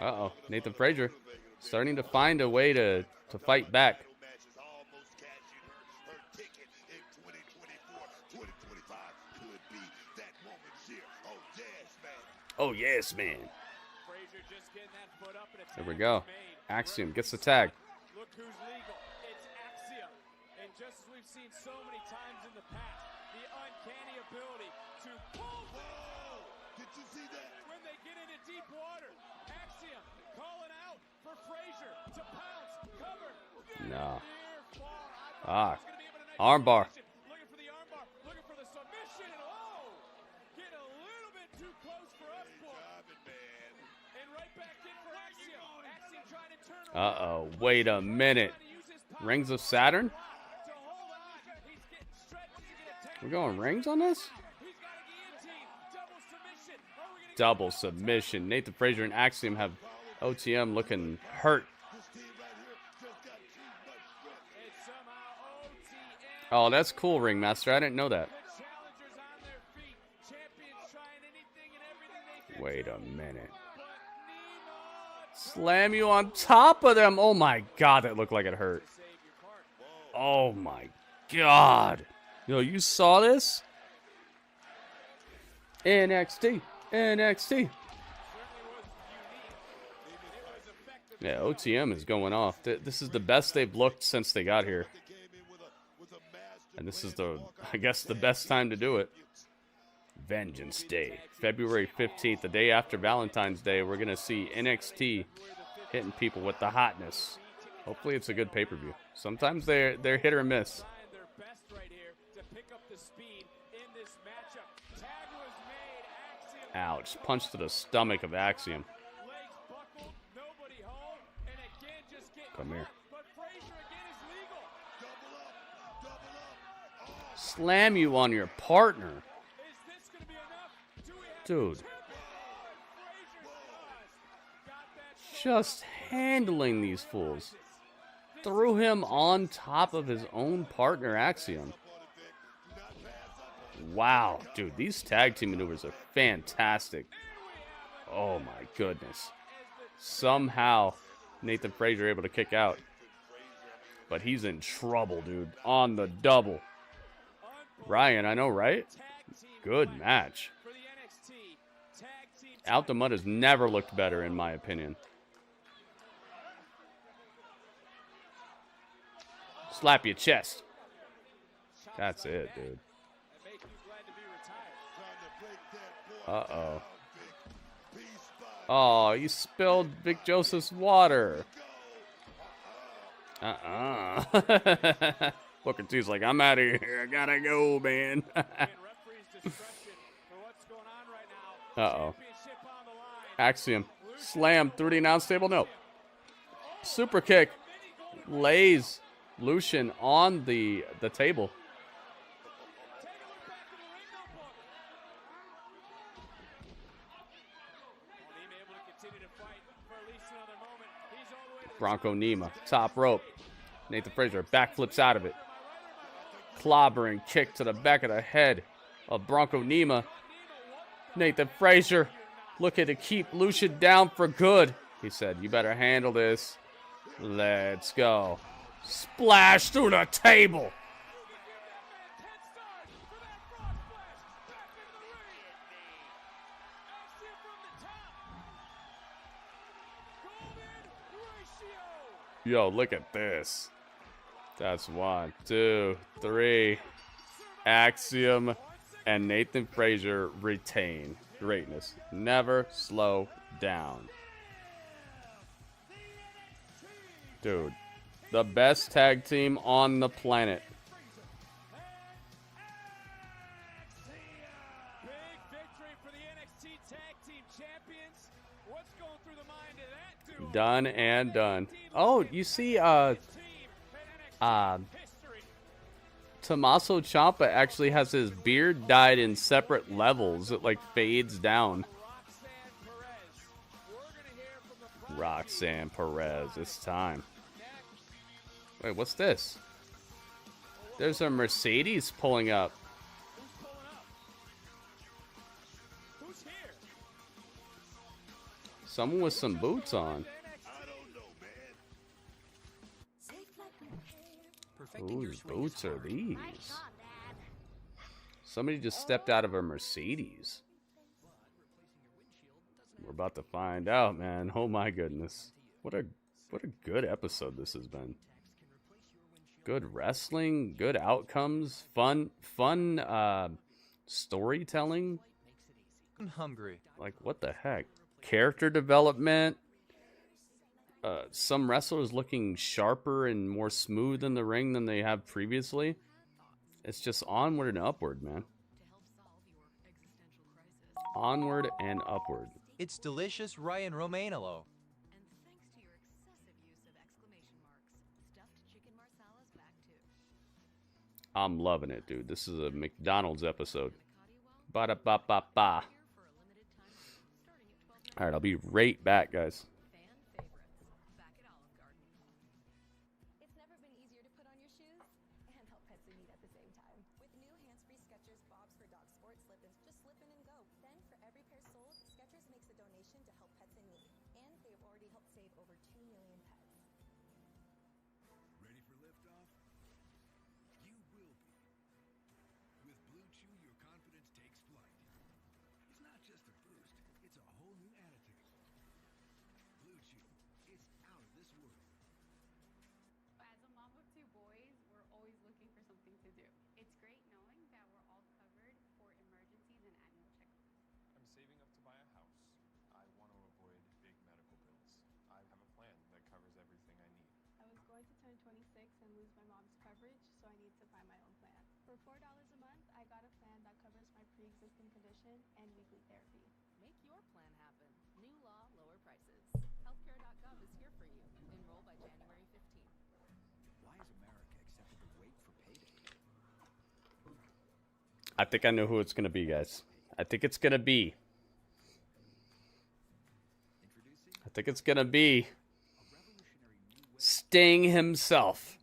Uh-oh. Nathan Frazer starting to find a way to fight back. Oh, yes, man. There we go. Axiom gets the tag. Look who's legal. It's Axiom. And just as we've seen so many times in the past, the uncanny ability to pull things. Did you see that? When they get into deep water, Axiom calling out for Frazer to pounce, cover. No. Armbar. Looking for the armbar, looking for the submission, and oh! Get a little bit too close for us, boy. And right back in for Axiom. Axiom trying to turn around. Uh-oh. Wait a minute. Rings of Saturn? We're going rings on this? Double submission. Nathan Frazer and Axiom have OTM looking hurt. Oh, that's cool, Ringmaster. I didn't know that. Wait a minute. Slam you on top of them. Oh, my God. That looked like it hurt. Oh, my God. Yo, you saw this? NXT. NXT. Yeah, OTM is going off. This is the best they've looked since they got here. And this is I guess, the best time to do it. Vengeance Day. February 15th, the day after Valentine's Day, we're going to see NXT hitting people with the hotness. Hopefully it's a good pay-per-view. Sometimes they're hit or miss. Ouch. Punch to the stomach of Axiom. Come here. Slam you on your partner. Dude. Just handling these fools. Threw him on top of his own partner, Axiom. Wow, dude, these tag team maneuvers are fantastic. Oh my goodness. Somehow, Nathan Frazer able to kick out. But he's in trouble, dude. On the double. Ryan, I know, right? Good match. Out the Mud has never looked better, in my opinion. Slap your chest. That's it, dude. Uh-oh. Oh, you spilled Vic Joseph's water. Booker T's like, I'm out of here. I gotta go, man. Uh-oh. Axiom. Slam through the announce table. No. Super kick. Lays Lucian on the table. Bronco Nima, top rope. Nathan Frazer backflips out of it. Clobbering kick to the back of the head of Bronco Nima. Nathan Frazer looking to keep Lucian down for good. He said, you better handle this. Let's go. Splash through the table. Yo, look at this. That's 1, 2, 3. Axiom and Nathan Frazer retain greatness. Never slow down. Dude, the best tag team on the planet. Big victory for the NXT Tag Team Champions. What's going through the mind of that dude? Done and done. Oh, you see, Tommaso Ciampa actually has his beard dyed in separate levels. It like fades down. Roxanne Perez, it's time. Wait, what's this? There's a Mercedes pulling up. Someone with some boots on. Whose boots are these? Somebody just stepped out of a Mercedes. We're about to find out, man. Oh my goodness. What a good episode this has been. Good wrestling, good outcomes, fun storytelling. I'm hungry. Like, what the heck? Character development. Some wrestlers looking sharper and more smooth in the ring than they have previously. It's just onward and upward, man. Onward and upward. It's delicious Ryan Romanello. I'm loving it, dude. This is a McDonald's episode. Ba-da-ba-ba-ba. All right, I'll be right back, guys. It's never been easier to put on your shoes and help pets in need at the same time. With new hands-free Skechers Bobs for Dog Sports slip-ins, just slip in and go. Then, for every pair sold, Skechers makes a donation to help pets in need. And they have already helped save over 2 million pets. Ready for liftoff? You will be. With Blue Chew, your confidence takes flight. It's not just a boost, it's a whole new attitude. Blue Chew, it's out of this world. As a mom of 2 boys, we're always looking for something to do. It's great knowing that we're all covered for emergencies and annual checkups. I'm saving up to buy a house. I want to avoid big medical bills. I have a plan that covers everything I need. I was going to turn 26 and lose my mom's coverage, so I need to find my own plan. For $4 a month, I got a plan that covers my pre-existing condition and weekly therapy. Make your plan happen. New law, lower prices. Healthcare.gov is here for you. Enroll by January 15th. Why is America accepted to wait for payday? I think I know who it's going to be, guys. I think it's going to be Sting himself.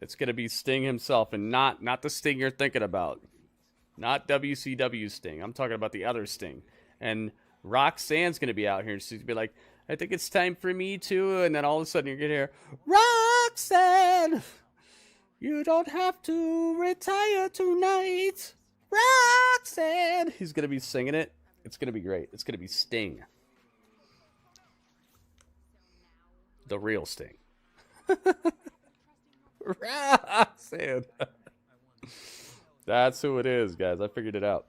It's going to be Sting himself, and not the Sting you're thinking about. Not WCW Sting. I'm talking about the other Sting. And Roxanne's going to be out here, and she's going to be like, I think it's time for me too. And then all of a sudden you're going to hear, Roxanne, you don't have to retire tonight. Roxanne. He's going to be singing it. It's going to be great. It's going to be Sting. The real Sting. Roxanne. That's who it is, guys. I figured it out.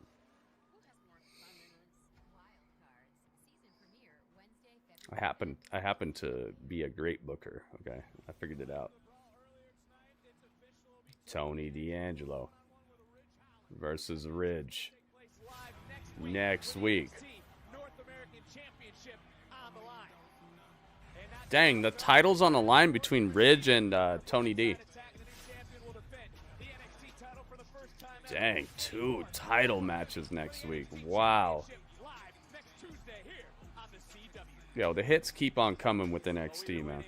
I happen to be a great booker. Okay, I figured it out. Tony D'Angelo versus Ridge next week. Dang, the title's on the line between Ridge and Tony D. Dang, 2 title matches next week. Wow. Yo, the hits keep on coming with NXT, man.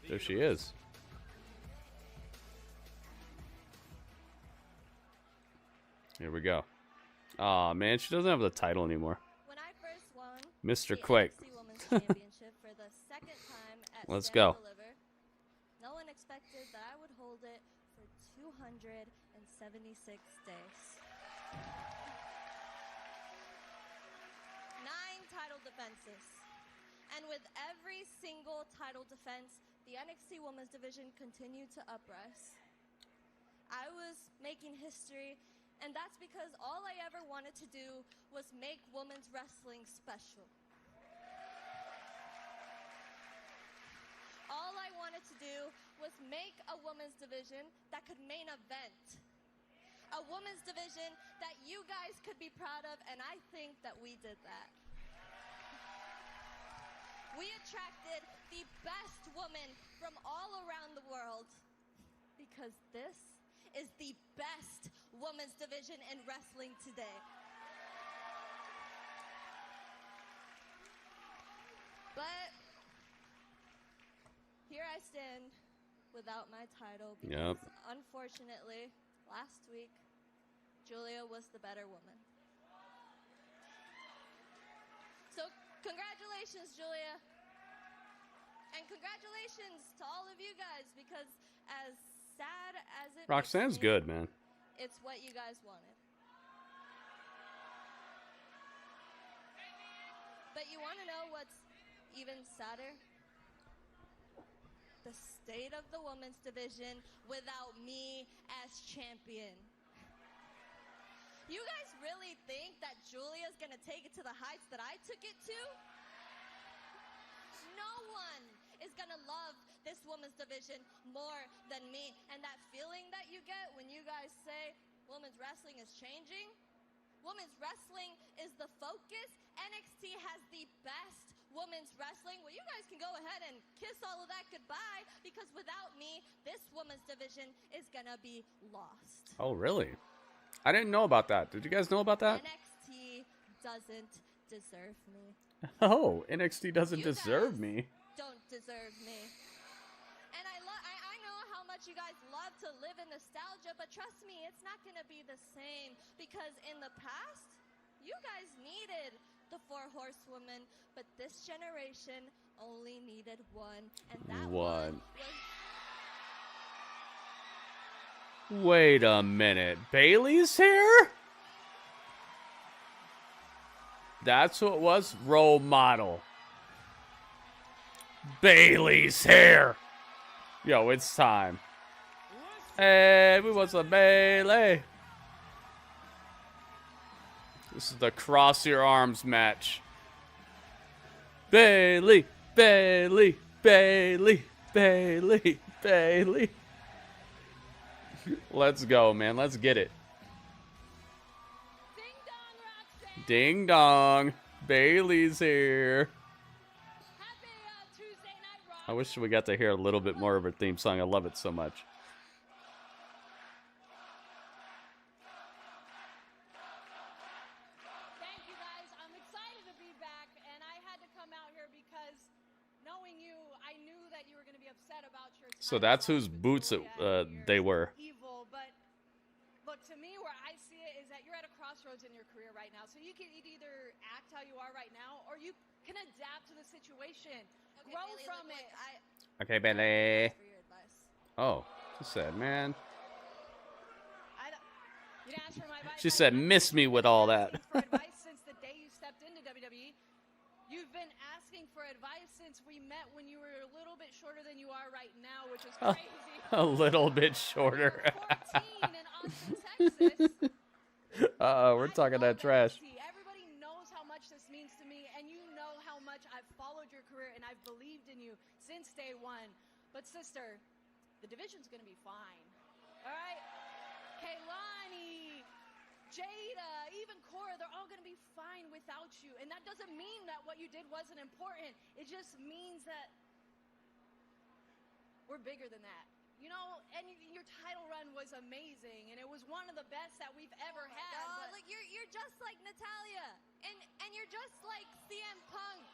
There she is. Here we go. Aw, man, she doesn't have the title anymore. When I first won Mr. the Quake. NXT Women's Championship for the second time at Let's Stand go. and Deliver, no one expected that I would hold it for 276 days. 9 title defenses. And with every single title defense, the NXT Women's Division continued to uprise. I was making history, and that's because all I ever wanted to do was make women's wrestling special. All I wanted to do was make a women's division that could main event. A women's division that you guys could be proud of, and I think that we did that. We attracted the best women from all around the world because this is the best women's division in wrestling today. But here I stand without my title because unfortunately, last week, Giulia was the better woman. So congratulations, Giulia. And congratulations to all of you guys because as sad as it Roxanne's makes me, good, man. it's what you guys wanted. But you want to know what's even sadder? The state of the women's division without me as champion. You guys really think that Giulia's gonna take it to the heights that I took it to? No one is gonna love this women's division more than me. And that feeling that you get when you guys say women's wrestling is changing, women's wrestling is the focus. NXT has the best women's wrestling. Well, you guys can go ahead and kiss all of that goodbye because without me, this women's division is gonna be lost. Oh, really? I didn't know about that. Did you guys know about that? NXT doesn't deserve me. Oh, NXT doesn't deserve me. Don't deserve me. And I know how much you guys love to live in nostalgia, but trust me, it's not going to be the same because in the past, you guys needed the 4 horsewomen, but this generation only needed one, and that one was... Wait a minute. Bailey's here? That's what it was? Role model. Bailey's here. Yo, it's time. Hey, we want some Bailey. This is the cross your arms match. Bailey, Bailey, Bailey, Bailey, Bailey. Let's go, man. Let's get it. Ding dong. Bailey's here. I wish we got to hear a little bit more of her theme song. I love it so much. Thank you guys. I'm excited to be back, and I had to come out here because knowing you, I knew that you were going to be upset about your So that's whose boots they were. evil, but look, to me, where I see it is that you're at a crossroads in your career right now. So you can either act how you are right now, or you can adapt to the situation, grow Bailey, from look, it. Okay, Bailey. Oh, she said, man. You didn't ask for my advice. She said, miss me with all that. For advice since the day you stepped into WWE. You've been asking for advice since we met when you were a little bit shorter than you are right now, which is crazy. A little bit shorter. In Austin, Texas. We're talking that trash. Everybody knows how much this means to me, and you know how much I've followed your career and I've believed in you since day one. But sister, the division's gonna be fine. All right? Kaylani, Jada, even Cora, they're all gonna be fine without you. And that doesn't mean that what you did wasn't important. It just means that we're bigger than that. You know, and your title run was amazing, and it was one of the best that we've ever had. God, But like you're just like Natalia, and you're just like CM Punk.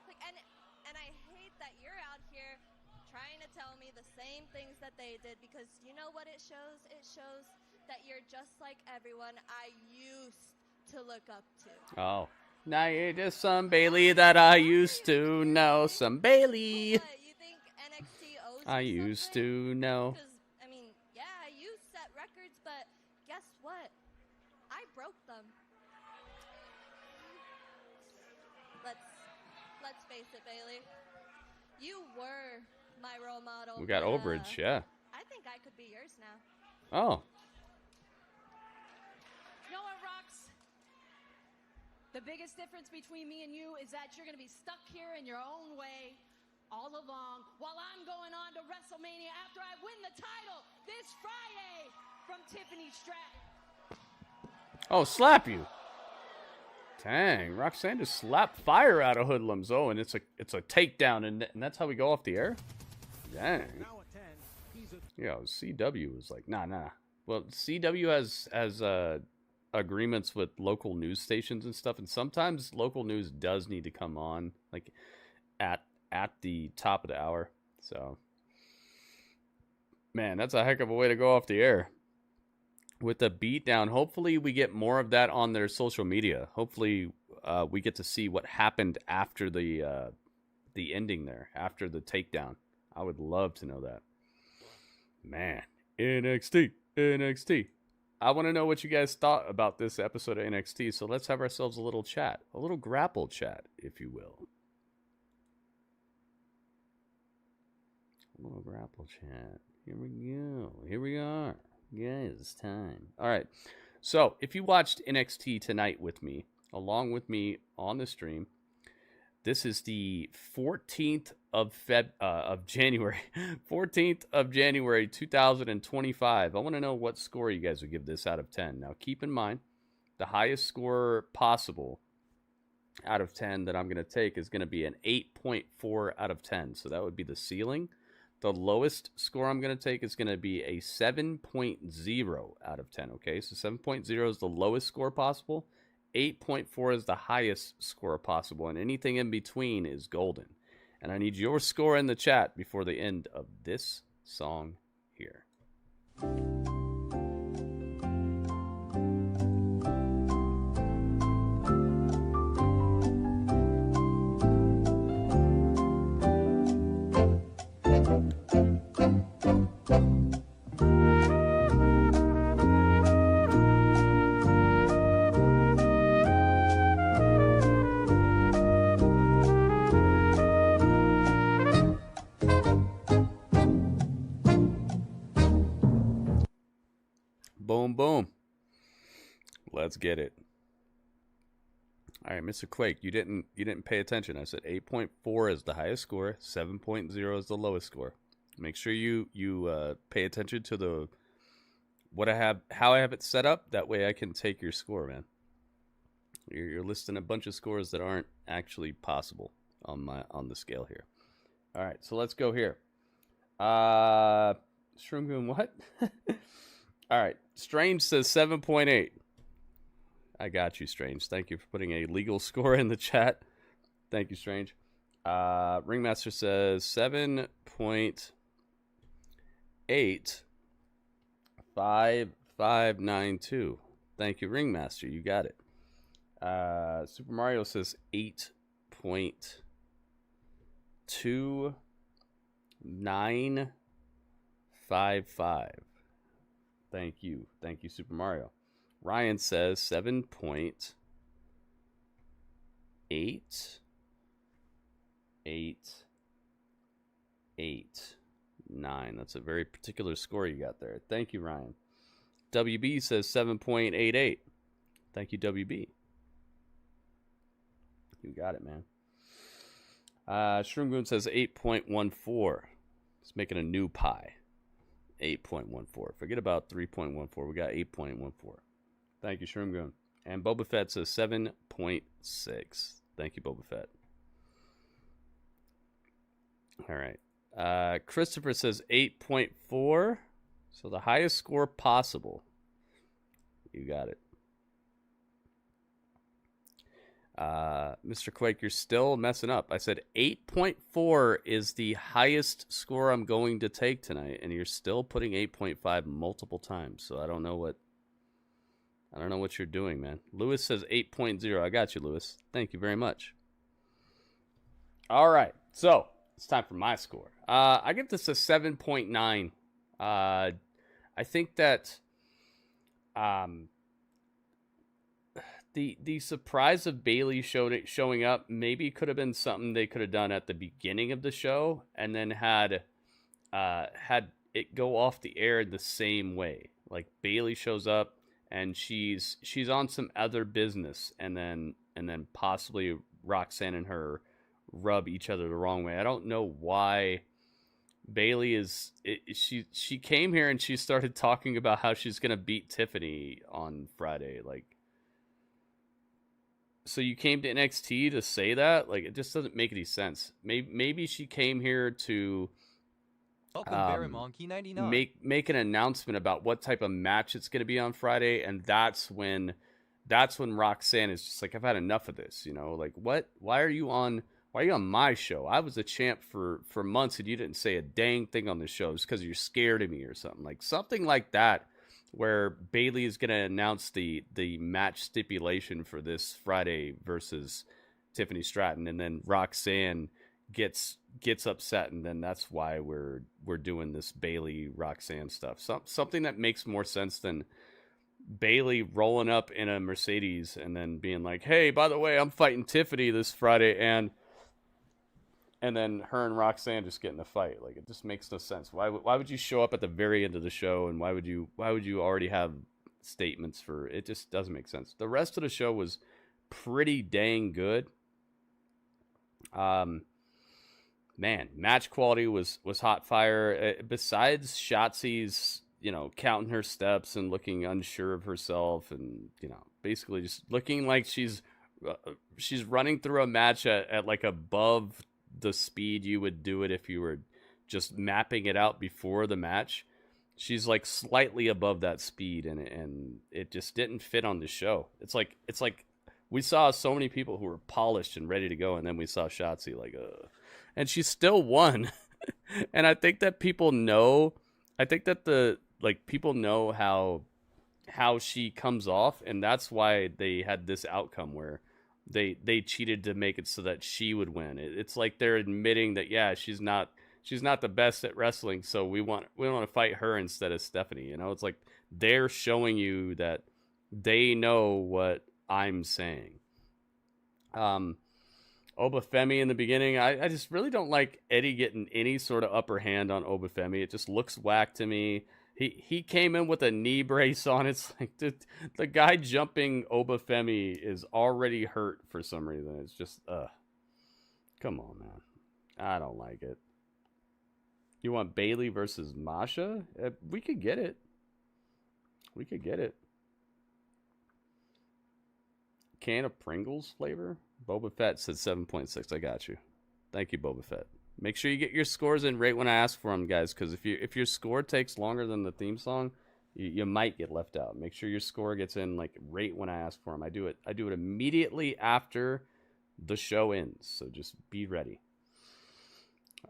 Like, and I hate that you're out here trying to tell me the same things that they did, because you know what it shows? It shows that you're just like everyone I used to look up to. Oh. Now you're just some Bailey that I used to know. Some Bailey. What, you think NXT owes I you used something? to know. Because, I mean, yeah, you set records, but guess what? I broke them. Let's face it, Bailey. You were my role model. We got but, overage, yeah. I think I could be yours now. Oh. you know what, Rox? The biggest difference between me and you is that you're going to be stuck here in your own way all along while I'm going on to WrestleMania after I win the title this Friday from Tiffany Stratton. Oh, slap you. Dang, Roxanne just slapped fire out of Hoodlums. Oh, and it's a takedown, and that's how we go off the air? Dang. Yeah, CW was like, nah. Well, CW has agreements with local news stations and stuff, and sometimes local news does need to come on like at the top of the hour. So, man, that's a heck of a way to go off the air with the beatdown. Hopefully we get more of that on their social media. Hopefully we get to see what happened after the ending there, after the takedown. I would love to know that. Man, NXT. I want to know what you guys thought about this episode of NXT, so let's have ourselves a little chat. A little grapple chat, if you will. A little grapple chat. Here we go. Here we are. Guys, it's time. All right. So, if you watched NXT tonight with me, along with me on the stream, this is the 14th of January. 14th of January, 2025. I want to know what score you guys would give this out of 10. Now, keep in mind, the highest score possible out of 10 that I'm going to take is going to be an 8.4 out of 10. So that would be the ceiling. The lowest score I'm going to take is going to be a 7.0 out of 10, okay? So 7.0 is the lowest score possible. 8.4 is the highest score possible, and anything in between is golden. And I need your score in the chat before the end of this song here. Boom. Let's get it. All right, Mr. Quake, you didn't pay attention. I said 8.4 is the highest score, 7.0 is the lowest score. Make sure you pay attention to how I have it set up. That way I can take your score, man. You're listing a bunch of scores that aren't actually possible on the scale here. All right, so let's go here. Shroomgoon, what? All right, Strange says 7.8. I got you, Strange. Thank you for putting a legal score in the chat. Thank you, Strange. Ringmaster says 7.8592. Thank you, Ringmaster. You got it. Super Mario says 8.2955. Thank you, Super Mario. Ryan says 7.889. That's a very particular score you got there. Thank you, Ryan. WB says 7.88. Thank you, WB. You got it, man. Shroomgoon says 8.14. It's making a new pie. 8.14. Forget about 3.14. We got 8.14. Thank you, Shroomgoon. And Boba Fett says 7.6. Thank you, Boba Fett. All right. Christopher says 8.4. So the highest score possible. You got it. Mr. Quake, you're still messing up. I said 8.4 is the highest score I'm going to take tonight, and you're still putting 8.5 multiple times. So I don't know what you're doing, man. Lewis says 8.0. I got you, Lewis. Thank you very much. All right, so it's time for my score. I give this a 7.9. I think that the surprise of Bayley showing up maybe could have been something they could have done at the beginning of the show, and then had it go off the air the same way. Like Bayley shows up and she's on some other business, and then possibly Roxanne and her rub each other the wrong way. I don't know why Bayley she came here and she started talking about how she's gonna beat Tiffany on Friday. Like, so you came to NXT to say that? Like, it just doesn't make any sense. Maybe she came here to Monkey 99. make an announcement about what type of match it's going to be on Friday, and that's when Roxanne is just like, I've had enough of this, you know? Like, what? Why are you on my show? I was a champ for months, and you didn't say a dang thing on the show just because you're scared of me or something. Like, something like that, where Bayley is going to announce the match stipulation for this Friday versus Tiffany Stratton, and then Roxanne gets upset, and then that's why we're doing this Bayley Roxanne stuff. Something that makes more sense than Bayley rolling up in a Mercedes and then being like, "Hey, by the way, I'm fighting Tiffany this Friday," and then her and Roxanne just get in a fight. Like, it just makes no sense. Why would you show up at the very end of the show, and why would you already have statements for it? Just doesn't make sense. The rest of the show was pretty dang good. Man, match quality was hot fire. Besides Shotzi's, counting her steps and looking unsure of herself, and basically just looking like she's running through a match at like above the speed you would do it if you were just mapping it out before the match. She's like slightly above that speed, and it just didn't fit on the show. It's like we saw so many people who were polished and ready to go, and then we saw Shotzi and she still won. And I think that people know. I think that people know how she comes off, and that's why they had this outcome where they cheated to make it so that she would win. It's like they're admitting that, yeah, she's not the best at wrestling, so we want to fight her instead of Stephanie. It's like they're showing you that they know what I'm saying. Oba Femi in the beginning, I just really don't like Eddie getting any sort of upper hand on Oba Femi. It just looks whack to me. He came in with a knee brace on. It's like the guy jumping Oba Femi is already hurt for some reason. It's just, come on, man. I don't like it. You want Bayley versus Masha? We could get it. Can of Pringles flavor? Boba Fett said 7.6. I got you. Thank you, Boba Fett. Make sure you get your scores in right when I ask for them, guys, because if your score takes longer than the theme song, you might get left out. Make sure your score gets in like right when I ask for them. I do it immediately after the show ends, so just be ready.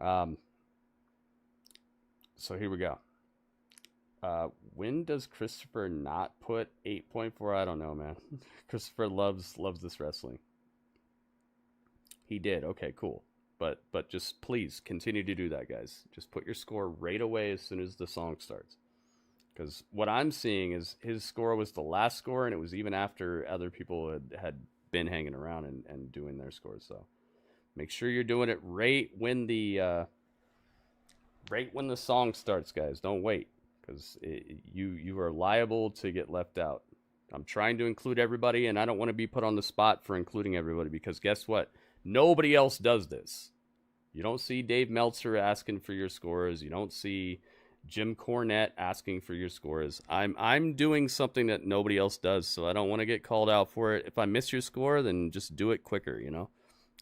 So here we go. When does Christopher not put 8.4? I don't know, man. Christopher loves this wrestling. He did. Okay, cool. But just please continue to do that, guys. Just put your score right away as soon as the song starts. Because what I'm seeing is his score was the last score, and it was even after other people had been hanging around and doing their scores. So make sure you're doing it right when the song starts, guys. Don't wait, because you are liable to get left out. I'm trying to include everybody, and I don't want to be put on the spot for including everybody, because guess what? Nobody else does this. You don't see Dave Meltzer asking for your scores. You don't see Jim Cornette asking for your scores. I'm doing something that nobody else does, so I don't want to get called out for it. If I miss your score, then just do it quicker,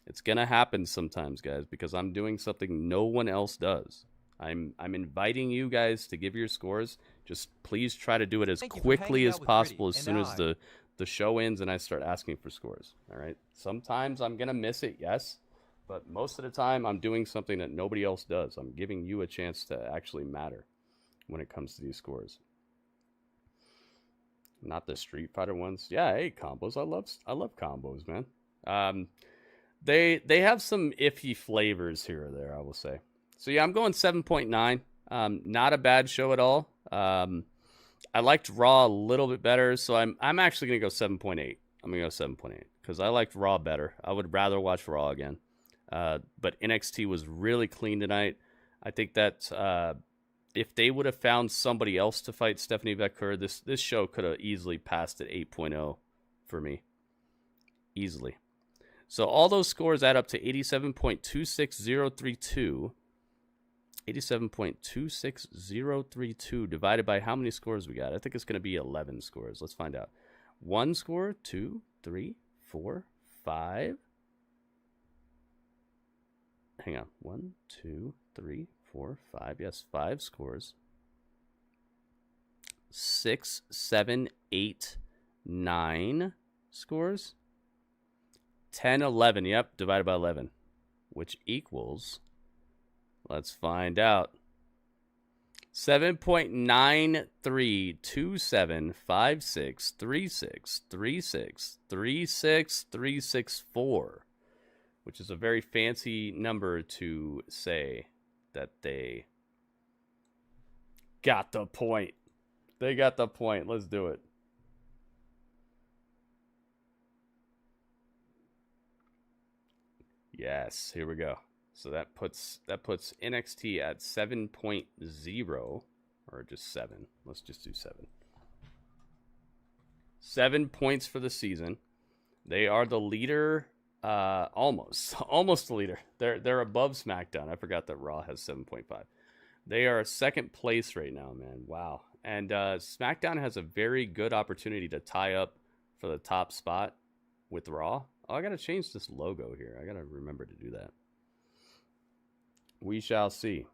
It's going to happen sometimes, guys, because I'm doing something no one else does. I'm inviting you guys to give your scores. Just please try to do it as quickly as possible as soon as the show ends and I start asking for scores. All right? Sometimes I'm going to miss it, yes. But most of the time, I'm doing something that nobody else does. I'm giving you a chance to actually matter when it comes to these scores. Not the Street Fighter ones. Yeah, hey, combos. I love combos, man. They have some iffy flavors here or there, I will say. So yeah, I'm going 7.9. Not a bad show at all. I liked Raw a little bit better, so I'm actually gonna go 7.8. I'm gonna go 7.8 because I liked Raw better. I would rather watch Raw again. But NXT was really clean tonight. I think that if they would have found somebody else to fight Stephanie Vaquer, this show could have easily passed at 8.0 for me. Easily. So all those scores add up to 87.26032. 87.26032 divided by how many scores we got? I think it's going to be 11 scores. Let's find out. 1 score, 2, 3, 4, 5. Hang on. 1, 2, 3, 4, 5. Yes, 5 scores. 6, 7, 8, 9 scores. 10, 11. Yep, divided by 11. Which equals... Let's find out. 7.9327563636363634, which is a very fancy number to say that they got the point. They got the point. Let's do it. Yes, here we go. So that puts NXT at 7.0, or just 7. Let's just do 7. 7 points for the season. They are the leader, almost the leader. They're above SmackDown. I forgot that Raw has 7.5. They are second place right now, man. Wow. And SmackDown has a very good opportunity to tie up for the top spot with Raw. Oh, I got to change this logo here. I got to remember to do that. We shall see.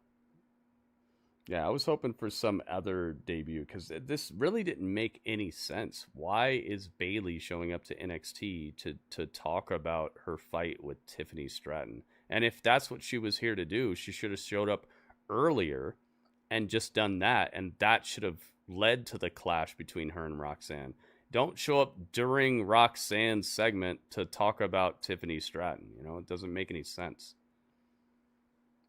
Yeah, I was hoping for some other debut because this really didn't make any sense. Why is Bayley showing up to NXT to talk about her fight with Tiffany Stratton? And if that's what she was here to do, she should have showed up earlier and just done that. And that should have led to the clash between her and Roxanne. Don't show up during Roxanne's segment to talk about Tiffany Stratton. You know, it doesn't make any sense.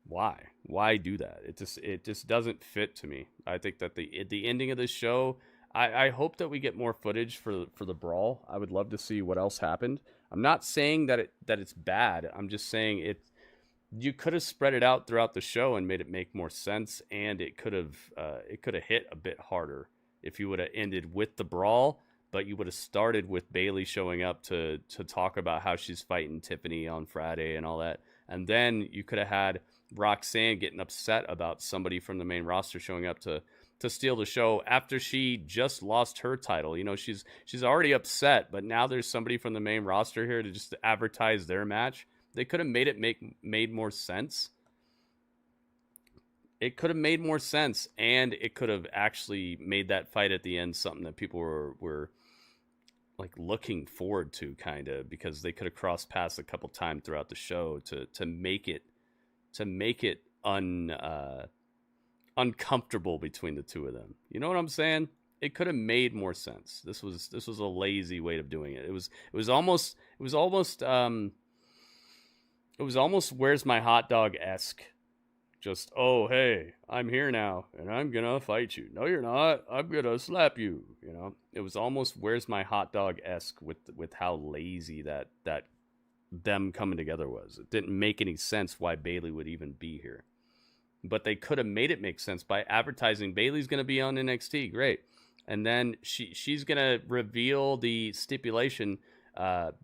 Why do that? It just doesn't fit to me. I think that the ending of the show, I hope that we get more footage for the brawl. I would love to see what else happened. I'm not saying that it's bad. I'm just saying you could have spread it out throughout the show and made it make more sense, and it could have hit a bit harder if you would have ended with the brawl, but you would have started with Bayley showing up to talk about how she's fighting Tiffany on Friday and all that. And then you could have had Roxanne getting upset about somebody from the main roster showing up to steal the show after she just lost her title. You know, she's already upset, but now there's somebody from the main roster here to just advertise their match. They could have made it made more sense. It could have made more sense, and it could have actually made that fight at the end something that people were like looking forward to, kind of, because they could have crossed paths a couple times throughout the show to make it uncomfortable between the two of them. You know what I'm saying? It could have made more sense. This was a lazy way of doing it. It was almost Where's My Hot Dog-esque. Just, oh, hey, I'm here now, and I'm gonna fight you. No, you're not. I'm gonna slap you. You know, it was almost Where's My Hot Dog-esque with how lazy that them coming together was. It didn't make any sense why Bayley would even be here. But they could have made it make sense by advertising Bayley's gonna be on NXT. Great. And then she's gonna reveal the stipulation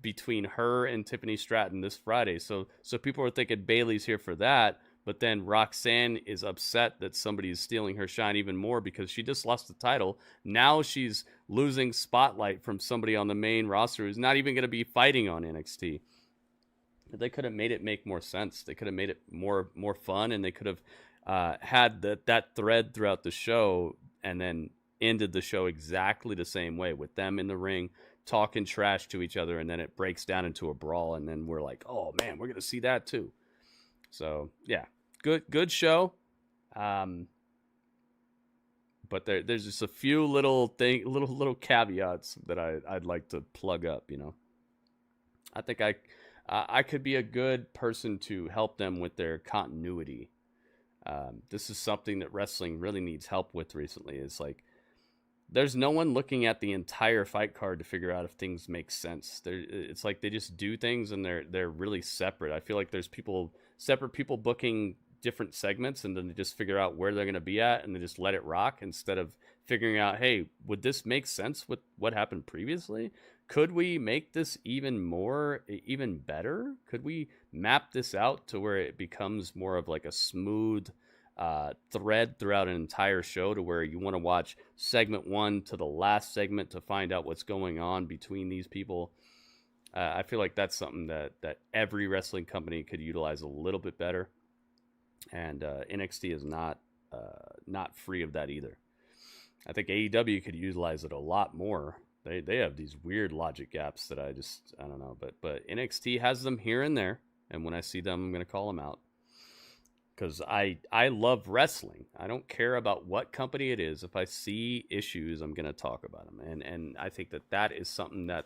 between her and Tiffany Stratton this Friday. So people are thinking Bayley's here for that. But then Roxanne is upset that somebody is stealing her shine even more because she just lost the title. Now she's losing spotlight from somebody on the main roster who's not even going to be fighting on NXT. They could have made it make more sense. They could have made it more fun, and they could have had that thread throughout the show, and then ended the show exactly the same way, with them in the ring talking trash to each other, and then it breaks down into a brawl, and then we're like, oh man, we're gonna see that too. So yeah, good show. But there's just a few little caveats that I'd like to plug up. I think I could be a good person to help them with their continuity. This is something that wrestling really needs help with recently. It's like there's no one looking at the entire fight card to figure out if things make sense. It's like they just do things and they're really separate. I feel like there's separate people booking different segments, and then they just figure out where they're going to be at, and they just let it rock instead of figuring out, hey, would this make sense with what happened previously? Could we make this even better? Could we map this out to where it becomes more of like a smooth thread throughout an entire show, to where you want to watch segment 1 to the last segment to find out what's going on between these people? I feel like that's something that every wrestling company could utilize a little bit better. And NXT is not free of that either. I think AEW could utilize it a lot more. They have these weird logic gaps that I don't know. But NXT has them here and there, and when I see them, I'm going to call them out. Because I love wrestling. I don't care about what company it is. If I see issues, I'm going to talk about them. And I think that is something that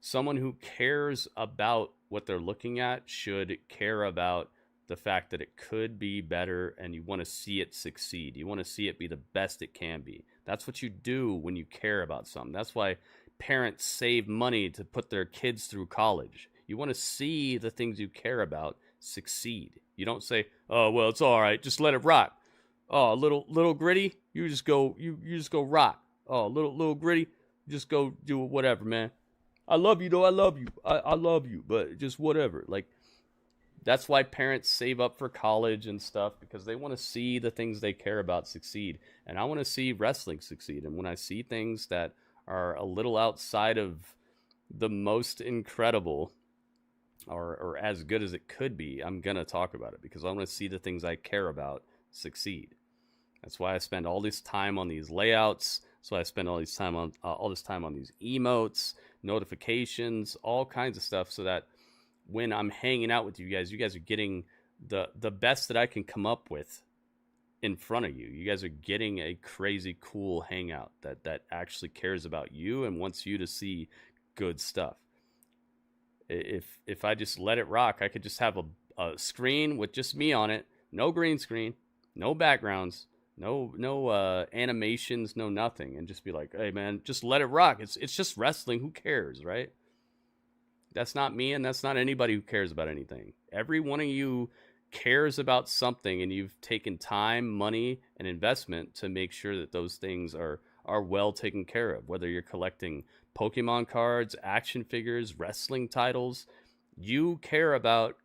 someone who cares about what they're looking at should care about. The fact that it could be better, and you want to see it succeed. You want to see it be the best it can be. That's what you do when you care about something. That's why parents save money to put their kids through college. You want to see the things you care about succeed. You don't say, "Oh, well, it's all right. Just let it rock." Oh, little Gritty, you just go rock. Oh, little Gritty, just go do whatever, man. I love you though. I love you. I love you, but just whatever. Like, that's why parents save up for college and stuff, because they want to see the things they care about succeed. And I want to see wrestling succeed. And when I see things that are a little outside of the most incredible or as good as it could be, I'm going to talk about it, because I want to see the things I care about succeed. That's why I spend all this time on these layouts. That's why I spend all this time on these emotes, notifications, all kinds of stuff, so that when I'm hanging out with you guys are getting the best that I can come up with in front of you. You guys are getting a crazy cool hangout that actually cares about you and wants you to see good stuff. If I just let it rock, I could just have a screen with just me on it, no green screen, no backgrounds, no animations, no nothing, and just be like, hey man, just let it rock. It's just wrestling. Who cares, right? That's not me, and that's not anybody who cares about anything. Every one of you cares about something, and you've taken time, money, and investment to make sure that those things are well taken care of. Whether you're collecting Pokemon cards, action figures, wrestling titles, you care about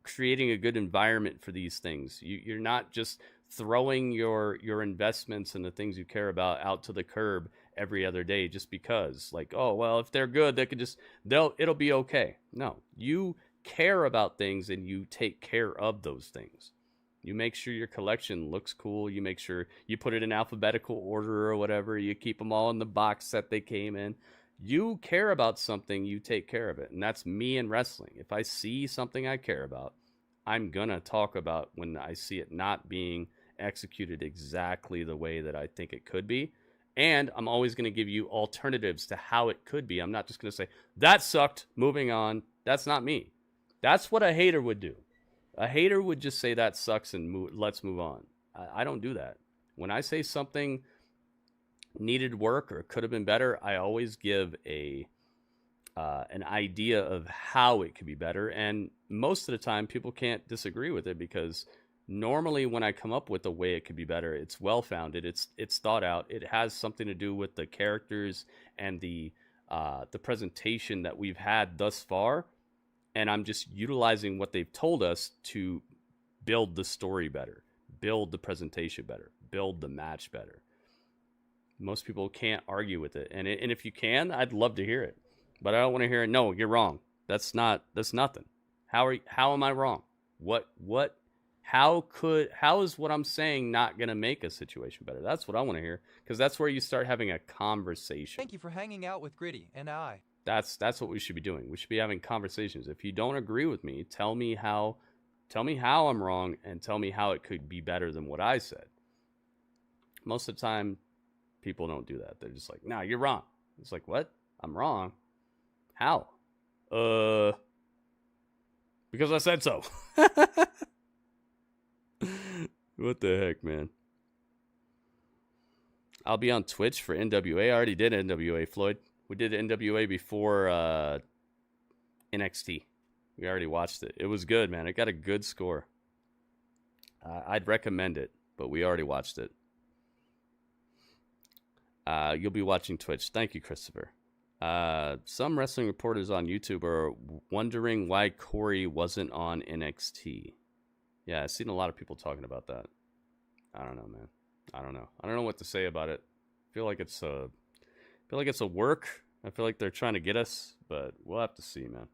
creating a good environment for these things. You're not just throwing your investments and the things you care about out to the curb every other day just because, like, oh well, if they're good, it'll be okay. No, you care about things, and you take care of those things. You make sure your collection looks cool. You make sure you put it in alphabetical order or whatever. You keep them all in the box that they came in. You care about something, you take care of it. And that's me in wrestling. If I see something I care about, I'm gonna talk about when I see it not being executed exactly the way that I think it could be. And I'm always going to give you alternatives to how it could be. I'm not just going to say, that sucked, moving on. That's not me. That's what a hater would do. A hater would just say that sucks and let's move on. I don't do that. When I say something needed work or could have been better, I always give an idea of how it could be better. And most of the time, people can't disagree with it, because normally when I come up with a way it could be better, it's well-founded, it's thought out, it has something to do with the characters and the presentation that we've had thus far, and I'm just utilizing what they've told us to build the story better, build the presentation better, build the match better. Most people can't argue with it, and if you can, I'd love to hear it, but I don't want to hear it. No, you're wrong. That's nothing. How am I wrong? How is what I'm saying not going to make a situation better? That's what I want to hear, because that's where you start having a conversation. Thank you for hanging out with Gritty and I. That's what we should be doing. We should be having conversations. If you don't agree with me, tell me how I'm wrong, and tell me how it could be better than what I said. Most of the time, people don't do that. They're just like, "Nah, you're wrong." It's like, "What? I'm wrong? How?" Because I said so. What the heck, man? I'll be on Twitch for NWA. I already did NWA, Floyd. We did NWA before NXT. We already watched it. It was good, man. It got a good score. I'd recommend it, but we already watched it. You'll be watching Twitch. Thank you, Christopher. Some wrestling reporters on YouTube are wondering why Corey wasn't on NXT. Yeah, I've seen a lot of people talking about that. I don't know, man. I don't know what to say about it. I feel like it's a work. I feel like they're trying to get us, but we'll have to see, man.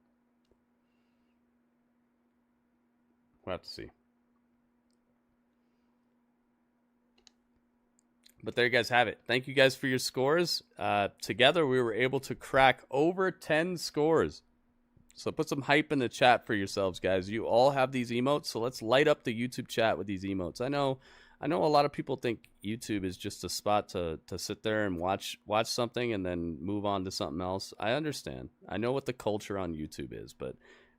We'll have to see. But there you guys have it. Thank you guys for your scores. Together, we were able to crack over 10 scores. So put some hype in the chat for yourselves, guys. You all have these emotes, so let's light up the YouTube chat with these emotes. I know a lot of people think YouTube is just a spot to sit there and watch something and then move on to something else. I understand. I know what the culture on YouTube is, but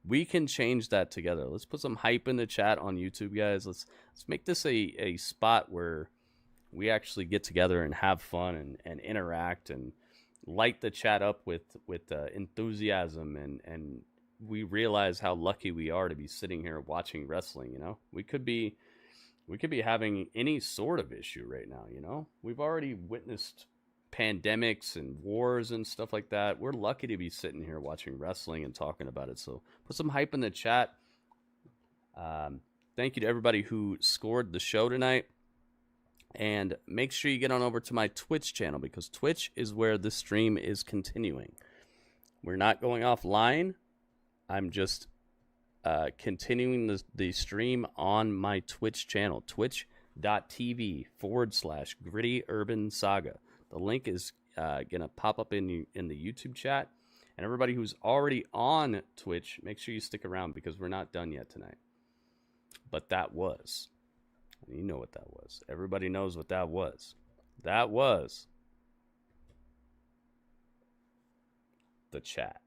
we can change that together. Let's put some hype in the chat on YouTube, guys. Let's make this a spot where we actually get together and have fun and interact and light the chat up with enthusiasm, and we realize how lucky we are to be sitting here watching wrestling. You know, we could be having any sort of issue right now. You know, we've already witnessed pandemics and wars and stuff like that. We're lucky to be sitting here watching wrestling and talking about it. So put some hype in the chat. Thank you to everybody who scored the show tonight. And make sure you get on over to my Twitch channel, because Twitch is where the stream is continuing. We're not going offline. I'm just continuing the stream on my Twitch channel, twitch.tv/GrittyUrbanSaga. The link is going to pop up in the YouTube chat. And everybody who's already on Twitch, make sure you stick around, because we're not done yet tonight. But that was... You know what that was. Everybody knows what that was. That was the chat.